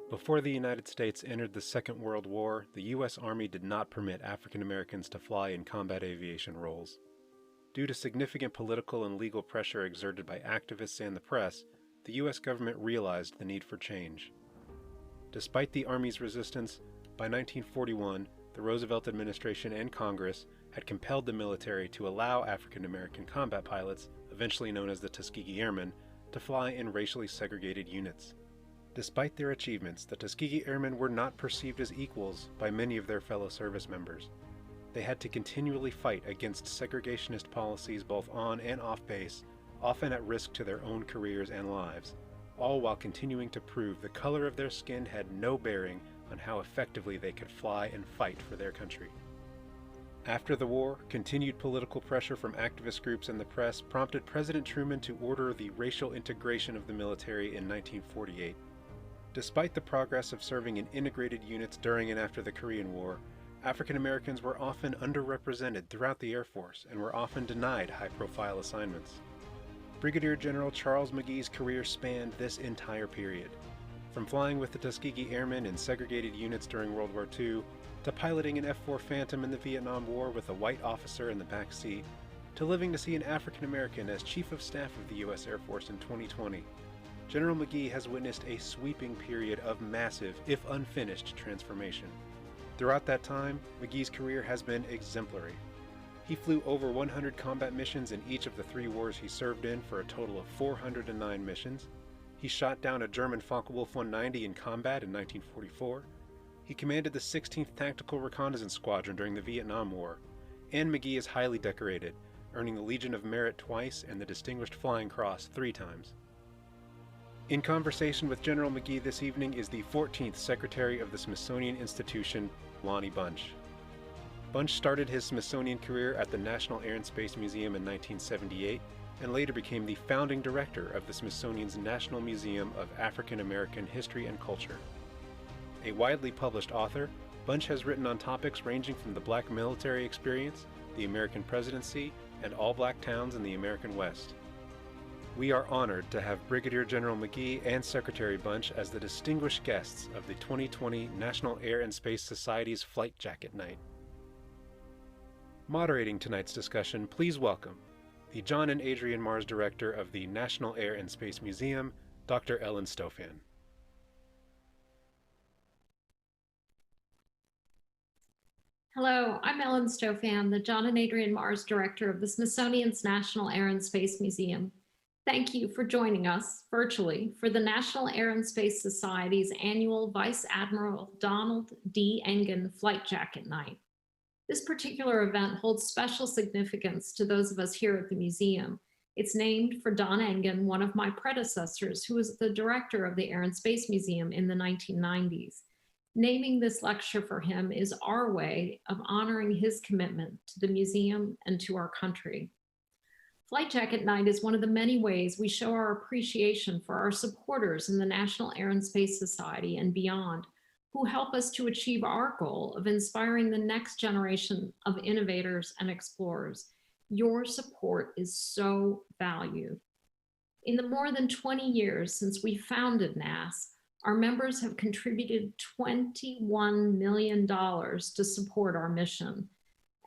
Before the United States entered the Second World War, the U.S. Army did not permit African Americans to fly in combat aviation roles. Due to significant political and legal pressure exerted by activists and the press, the U.S. government realized the need for change. Despite the Army's resistance, by 1941, the Roosevelt administration and Congress had compelled the military to allow African American combat pilots, eventually known as the Tuskegee Airmen, to fly in racially segregated units. Despite their achievements, the Tuskegee Airmen were not perceived as equals by many of their fellow service members. They had to continually fight against segregationist policies both on and off base, often at risk to their own careers and lives, all while continuing to prove the color of their skin had no bearing on how effectively they could fly and fight for their country. After the war, continued political pressure from activist groups and the press prompted President Truman to order the racial integration of the military in 1948. Despite the progress of serving in integrated units during and after the Korean War, African Americans were often underrepresented throughout the Air Force and were often denied high-profile assignments. Brigadier General Charles McGee's career spanned this entire period, from flying with the Tuskegee Airmen in segregated units during World War II, to piloting an F-4 Phantom in the Vietnam War with a white officer in the back seat, to living to see an African American as Chief of Staff of the U.S. Air Force in 2020. General McGee has witnessed a sweeping period of massive, if unfinished, transformation. Throughout that time, McGee's career has been exemplary. He flew over 100 combat missions in each of the 3 wars he served in for a total of 409 missions. He shot down a German Focke-Wulf 190 in combat in 1944. He commanded the 16th Tactical Reconnaissance Squadron during the Vietnam War. And McGee is highly decorated, earning the Legion of Merit twice and the Distinguished Flying Cross 3 times. In conversation with General McGee this evening is the 14th Secretary of the Smithsonian Institution, Lonnie Bunch. Bunch started his Smithsonian career at the National Air and Space Museum in 1978 and later became the founding director of the Smithsonian's National Museum of African American History and Culture. A widely published author, Bunch has written on topics ranging from the Black military experience, the American presidency, and all Black towns in the American West. We are honored to have Brigadier General McGee and Secretary Bunch as the distinguished guests of the 2020 National Air and Space Society's Flight Jacket Night. Moderating tonight's discussion, please welcome the John and Adrian Mars Director of the National Air and Space Museum, Dr. Ellen Stofan. Hello, I'm Ellen Stofan, the John and Adrian Mars Director of the Smithsonian's National Air and Space Museum. Thank you for joining us virtually for the National Air and Space Society's annual Vice Admiral Donald D. Engen Flight Jacket Night. This particular event holds special significance to those of us here at the museum. It's named for Don Engen, one of my predecessors, who was the director of the Air and Space Museum in the 1990s. Naming this lecture for him is our way of honoring his commitment to the museum and to our country. Flight Jacket Night is one of the many ways we show our appreciation for our supporters in the National Air and Space Society and beyond, who help us to achieve our goal of inspiring the next generation of innovators and explorers. Your support is so valued. In the more than 20 years since we founded NAS, our members have contributed $21 million to support our mission.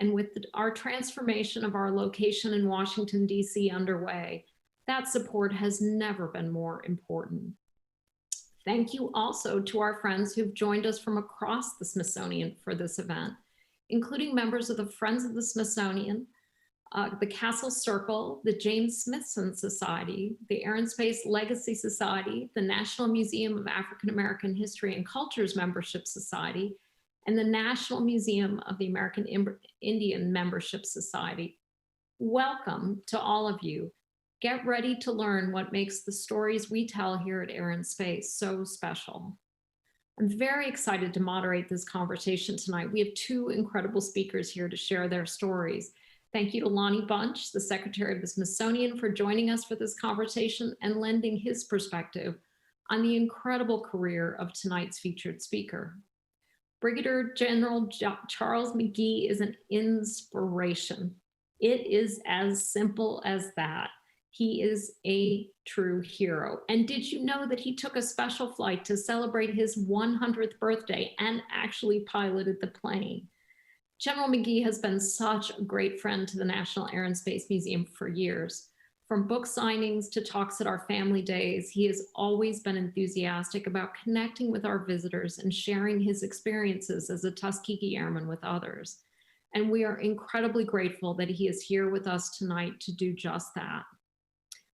And with our transformation of our location in Washington, D.C. underway, That support has never been more important. Thank you also to our friends who've joined us from across the Smithsonian for this event, including members of the Friends of the Smithsonian, the Castle Circle, the James Smithson Society, the Air and Space Legacy Society, the National Museum of African American History and Cultures Membership Society, and the National Museum of the American Indian Membership Society. Welcome to all of you. Get ready to learn what makes the stories we tell here at Air and Space so special. I'm very excited to moderate this conversation tonight. We have two incredible speakers here to share their stories. Thank you to Lonnie Bunch, the Secretary of the Smithsonian, for joining us for this conversation and lending his perspective on the incredible career of tonight's featured speaker. Brigadier General Charles McGee is an inspiration. It is as simple as that. He is a true hero. And did you know that he took a special flight to celebrate his 100th birthday and actually piloted the plane? General McGee has been such a great friend to the National Air and Space Museum for years. From book signings to talks at our family days, he has always been enthusiastic about connecting with our visitors and sharing his experiences as a Tuskegee Airman with others. And we are incredibly grateful that he is here with us tonight to do just that.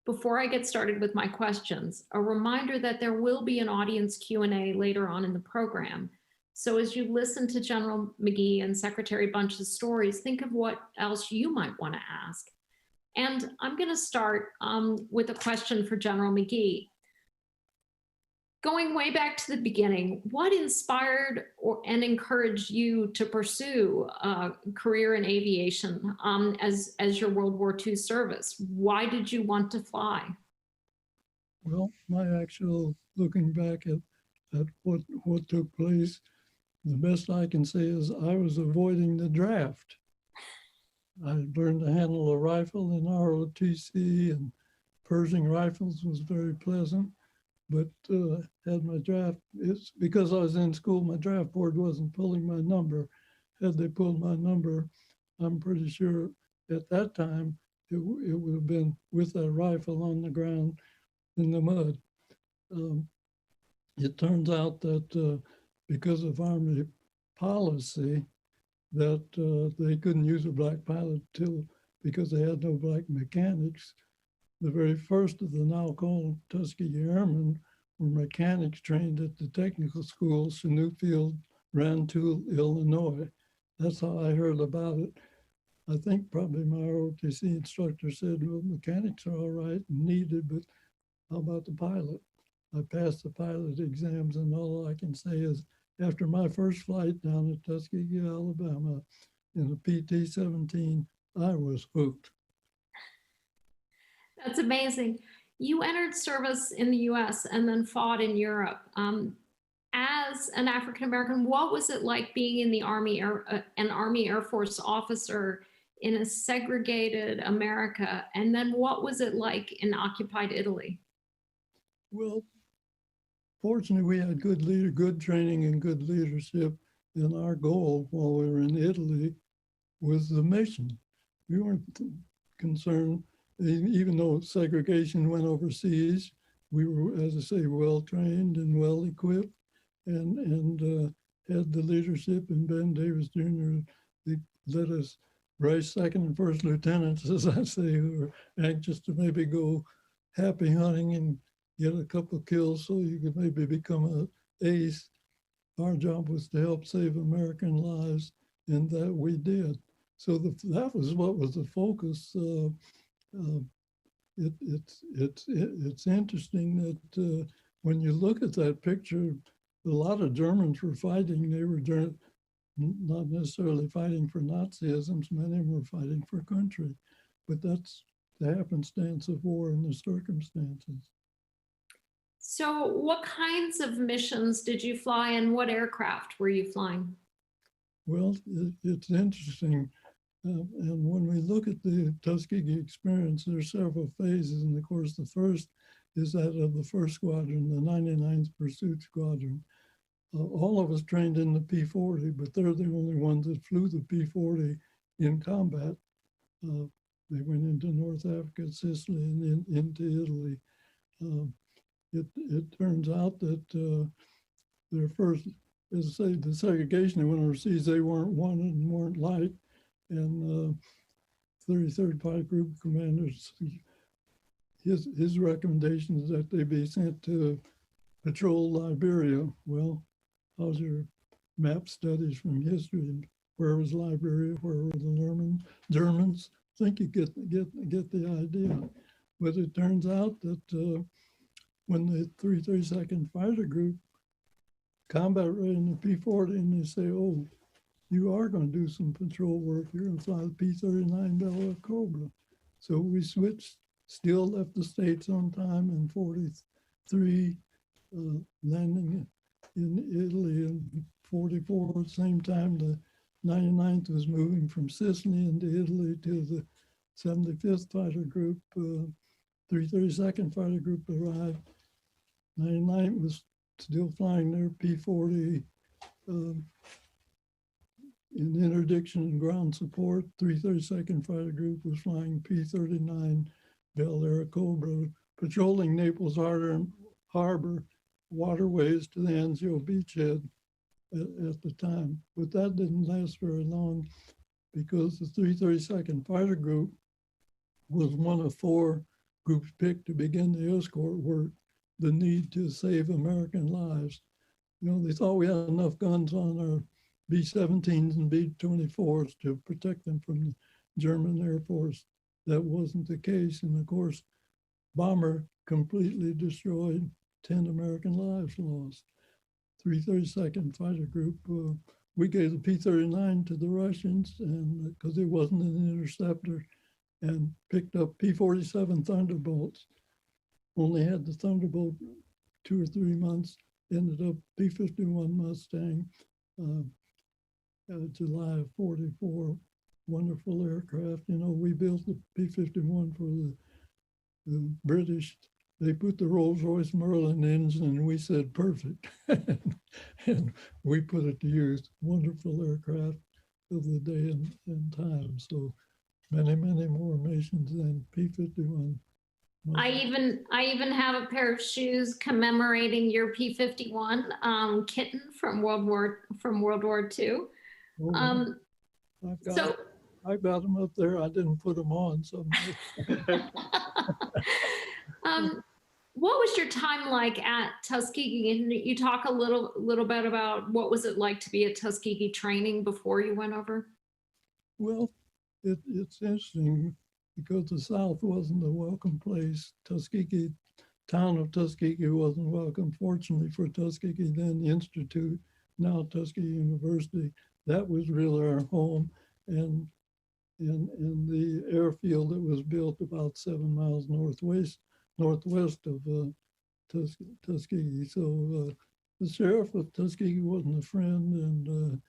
Before I get started with my questions, a reminder that there will be an audience Q&A later on in the program. So as you listen to General McGee and Secretary Bunch's stories, think of what else you might want to ask. And I'm going to start with a question for General McGee. Going way back to the beginning, what inspired and encouraged you to pursue a career in aviation as your World War II service? Why did you want to fly? Well, my actual looking back at what took place, the best I can say is I was avoiding the draft. I learned to handle a rifle in ROTC, and Pershing rifles was very pleasant. But had my draft, it's because I was in school, my draft board wasn't pulling my number. Had they pulled my number, I'm pretty sure at that time it would have been with that rifle on the ground in the mud. It turns out that because of Army policy, that they couldn't use a black pilot because they had no black mechanics. The very first of the now called Tuskegee Airmen were mechanics trained at the technical school, Chanute Field, Rantoul, Illinois. That's how I heard about it. I think probably my ROTC instructor said, well, mechanics are all right and needed, but how about the pilot? I passed the pilot exams, and all I can say is after my first flight down at Tuskegee, Alabama, in a PT-17, I was hooked. That's amazing. You entered service in the US and then fought in Europe. As an African-American, what was it like being in the Army, an Army Air Force officer in a segregated America? And then what was it like in occupied Italy? Well, fortunately, we had good training and good leadership. And our goal while we were in Italy was the mission. We weren't concerned. Even though segregation went overseas, we were, as I say, well-trained and well-equipped and had the leadership. And Ben Davis Jr., they let us raise second and first lieutenants, as I say, who were anxious to maybe go happy hunting and get a couple of kills so you could maybe become an ace. Our job was to help save American lives, and that we did. So that was what was the focus. It's interesting that when you look at that picture, a lot of Germans were fighting. They were not necessarily fighting for Nazism. Many of them were fighting for country, but that's the happenstance of war and the circumstances. So what kinds of missions did you fly, and what aircraft were you flying? Well, it's interesting. And when we look at the Tuskegee experience, there are several phases. And of course, the first is that of the first squadron, the 99th Pursuit Squadron. All of us trained in the P-40, but they're the only ones that flew the P-40 in combat. They went into North Africa, Sicily, and into Italy. It turns out that their first, as I say, the segregation, they went overseas, they weren't wanted and weren't liked. And 33rd Fighter Group commanders, his recommendation is that they be sent to patrol Liberia. Well, how's your map studies from history? Where was Liberia? Where were the Germans? I think you get the idea. But it turns out that when the 332nd Fighter Group combat ready in the P-40, and they say, oh, you are going to do some patrol work. You're going to fly the P-39 Bel Air Cobra. So we switched, still left the States on time in 43, landing in Italy in 44. At the same time, the 99th was moving from Sicily into Italy to the 75th Fighter Group. 332nd Fighter Group arrived. 99th was still flying their P-40 in interdiction and ground support. 332nd Fighter Group was flying P-39 Bel Air Cobra, patrolling Naples Harbor waterways to the Anzio beachhead at the time. But that didn't last very long because the 332nd Fighter Group was one of 4 groups picked to begin the escort work, the need to save American lives. You know, they thought we had enough guns on our B-17s and B-24s to protect them from the German Air Force. That wasn't the case. And of course, bomber completely destroyed, 10 American lives lost. 332nd Fighter Group, we gave the P-39 to the Russians and because it wasn't an interceptor, and picked up P-47 Thunderbolts. Only had the Thunderbolt 2 or 3 months, ended up P-51 Mustang, July of 44, wonderful aircraft. You know, we built the P-51 for the British. They put the Rolls-Royce Merlin engine and we said, perfect. And we put it to use. Wonderful aircraft of the day and time. So many, many more missions than P-51. I even have a pair of shoes commemorating your P-51 kitten from World War II. I've got them up there. I didn't put them on. So. What was your time like at Tuskegee? And you talk a little bit about what was it like to be at Tuskegee training before you went over? Well, it's interesting because the South wasn't a welcome place. Tuskegee, town of Tuskegee wasn't welcome. Fortunately for Tuskegee, then the Institute, now Tuskegee University, that was really our home. And the airfield that was built about 7 miles northwest of Tuskegee. So the sheriff of Tuskegee wasn't a friend, and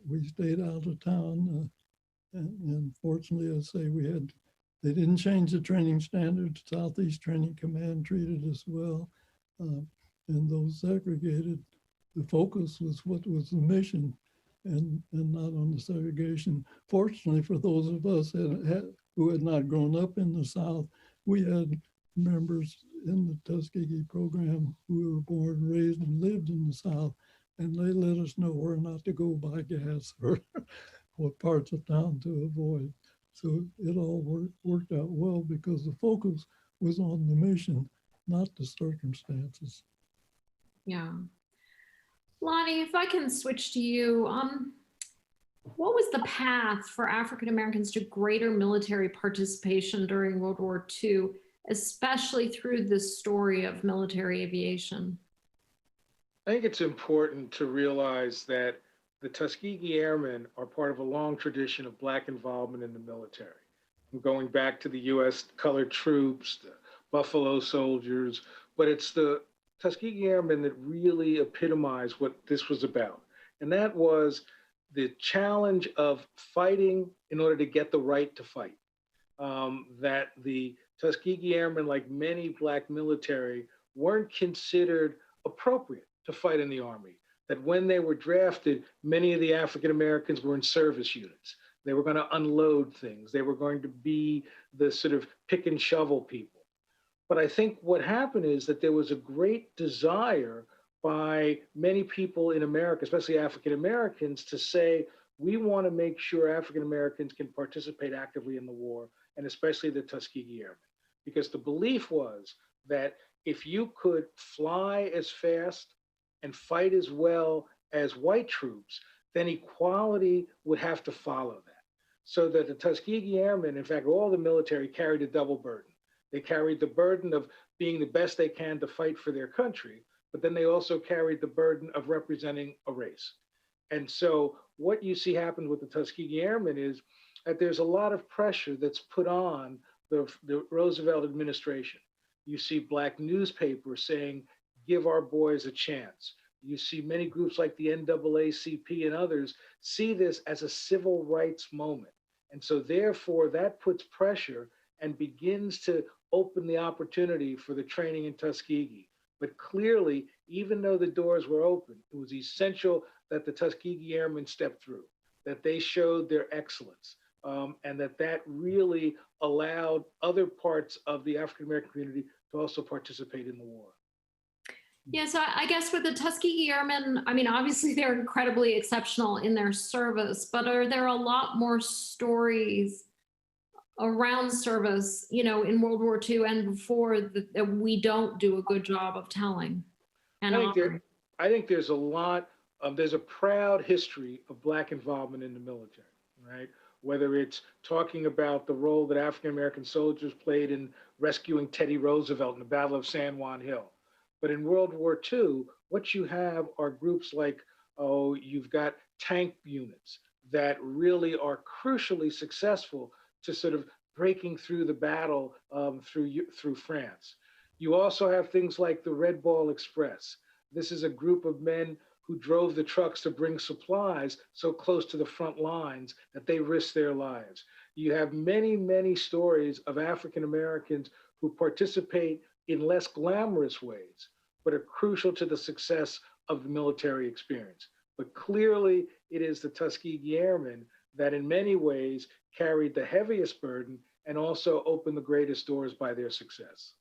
we stayed out of town. And fortunately, I say they didn't change the training standards. Southeast Training Command treated us well, and those segregated. The focus was what was the mission, and not on the segregation. Fortunately for those of us who had not grown up in the South, we had members in the Tuskegee program who were born, raised, and lived in the South, and they let us know where not to go buy gas or what parts of town to avoid. So it all worked out well because the focus was on the mission, not the circumstances. Yeah. Lonnie, if I can switch to you, what was the path for African Americans to greater military participation during World War II, especially through this story of military aviation? I think it's important to realize that the Tuskegee Airmen are part of a long tradition of Black involvement in the military. Going back to the U.S. colored troops, the Buffalo Soldiers, but it's the Tuskegee Airmen that really epitomized what this was about. And that was the challenge of fighting in order to get the right to fight. That the Tuskegee Airmen, like many Black military, weren't considered appropriate to fight in the Army. That when they were drafted, many of the African Americans were in service units. They were going to unload things. They were going to be the sort of pick and shovel people. But I think what happened is that there was a great desire by many people in America, especially African Americans, to say, we want to make sure African Americans can participate actively in the war, and especially the Tuskegee Airmen. Because the belief was that if you could fly as fast and fight as well as white troops, then equality would have to follow that. So that the Tuskegee Airmen, in fact, all the military carried a double burden. They carried the burden of being the best they can to fight for their country, but then they also carried the burden of representing a race. And so what you see happen with the Tuskegee Airmen is that there's a lot of pressure that's put on the Roosevelt administration. You see Black newspapers saying, give our boys a chance. You see many groups like the NAACP and others see this as a civil rights moment. And so therefore that puts pressure and begins to open the opportunity for the training in Tuskegee. But clearly, even though the doors were open, it was essential that the Tuskegee Airmen stepped through, that they showed their excellence, and that really allowed other parts of the African American community to also participate in the war. Yeah, so I guess with the Tuskegee Airmen, I mean, obviously they're incredibly exceptional in their service, but are there a lot more stories around service, you know, in World War II and before that we don't do a good job of telling? And I think there's a lot, there's a proud history of Black involvement in the military, right? Whether it's talking about the role that African-American soldiers played in rescuing Teddy Roosevelt in the Battle of San Juan Hill. But in World War II, what you have are groups like, you've got tank units that really are crucially successful to sort of breaking through the battle through France. You also have things like the Red Ball Express. This is a group of men who drove the trucks to bring supplies so close to the front lines that they risked their lives. You have many, many stories of African Americans who participate in less glamorous ways, but are crucial to the success of the military experience. But clearly, it is the Tuskegee Airmen that in many ways carried the heaviest burden and also opened the greatest doors by their success.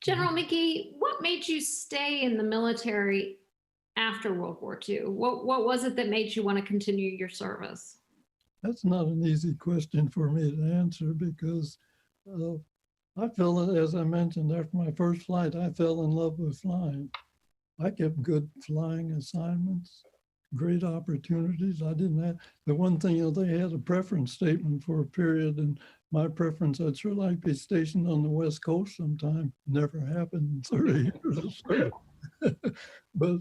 General McGee, what made you stay in the military after World War II? What was it that made you want to continue your service? That's not an easy question for me to answer because I fell, as I mentioned, after my first flight, I fell in love with flying. I kept good flying assignments, great opportunities. I didn't have, the one thing, you know, they had a preference statement for a period, and my preference, I'd sure like to be stationed on the West Coast sometime. Never happened in 30 years or so. but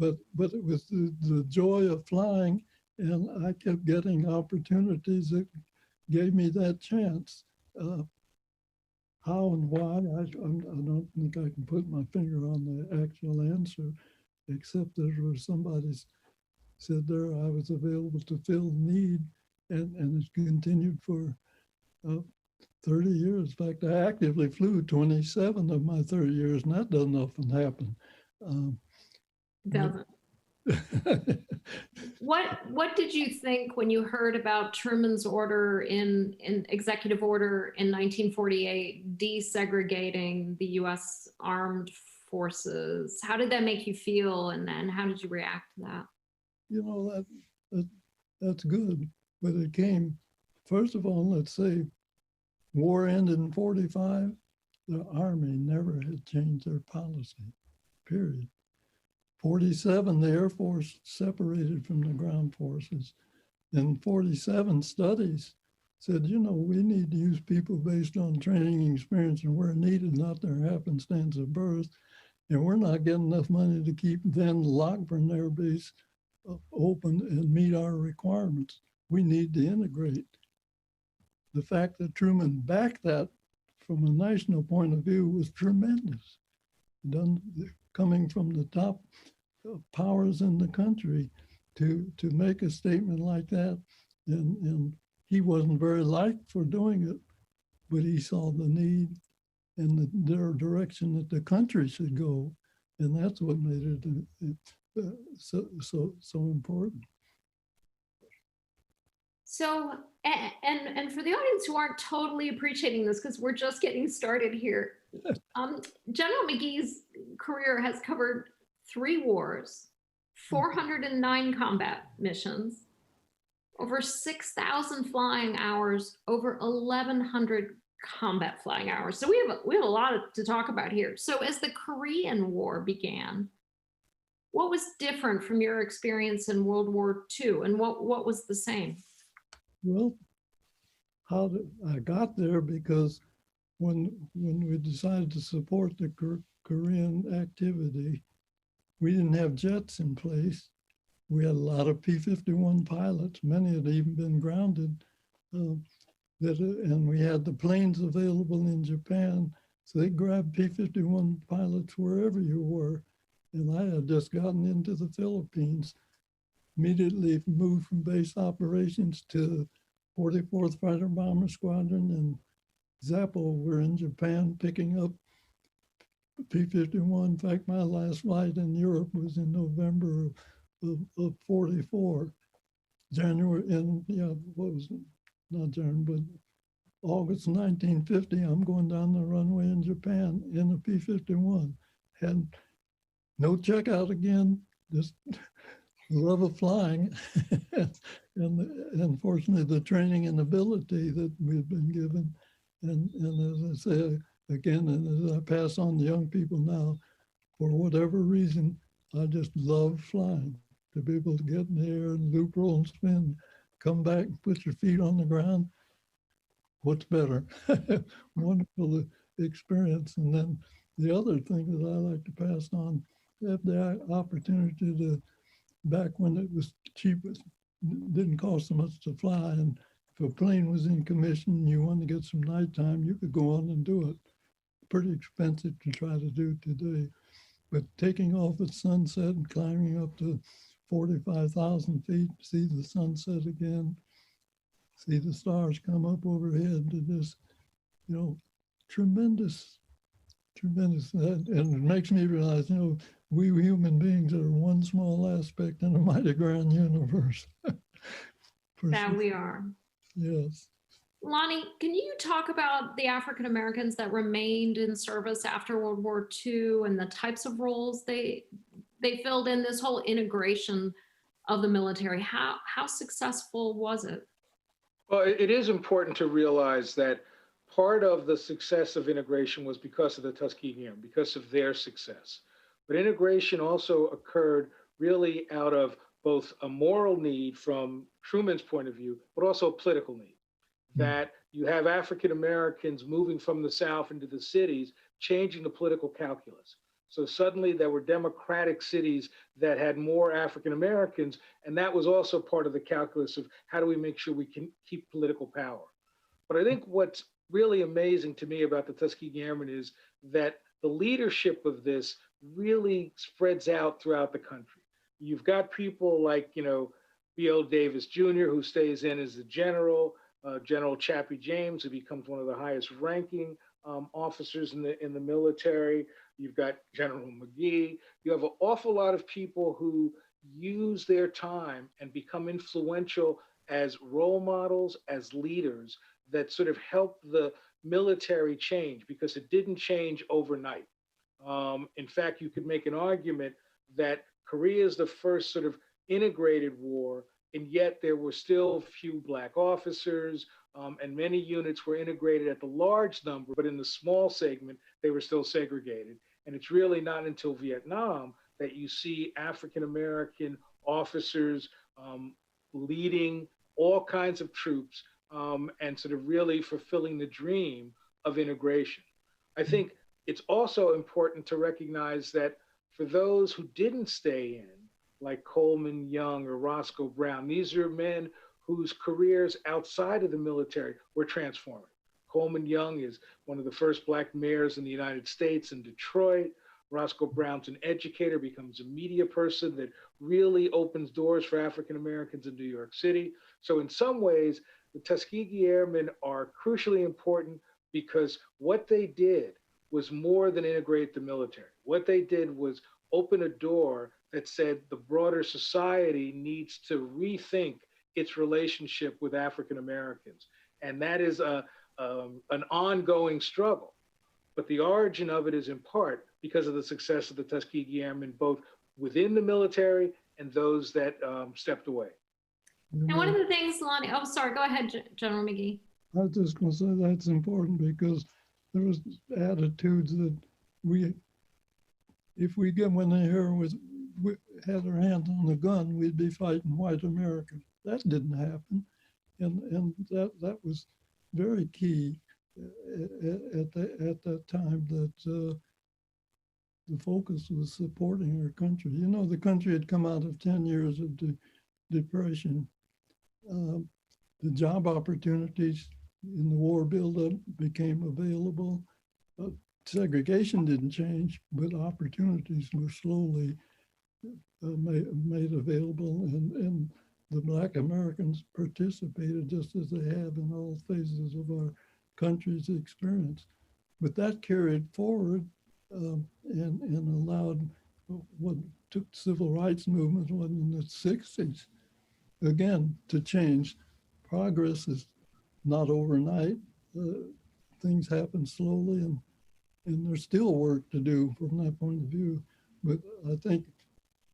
it was the joy of flying, and I kept getting opportunities that gave me that chance. How and why, I don't think I can put my finger on the actual answer, except there was somebody said there I was available to fill need, and it's continued for 30 years. In fact, I actively flew 27 of my 30 years, and that doesn't often happen. Doesn't. What did you think when you heard about Truman's order in executive order in 1948 desegregating the U.S. armed forces? How did that make you feel, and how did you react to that? You know, that's good, but it came, first of all, let's say war ended in 45, the Army never had changed their policy, period. 47, the Air Force separated from the ground forces. And 47 studies said, you know, we need to use people based on training and experience and where needed, not their happenstance of birth. And we're not getting enough money to keep then Lockburn Air Base open and meet our requirements. We need to integrate. The fact that Truman backed that from a national point of view was tremendous. Done coming from the top powers in the country to make a statement like that. And he wasn't very liked for doing it, but he saw the need and the direction that the country should go. And that's what made it so important. So, and for the audience who aren't totally appreciating this, because we're just getting started here, General McGee's career has covered 3 wars, 409 combat missions, over 6,000 flying hours, over 1,100 combat flying hours. So we have a lot to talk about here. So as the Korean War began, what was different from your experience in World War II, and what was the same? Well, I got there because when we decided to support the Korean activity, we didn't have jets in place. We had a lot of P-51 pilots. Many had even been grounded. And we had the planes available in Japan. So they grabbed P-51 pilots wherever you were. And I had just gotten into the Philippines, immediately moved from base operations to 44th Fighter Bomber Squadron, and Zappo were in Japan picking up P-51. In fact, my last flight in Europe was in November of 44. January, and what was it? Not January, but August 1950, I'm going down the runway in Japan in a P-51. Had no checkout again, just love of flying. and unfortunately, the training and ability that we've been given. And as I say again, and as I pass on to young people now, for whatever reason, I just love flying. To be able to get in the air and loop, roll, and spin, come back, put your feet on the ground. What's better? Wonderful experience. And then the other thing that I like to pass on, have the opportunity to, back when it was cheap, it didn't cost so much to fly. And if a plane was in commission and you wanted to get some nighttime, you could go on and do it. Pretty expensive to try to do today. But taking off at sunset and climbing up to 45,000 feet, see the sunset again, see the stars come up overhead, to just, tremendous. And it makes me realize, we human beings are one small aspect in a mighty grand universe. That we are. Yes. Lonnie, can you talk about the African Americans that remained in service after World War II and the types of roles they filled in, this whole integration of the military? How successful was it? Well, it is important to realize that part of the success of integration was because of the Tuskegee Airmen, because of their success. But integration also occurred really out of both a moral need from Truman's point of view, but also a political need. That you have African Americans moving from the South into the cities, changing the political calculus. So suddenly there were democratic cities that had more African Americans, and that was also part of the calculus of how do we make sure we can keep political power. But I think what's really amazing to me about the Tuskegee Airmen is that the leadership of this really spreads out throughout the country. You've got people like, B.L. Davis Jr., who stays in as the general, General Chappie James, who becomes one of the highest ranking officers in the military. You've got General McGee. You have an awful lot of people who use their time and become influential as role models, as leaders that sort of help the military change, because it didn't change overnight. In fact, you could make an argument that Korea is the first sort of integrated war, and yet there were still few Black officers, and many units were integrated at the large number, but in the small segment, they were still segregated. And it's really not until Vietnam that you see African-American officers leading all kinds of troops and sort of really fulfilling the dream of integration. I think it's also important to recognize that for those who didn't stay in, like Coleman Young or Roscoe Brown, these are men whose careers outside of the military were transforming. Coleman Young is one of the first Black mayors in the United States in Detroit. Roscoe Brown's an educator, becomes a media person that really opens doors for African Americans in New York City. So in some ways, the Tuskegee Airmen are crucially important because what they did was more than integrate the military. What they did was open a door that said the broader society needs to rethink its relationship with African Americans. And that is an ongoing struggle. But the origin of it is in part because of the success of the Tuskegee Airmen, both within the military and those that stepped away. And one of the things, Lonnie, oh, sorry, go ahead, General McGee. I was just going to say that's important because there was attitudes that if we went in here we had our hands on the gun, we'd be fighting white Americans. That didn't happen, and that was very key at that time. That the focus was supporting our country. You know, the country had come out of 10 years of depression. The job opportunities in the war buildup became available. Segregation didn't change, but opportunities were slowly made available, and the Black Americans participated just as they have in all phases of our country's experience. But that carried forward and allowed what took civil rights movement in the 60s, again, to change. Progress is not overnight. Things happen slowly, and there's still work to do from that point of view. But I think,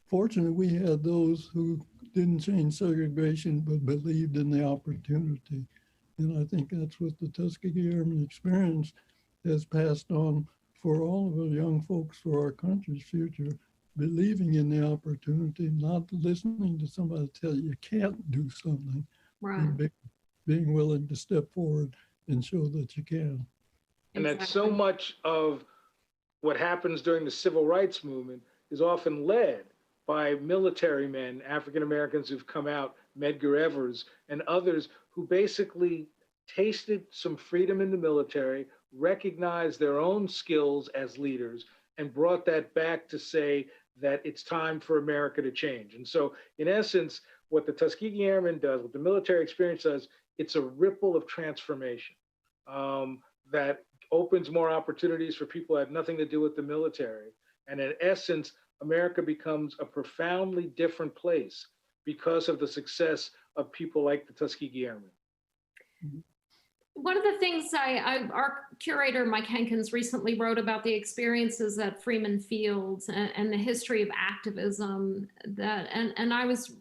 fortunately, we had those who didn't change segregation, but believed in the opportunity. And I think that's what the Tuskegee Airmen experience has passed on for all of the young folks for our country's future, believing in the opportunity, not listening to somebody tell you can't do something, right. Being willing to step forward and show that you can. And that so much of what happens during the civil rights movement is often led by military men, African Americans who've come out, Medgar Evers and others who basically tasted some freedom in the military, recognized their own skills as leaders, and brought that back to say that it's time for America to change. And so, in essence, what the Tuskegee Airmen does, what the military experience does, it's a ripple of transformation that opens more opportunities for people who had nothing to do with the military. And in essence, America becomes a profoundly different place because of the success of people like the Tuskegee Airmen. One of the things our curator, Mike Hankins, recently wrote about the experiences at Freeman Fields and the history of activism. And I was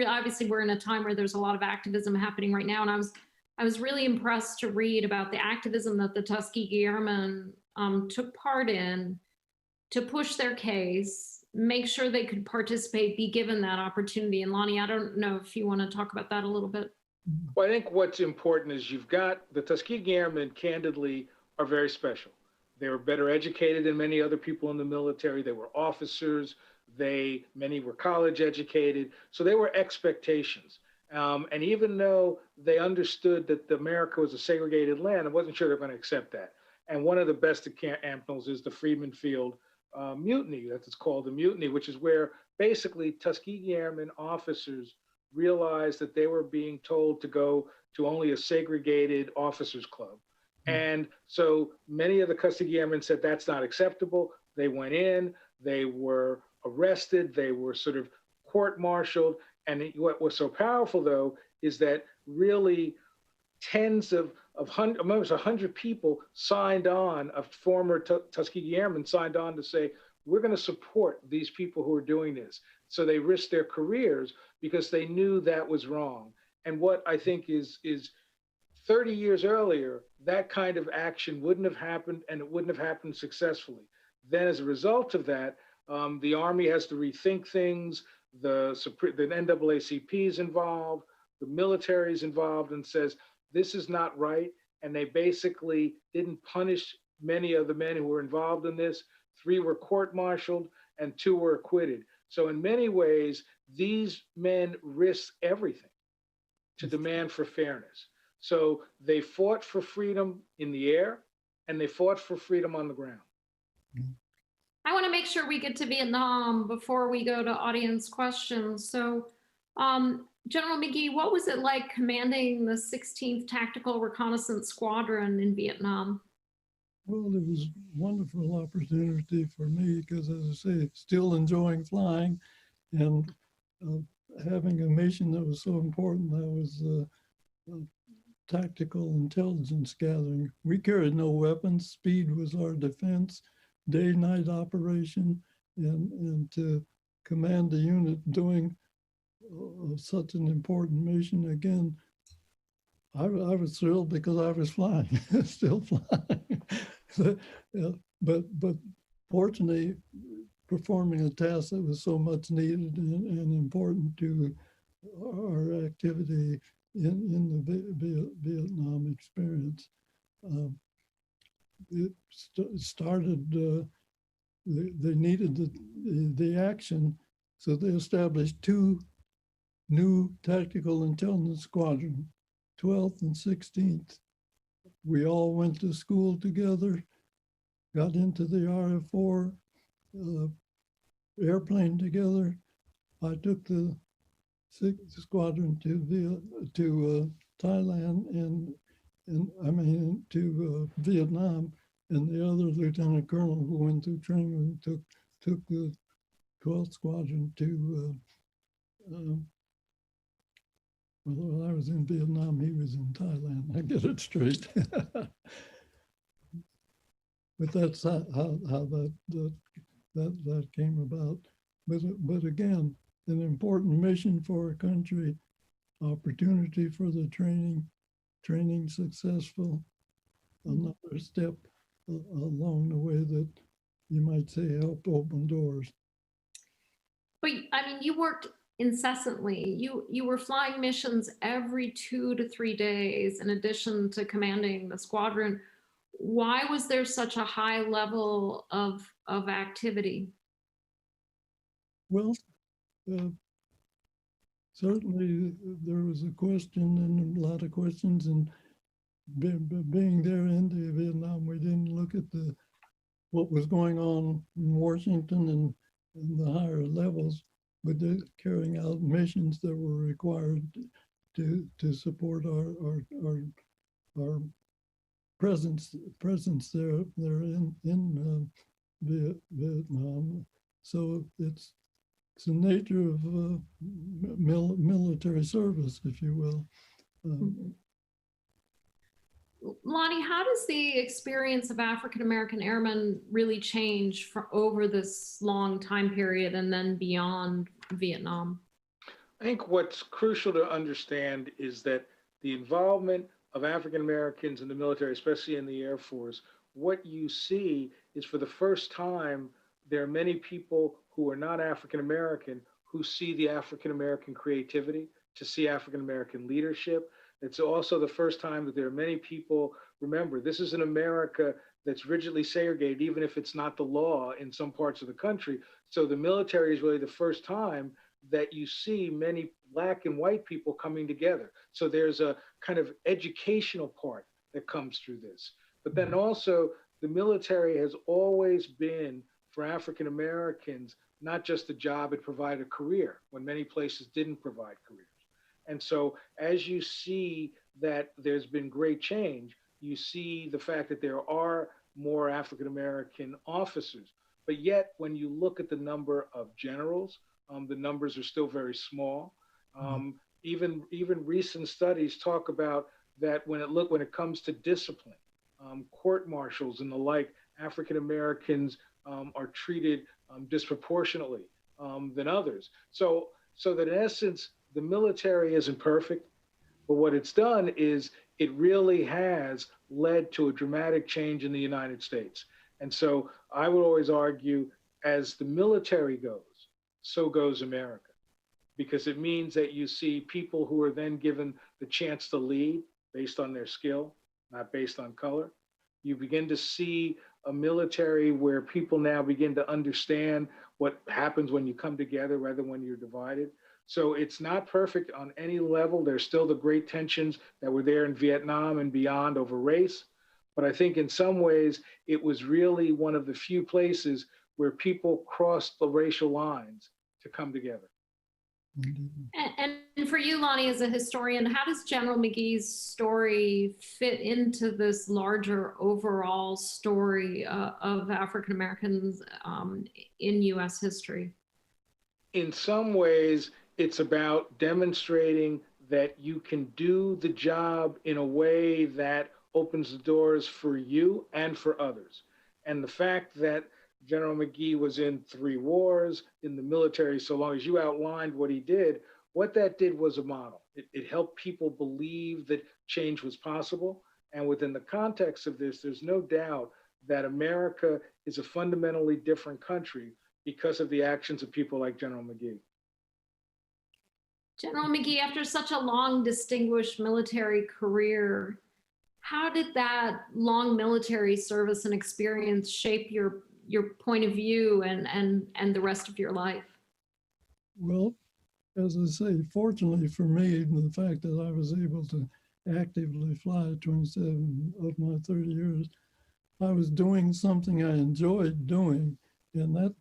obviously we're in a time where there's a lot of activism happening right now, and I was really impressed to read about the activism that the Tuskegee Airmen took part in to push their case, make sure they could participate, be given that opportunity. And Lonnie, I don't know if you want to talk about that a little bit. Well, I think what's important is you've got the Tuskegee Airmen, candidly, are very special. They were better educated than many other people in the military. They were officers. Many were college educated. So they were expectations. And even though they understood that America was a segregated land, I wasn't sure they're going to accept that. And one of the best examples is the Freeman Field Mutiny. That's called the Mutiny, which is where basically Tuskegee Airmen officers realized that they were being told to go to only a segregated officers club. And so many of the Tuskegee Airmen said that's not acceptable. They went in, they were arrested, they were sort of court-martialed. And what was so powerful, though, is that really tens of almost 100 people signed on, a former Tuskegee Airmen signed on to say, we're going to support these people who are doing this. So they risked their careers because they knew that was wrong. And what I think is 30 years earlier, that kind of action wouldn't have happened, and it wouldn't have happened successfully. Then as a result of that, the Army has to rethink things. The NAACP is involved, the military is involved, and says, this is not right. And they basically didn't punish many of the men who were involved in this. 3 were court-martialed and 2 were acquitted. So in many ways, these men risked everything to demand for fairness. So they fought for freedom in the air, and they fought for freedom on the ground. I want to make sure we get to Vietnam before we go to audience questions. So, General McGee, what was it like commanding the 16th Tactical Reconnaissance Squadron in Vietnam? Well, it was a wonderful opportunity for me because, as I say, still enjoying flying. And having a mission that was so important, that was tactical intelligence gathering. We carried no weapons. Speed was our defense, day-night operation, and to command the unit doing such an important mission again. I was thrilled because I was flying, still flying. but fortunately, performing a task that was so much needed and important to our activity in the Vietnam experience. It started, they needed the action, so they established 2 new tactical intelligence squadrons, 12th and 16th. We all went to school together, got into the RF-4 airplane together. I took the 6th Squadron to Thailand and to Vietnam, and the other lieutenant colonel who went through training took the 12th Squadron to. Well, I was in Vietnam, he was in Thailand. I get it straight. But that's how that came about. But again, an important mission for a country, opportunity for the training successful, another step along the way that you might say helped open doors. But I mean, you worked incessantly. You were flying missions every 2 to 3 days in addition to commanding the squadron. Why was there such a high level of activity? Well, certainly there was a question and a lot of questions, and being there in Vietnam, we didn't look at what was going on in Washington and the higher levels, but they're carrying out missions that were required to support our presence there in Vietnam. So it's the nature of military service, if you will. Lonnie, how does the experience of African-American airmen really change over this long time period and then beyond Vietnam? I think what's crucial to understand is that the involvement of African-Americans in the military, especially in the Air Force, what you see is for the first time, there are many people who are not African-American who see the African-American creativity, to see African-American leadership. It's also the first time that there are many people, remember, this is an America that's rigidly segregated, even if it's not the law in some parts of the country. So the military is really the first time that you see many Black and white people coming together. So there's a kind of educational part that comes through this. But then also the military has always been, for African Americans, not just a job, it provided a career when many places didn't provide careers. And so as you see that there's been great change, you see the fact that there are more African American officers. But yet, when you look at the number of generals, the numbers are still very small. Even recent studies talk about that when it comes to discipline, court martials and the like, African Americans are treated disproportionately than others. So that in essence, the military isn't perfect, but what it's done is it really has led to a dramatic change in the United States. And so I would always argue, as the military goes, so goes America, because it means that you see people who are then given the chance to lead based on their skill, not based on color. You begin to see a military where people now begin to understand what happens when you come together rather than when you're divided. So it's not perfect on any level. There's still the great tensions that were there in Vietnam and beyond over race. But I think in some ways, it was really one of the few places where people crossed the racial lines to come together. And for you, Lonnie, as a historian, how does General McGee's story fit into this larger overall story of African Americans in U.S. history? In some ways, It's about demonstrating that you can do the job in a way that opens the doors for you and for others. And the fact that General McGee was in 3 wars in the military, so long as you outlined what he did, what that did was a model. It helped people believe that change was possible. And within the context of this, there's no doubt that America is a fundamentally different country because of the actions of people like General McGee. General McGee, after such a long, distinguished military career, how did that long military service and experience shape your point of view and the rest of your life? Well, as I say, fortunately for me, the fact that I was able to actively fly 27 of my 30 years, I was doing something I enjoyed doing, and that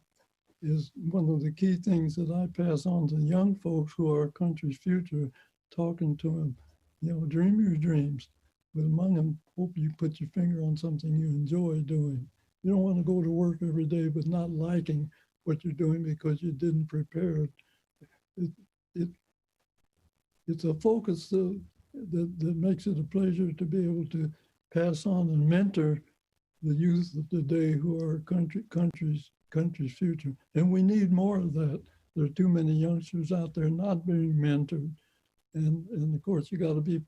is one of the key things that I pass on to young folks who are our country's future, talking to them, you know, dream your dreams, but among them, hope you put your finger on something you enjoy doing. You don't want to go to work every day but not liking what you're doing because you didn't prepare it. It's a focus that makes it a pleasure to be able to pass on and mentor the youth of today who are country's future. And we need more of that. There are too many youngsters out there not being mentored. And of course, you got to be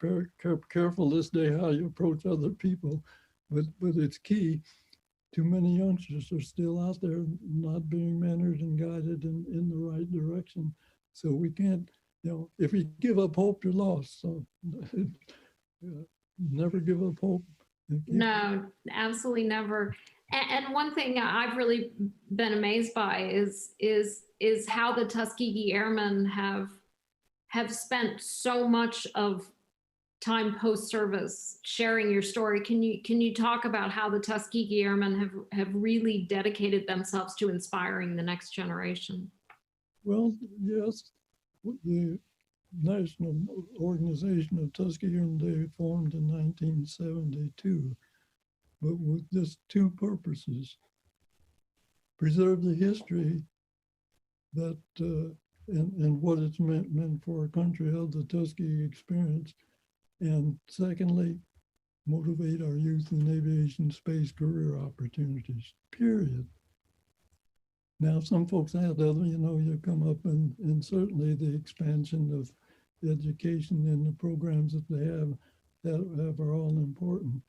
careful this day how you approach other people, but it's key. Too many youngsters are still out there not being mentored and guided in the right direction. So we can't, you know, if you give up hope, you're lost. So never give up hope. No, absolutely never. And one thing I've really been amazed by is how the Tuskegee Airmen have spent so much of time post-service sharing your story. Can you talk about how the Tuskegee Airmen have really dedicated themselves to inspiring the next generation? Well, yes, the National Organization of Tuskegee Airmen, they formed in 1972, but with just 2 purposes: preserve the history that and what it's meant for our country of the Tuskegee experience, and secondly, motivate our youth in aviation space career opportunities, period. Now, some folks add other, you know, you come up and certainly the expansion of education and the programs that they have are all important.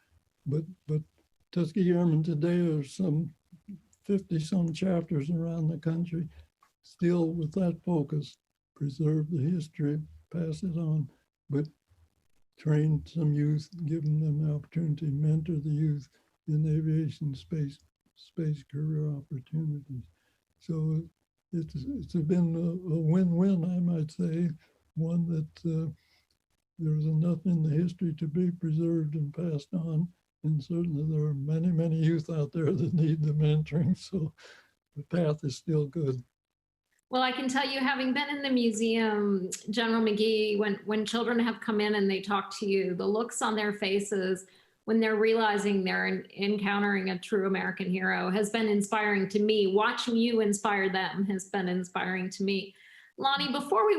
But Tuskegee Airmen today are some 50-some chapters around the country, still with that focus: preserve the history, pass it on, but train some youth, giving them the opportunity, mentor the youth in aviation space career opportunities. So it's been a win-win, I might say, one that there's enough in the history to be preserved and passed on. And certainly there are many, many youth out there that need the mentoring. So the path is still good. Well, I can tell you, having been in the museum, General McGee, when children have come in and they talk to you, the looks on their faces when they're realizing they're encountering a true American hero has been inspiring to me. Watching you inspire them has been inspiring to me. Lonnie, before we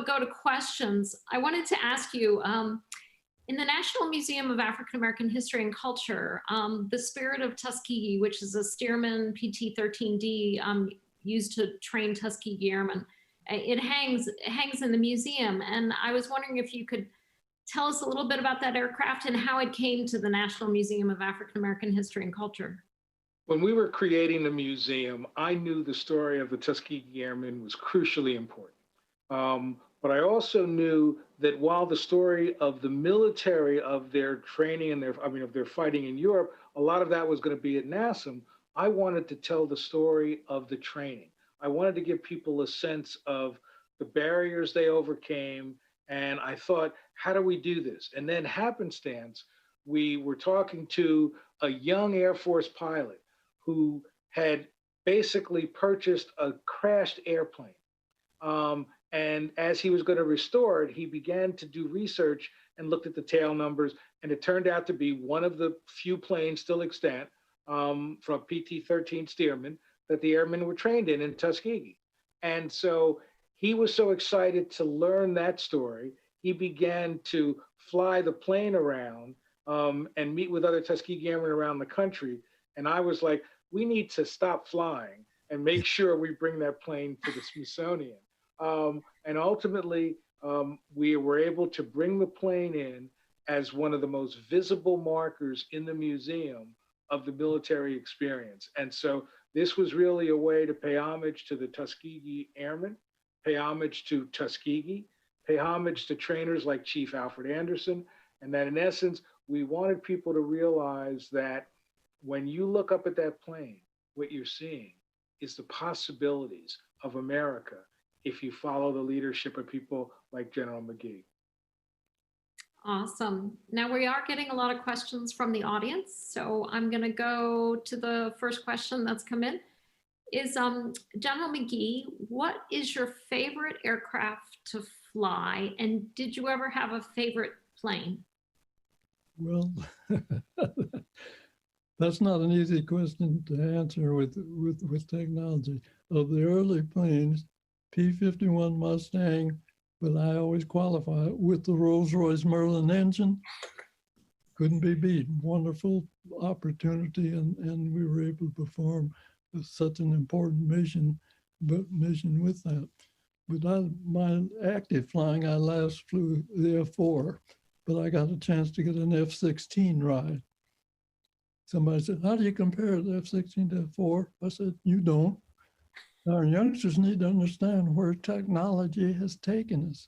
go to questions, I wanted to ask you, in the National Museum of African American History and Culture, the Spirit of Tuskegee, which is a Stearman PT-13D used to train Tuskegee Airmen, it hangs in the museum. And I was wondering if you could tell us a little bit about that aircraft and how it came to the National Museum of African American History and Culture. When we were creating the museum, I knew the story of the Tuskegee Airmen was crucially important. But I also knew that while the story of the military, of their training and of their fighting in Europe, a lot of that was going to be at NASM, I wanted to tell the story of the training. I wanted to give people a sense of the barriers they overcame. And I thought, how do we do this? And then happenstance, we were talking to a young Air Force pilot who had basically purchased a crashed airplane. And as he was going to restore it, he began to do research and looked at the tail numbers. And it turned out to be one of the few planes still extant from PT-13 Stearman that the airmen were trained in Tuskegee. And so He was so excited to learn that story, he began to fly the plane around and meet with other Tuskegee Airmen around the country. And I was like, we need to stop flying and make sure we bring that plane to the Smithsonian. And ultimately, we were able to bring the plane in as one of the most visible markers in the museum of the military experience. And so this was really a way to pay homage to the Tuskegee Airmen, pay homage to Tuskegee, pay homage to trainers like Chief Alfred Anderson, and that in essence, we wanted people to realize that when you look up at that plane, what you're seeing is the possibilities of America if you follow the leadership of people like General McGee. Awesome. Now we are getting a lot of questions from the audience, so I'm going to go to the first question that's come in. Is General McGee, what is your favorite aircraft to fly, and did you ever have a favorite plane? Well, that's not an easy question to answer with technology. Of the early planes, P-51 Mustang, but I always qualify it with the Rolls-Royce Merlin engine. Couldn't be beat. Wonderful opportunity, and we were able to perform such an important mission with that. But my active flying, I last flew the F-4, but I got a chance to get an F-16 ride. Somebody said, how do you compare the F-16 to F-4? I said, you don't. Our youngsters need to understand where technology has taken us.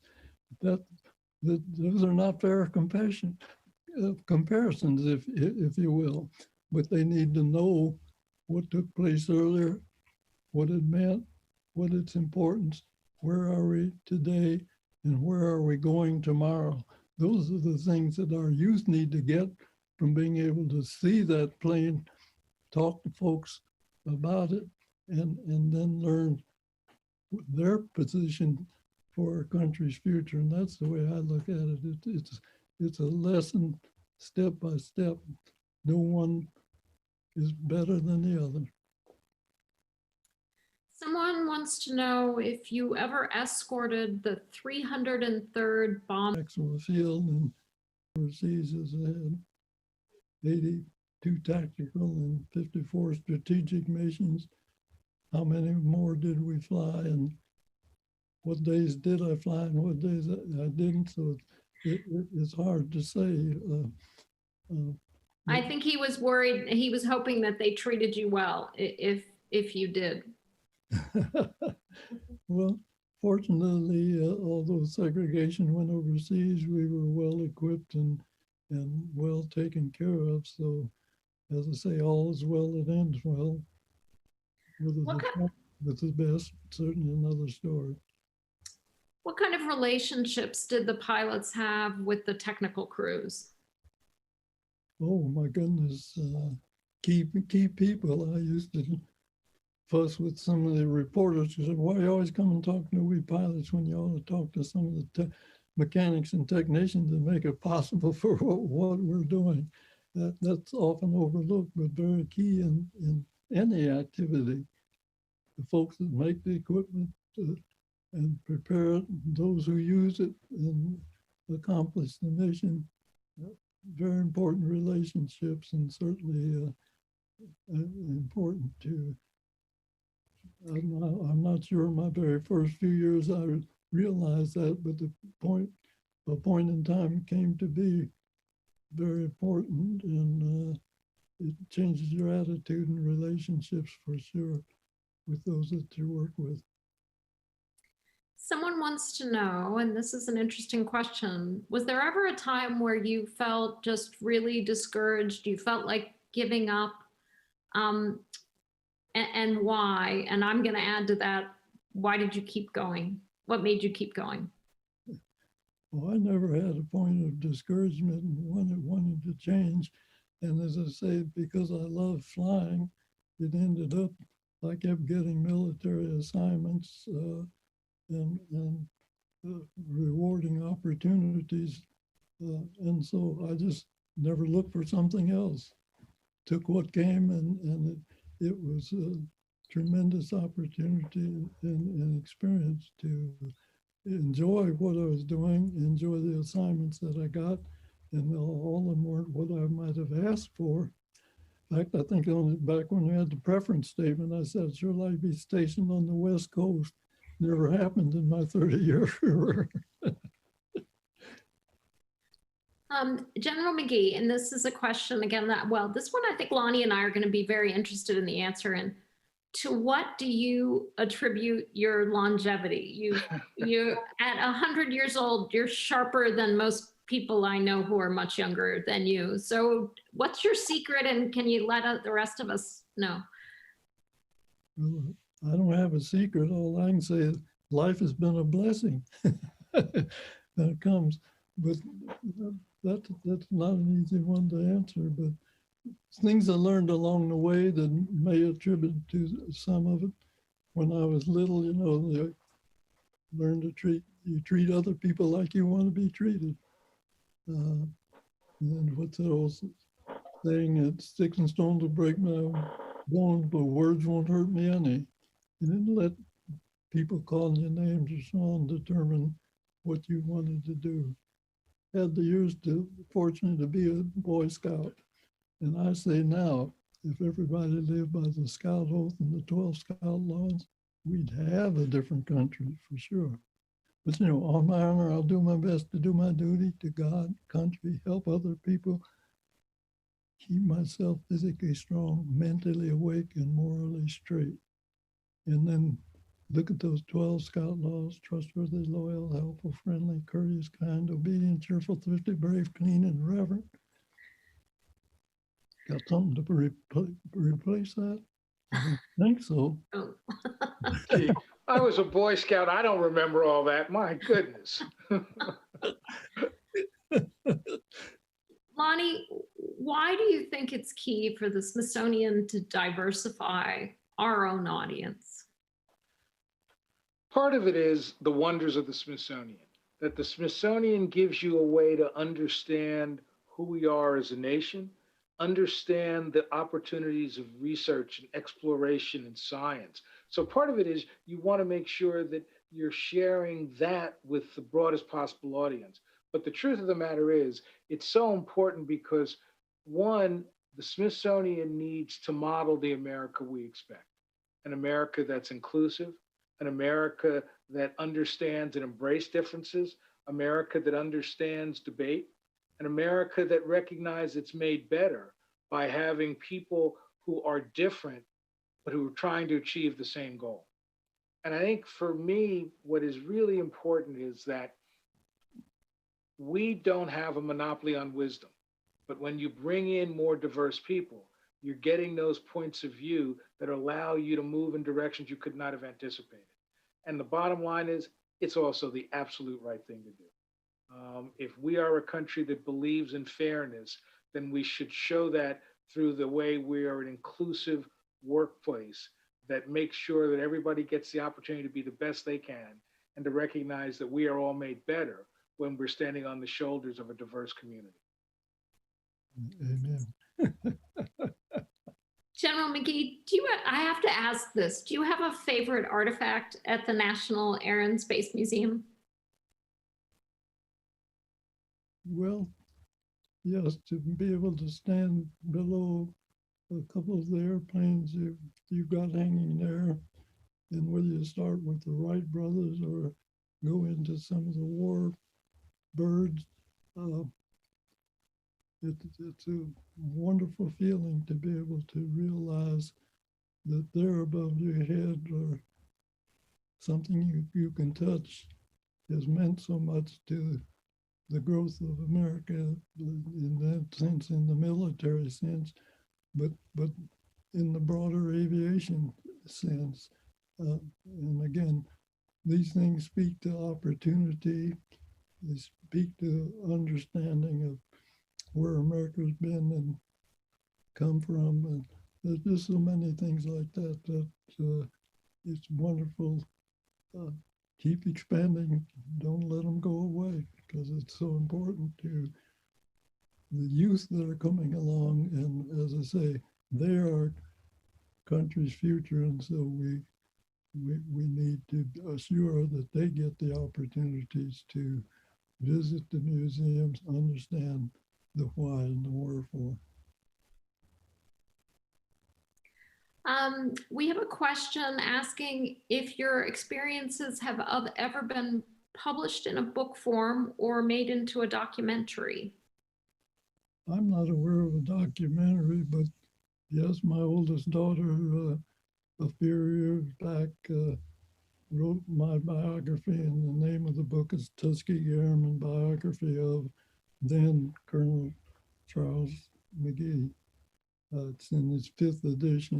Those are not fair comparisons, if you will, but they need to know what took place earlier, what it meant, what its importance, where are we today, and where are we going tomorrow. Those are the things that our youth need to get from being able to see that plane, talk to folks about it, and then learn their position for our country's future. And that's the way I look at it. It's a lesson step by step. No one is better than the other. Someone wants to know if you ever escorted the 303rd bomb. Maxwell Field and overseas has had 82 tactical and 54 strategic missions. How many more did we fly, and what days did I fly and what days I didn't? So it's hard to say. I think he was worried, he was hoping that they treated you well, if you did. Well, fortunately, although segregation went overseas, we were well equipped and well taken care of. So, as I say, all is well that ends well. With the best, certainly another story. What kind of relationships did the pilots have with the technical crews? Oh my goodness, key people. I used to fuss with some of the reporters who said, why you always come and talk to we pilots when you ought to talk to some of the mechanics and technicians that make it possible for what we're doing. That's often overlooked, but very key in any activity. The folks that make the equipment and prepare it, those who use it and accomplish the mission, very important relationships, and certainly important to, I'm not sure in my very first few years I realized that, but a point in time came to be very important, and it changes your attitude and relationships for sure with those that you work with. Someone wants to know, and this is an interesting question, was there ever a time where you felt just really discouraged, you felt like giving up, and why? And I'm going to add to that, why did you keep going? What made you keep going? Well, I never had a point of discouragement and wanted to change. And as I say, because I love flying, it ended up, I kept getting military assignments and rewarding opportunities. And so I just never looked for something else. Took what came, and it was tremendous opportunity and experience to enjoy what I was doing, enjoy the assignments that I got, and all of them weren't what I might have asked for. In fact, I think back when we had the preference statement, I said, sure like to be stationed on the West Coast. Never happened in my 30-year career. General McGee, and this is a question again that, well, this one I think Lonnie and I are going to be very interested in the answer in. To what do you attribute your longevity? You at 100 years old, you're sharper than most people I know who are much younger than you. So what's your secret, and can you let the rest of us know? Well, I don't have a secret. All I can say is life has been a blessing when it comes. But that's not an easy one to answer. But things I learned along the way that may attribute to some of it. When I was little, you know, you learn to treat other people like you want to be treated. And what's that old saying that sticks and stones will break my bones, but words won't hurt me any. You didn't let people calling you names or so on determine what you wanted to do. Had the years fortunate to be a Boy Scout. And I say now, if everybody lived by the Scout Oath and the 12 Scout Laws, we'd have a different country for sure. But you know, on my honor, I'll do my best to do my duty to God, country, help other people, keep myself physically strong, mentally awake, and morally straight. And then look at those 12 Scout Laws: trustworthy, loyal, helpful, friendly, courteous, kind, obedient, cheerful, thrifty, brave, clean, and reverent. Got something to replace that? I don't think so. Oh. Gee, I was a Boy Scout. I don't remember all that. My goodness. Lonnie, why do you think it's key for the Smithsonian to diversify our own audience? Part of it is the wonders of the Smithsonian, that the Smithsonian gives you a way to understand who we are as a nation, understand the opportunities of research and exploration and science. So part of it is you want to make sure that you're sharing that with the broadest possible audience. But the truth of the matter is, it's so important because, one, the Smithsonian needs to model the America we expect, an America that's inclusive, an America that understands and embraces differences, America that understands debate, an America that recognizes it's made better by having people who are different, but who are trying to achieve the same goal. And I think for me, what is really important is that we don't have a monopoly on wisdom, but when you bring in more diverse people, you're getting those points of view that allow you to move in directions you could not have anticipated. And the bottom line is, it's also the absolute right thing to do. If we are a country that believes in fairness, then we should show that through the way we are an inclusive workplace that makes sure that everybody gets the opportunity to be the best they can and to recognize that we are all made better when we're standing on the shoulders of a diverse community. Amen. General McGee, I have to ask this, do you have a favorite artifact at the National Air and Space Museum? Well, yes, to be able to stand below a couple of the airplanes you've got hanging there, and whether you start with the Wright brothers or go into some of the war birds, it's a wonderful feeling to be able to realize that they're above your head, or something you can touch has meant so much to the growth of America in that sense, in the military sense, but in the broader aviation sense. And again, these things speak to opportunity. They speak to understanding of where America's been and come from. And there's just so many things like that it's wonderful. Keep expanding. Don't let them go away, because it's so important to the youth that are coming along. And as I say, they are country's future, and so we need to assure that they get the opportunities to visit the museums, understand the why and the wherefore. We have a question asking if your experiences have ever been published in a book form or made into a documentary. I'm not aware of a documentary, but yes, my oldest daughter, a few years back, wrote my biography, and the name of the book is Tuskegee Airmen Biography of then Colonel Charles McGee. It's in its 5th edition,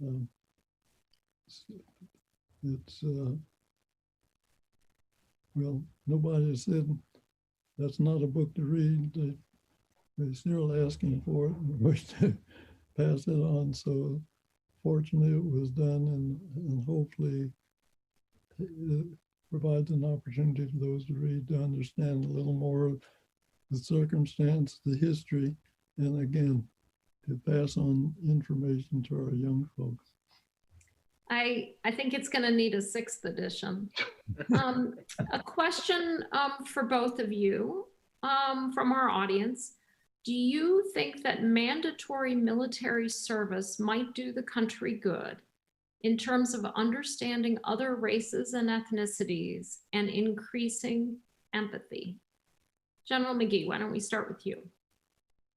and it's well, nobody said that's not a book to read. They're still asking for it and wish to pass it on. So fortunately it was done, and hopefully it provides an opportunity for those to read to understand a little more of the circumstance, the history, and again, to pass on information to our young folks. I think it's going to need a 6th edition. A question for both of you from our audience. Do you think that mandatory military service might do the country good in terms of understanding other races and ethnicities and increasing empathy? General McGee, why don't we start with you?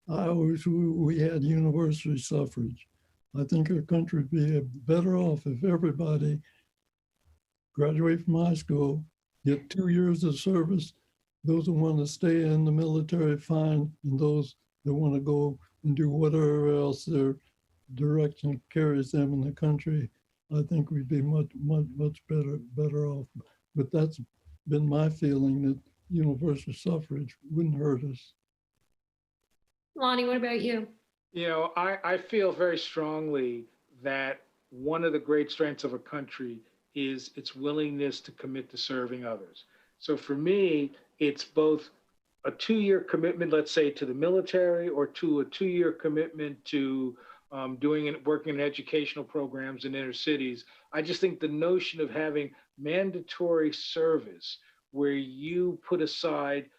I wish we had universal suffrage. I think our country would be better off if everybody graduate from high school, get 2 years of service. Those who want to stay in the military, fine, and those that want to go and do whatever else their direction carries them in the country, I think we'd be much better off. But that's been my feeling, that universal suffrage wouldn't hurt us. Lonnie, what about you? You know, I feel very strongly that one of the great strengths of a country is its willingness to commit to serving others. So for me, it's both a 2-year commitment, let's say, to the military, or to a 2-year commitment to working in educational programs in inner cities. I just think the notion of having mandatory service where you put aside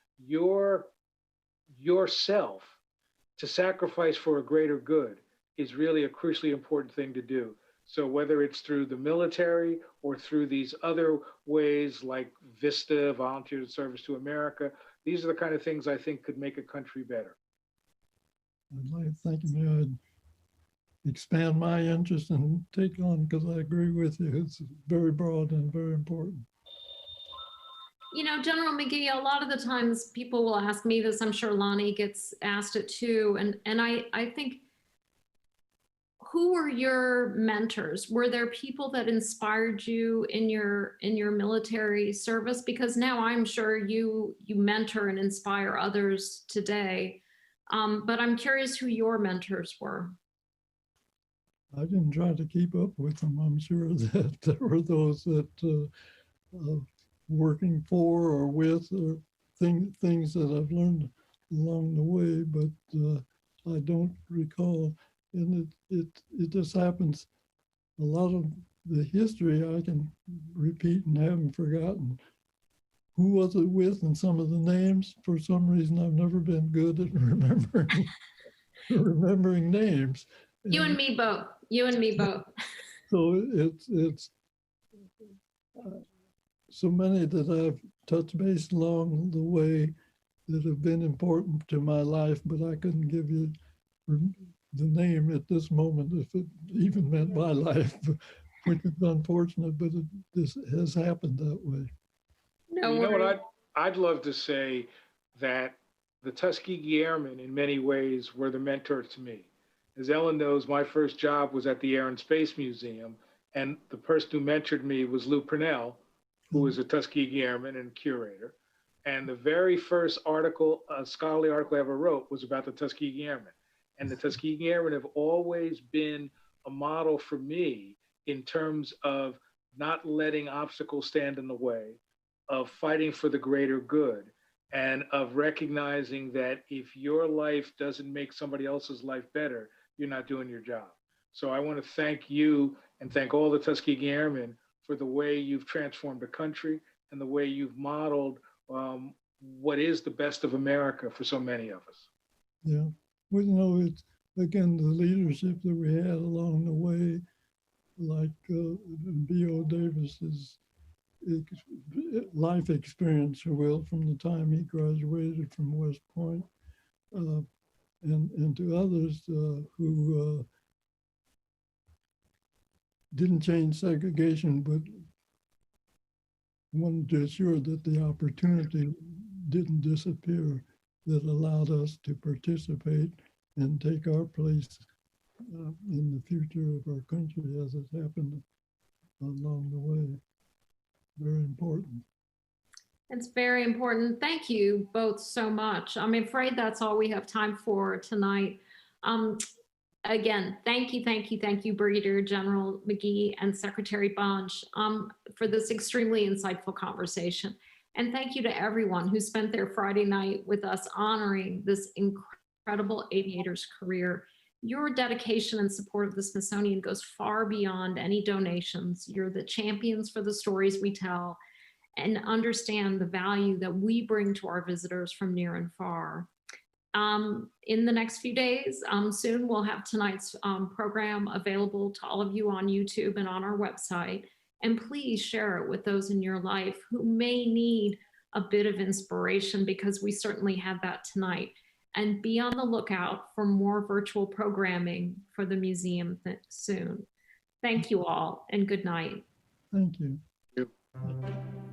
yourself to sacrifice for a greater good is really a crucially important thing to do. So whether it's through the military or through these other ways like VISTA, Volunteer Service to America, these are the kind of things I think could make a country better. I'd like to thank you. I'd expand my interest and take on, because I agree with you. It's very broad and very important. You know, General McGee, a lot of the times people will ask me this, I'm sure Lonnie gets asked it too. And I think, who were your mentors? Were there people that inspired you in your military service? Because now I'm sure you mentor and inspire others today. But I'm curious who your mentors were. I didn't try to keep up with them. I'm sure that there were those that working for or with, or things that I've learned along the way, but I don't recall. And it just happens. A lot of the history I can repeat and haven't forgotten. Who was it with, and some of the names? For some reason, I've never been good at remembering names. You and me both. You and me both. So it's so many that I've touched base along the way that have been important to my life, but I couldn't give you the name at this moment if it even meant my life, which is unfortunate, but this has happened that way. No you know worries. what I'd love to say, that the Tuskegee Airmen in many ways were the mentor to me. As Ellen knows, my first job was at the Air and Space Museum, and the person who mentored me was Lou Purnell, who was a Tuskegee Airman and curator. And the very first article, a scholarly article I ever wrote, was about the Tuskegee Airmen. And the Tuskegee Airmen have always been a model for me in terms of not letting obstacles stand in the way, of fighting for the greater good, and of recognizing that if your life doesn't make somebody else's life better, you're not doing your job. So I want to thank you and thank all the Tuskegee Airmen for the way you've transformed the country and the way you've modeled what is the best of America for so many of us. Yeah, well, it's, again, the leadership that we had along the way, like B.O. Davis's life experience, if you will, from the time he graduated from West Point, and to others who didn't change segregation, but wanted to assure that the opportunity didn't disappear, that allowed us to participate and take our place in the future of our country as it happened along the way. Very important. It's very important. Thank you both so much. I'm afraid that's all we have time for tonight. Again, thank you, Brigadier General McGee and Secretary Bulge for this extremely insightful conversation. And thank you to everyone who spent their Friday night with us honoring this incredible aviator's career. Your dedication and support of the Smithsonian goes far beyond any donations. You're the champions for the stories we tell and understand the value that we bring to our visitors from near and far. In the next few days, soon we'll have tonight's program available to all of you on YouTube and on our website. And please share it with those in your life who may need a bit of inspiration, because we certainly had that tonight. And be on the lookout for more virtual programming for the museum soon. Thank you all, and good night. Thank you. Thank you.